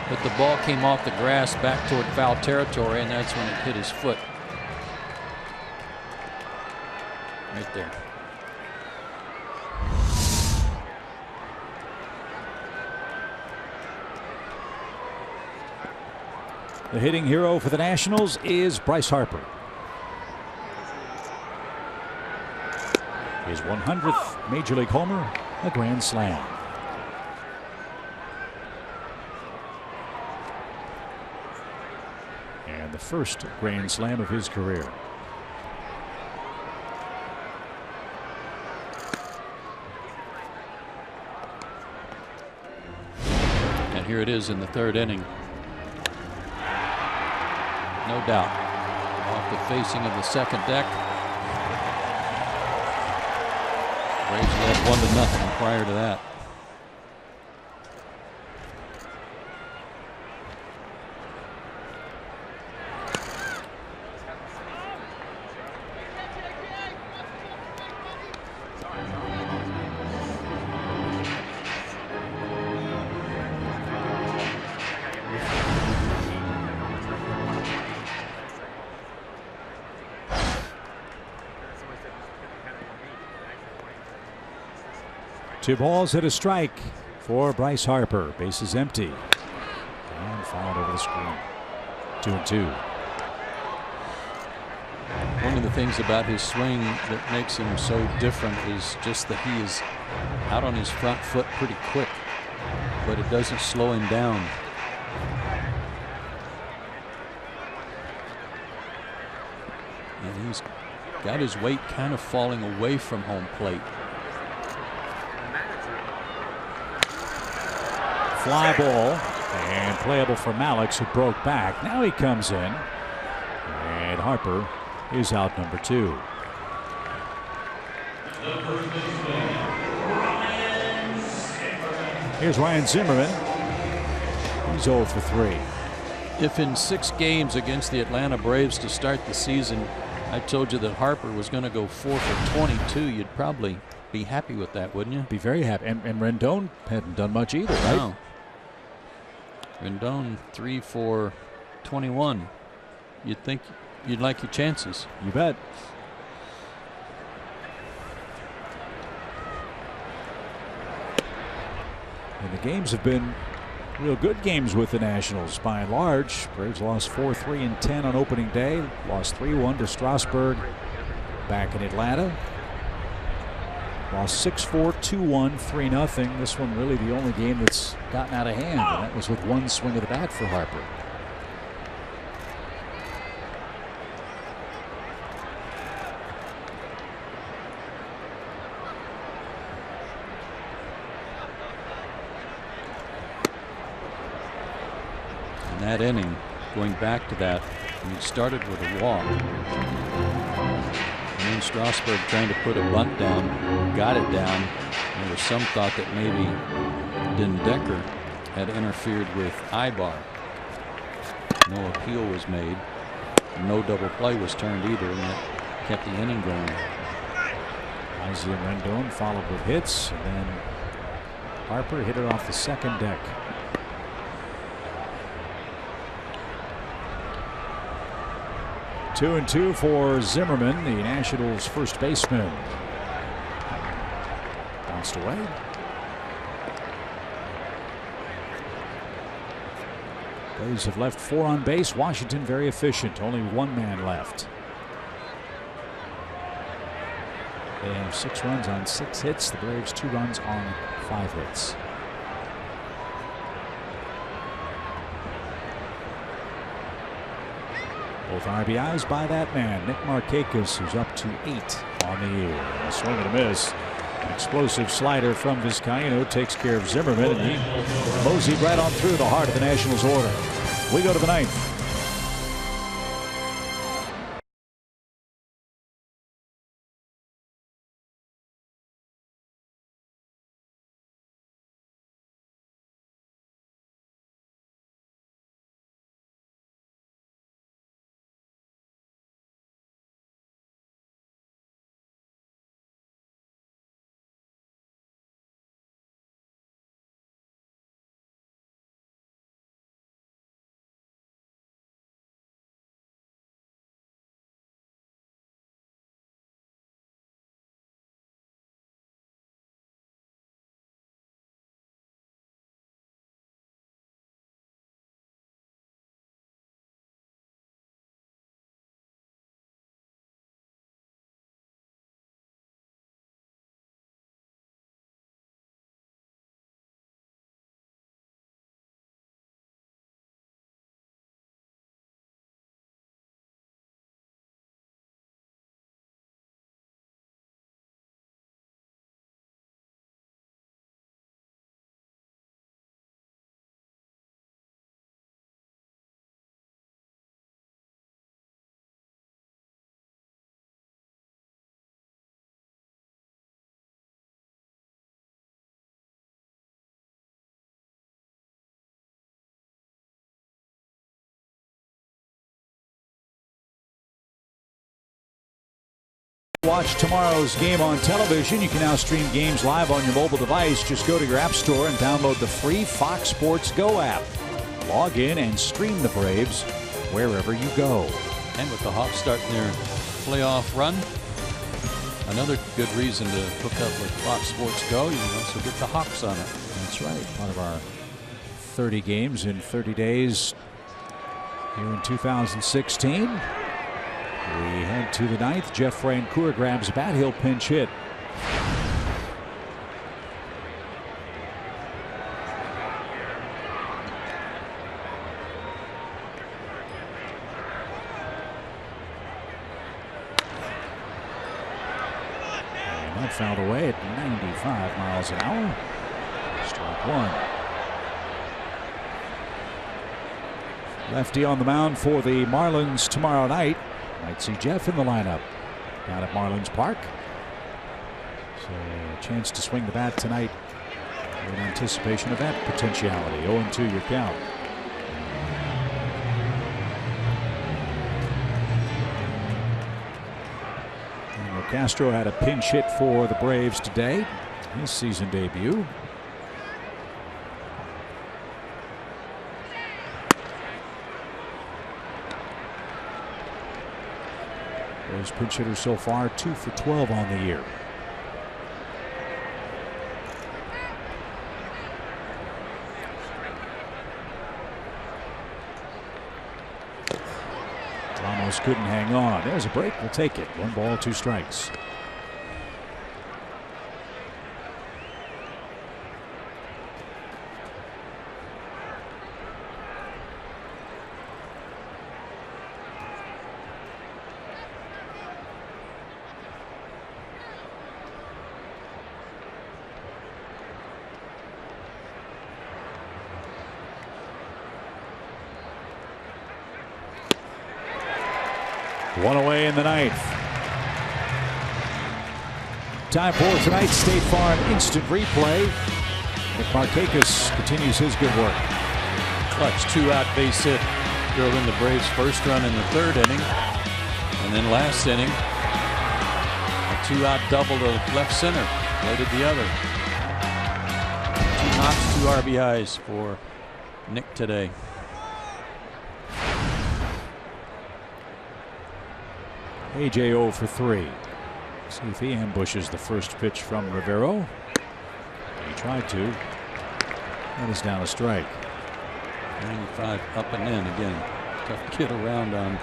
but the ball came off the grass back toward foul territory, and that's when it hit his foot. Right there. The hitting hero for the Nationals is Bryce Harper. His 100th Major League homer, a grand slam. And the first grand slam of his career. And here it is in the third inning. No doubt. Off the facing of the second deck. Braves led 1-0 prior to that. Two balls and a strike for Bryce Harper. Bases empty. And fouled over the screen. 2-2. One of the things about his swing that makes him so different is just that he is out on his front foot pretty quick, but it doesn't slow him down. And he's got his weight kind of falling away from home plate. Fly ball and playable for Malix, who broke back. Now he comes in, and Harper is out number 2. Here's Ryan Zimmerman. He's 0 for 3. If in 6 games against the Atlanta Braves to start the season, I told you that Harper was going to go 4 for 22, you'd probably be happy with that, wouldn't you? Be very happy. And Rendon hadn't done much either, right? No. Rendon 3 for 21. You'd think you'd like your chances. You bet. And the games have been real good games with the Nationals by and large. Braves lost 4-3 and 10 on opening day. Lost 3-1 to Strasburg back in Atlanta. Lost 6-4, 2-1, 3-0. This one really the only game that's gotten out of hand, and that was with one swing of the bat for Harper. In that inning, going back to that, he started with a walk. And then Strasburg trying to put a bunt down, got it down. There was some thought that maybe Decker had interfered with Ibar. No appeal was made. No double play was turned either, and that kept the inning going. Ozzie and Rendon followed with hits, and then Harper hit it off the second deck. Two and 2 for Zimmerman, the Nationals' first baseman. Bounced away. Braves have left 4 on base. Washington very efficient. Only 1 man left. They have 6 runs on 6 hits. The Braves 2 runs on 5 hits. Both RBIs by that man, Nick Markakis, who's up to 8 on the year. A swing and a miss. An explosive slider from Vizcaino takes care of Zimmerman, and he moseyed right on through the heart of the Nationals order. We go to the 9th. Watch tomorrow's game on television. You can now stream games live on your mobile device. Just go to your app store and download the free Fox Sports Go app. Log in and stream the Braves wherever you go. And with the Hawks starting their playoff run, another good reason to hook up with Fox Sports Go. You can also get the Hawks on it. That's right. One of our 30 games in 30 days here in 2016. We head to the ninth. Jeff Francoeur grabs a bat. He'll pinch hit. And that fouled away at 95 miles an hour. Strike one. Lefty on the mound for the Marlins tomorrow night. Might see Jeff in the lineup down at Marlins Park. So a chance to swing the bat tonight in anticipation of that potentiality. 0-2 your count. And Castro had a pinch hit for the Braves today. His season debut. Braves pinch hitter so far, 2 for 12 on the year. Ramos couldn't hang on. There's a break. We'll take it. 1 ball, 2 strikes. One away in the ninth. Time for tonight's State Farm instant replay. Nick Markakis continues his good work. Clutch 2-out base hit drove in the Braves' first run in the 3rd inning. And then last inning, a 2-out double to left center. Plated the other. 2 knocks, 2 RBIs for Nick today. AJ 0 for 3. See if he ambushes the first pitch from Rivero. He tried to. That is down a strike. 95 up and in again. Tough to get around on.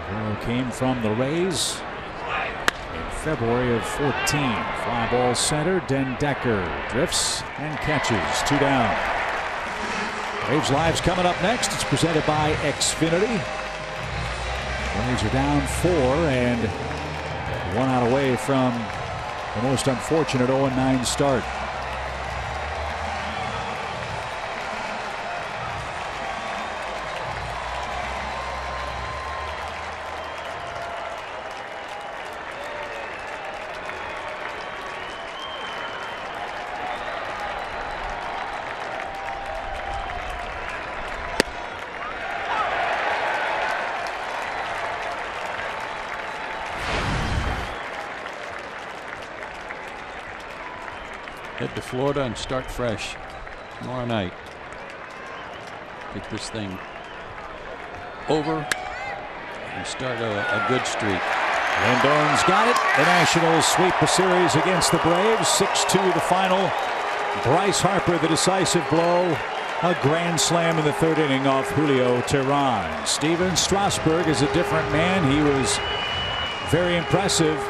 Rivero came from the Rays in February of 14. Fly ball center. Den Decker drifts and catches. 2 down. Braves Live's coming up next. It's presented by Xfinity. Braves are down 4 and 1 out away from the most unfortunate 0-9 start. Head to Florida and start fresh tomorrow night. Get this thing over and start a good streak. Rendon's got it. The Nationals sweep the series against the Braves. 6-2 the final. Bryce Harper the decisive blow. A grand slam in the 3rd inning off Julio Teheran. Steven Strasburg is a different man. He was very impressive.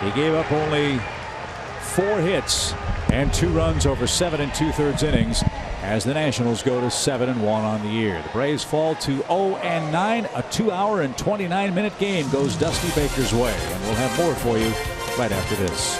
He gave up only 4 hits and 2 runs over 7 2/3 innings as the Nationals go to 7-1 on the year. The Braves fall to 0-9. A 2-hour and 29-minute game goes Dusty Baker's way, and we'll have more for you right after this.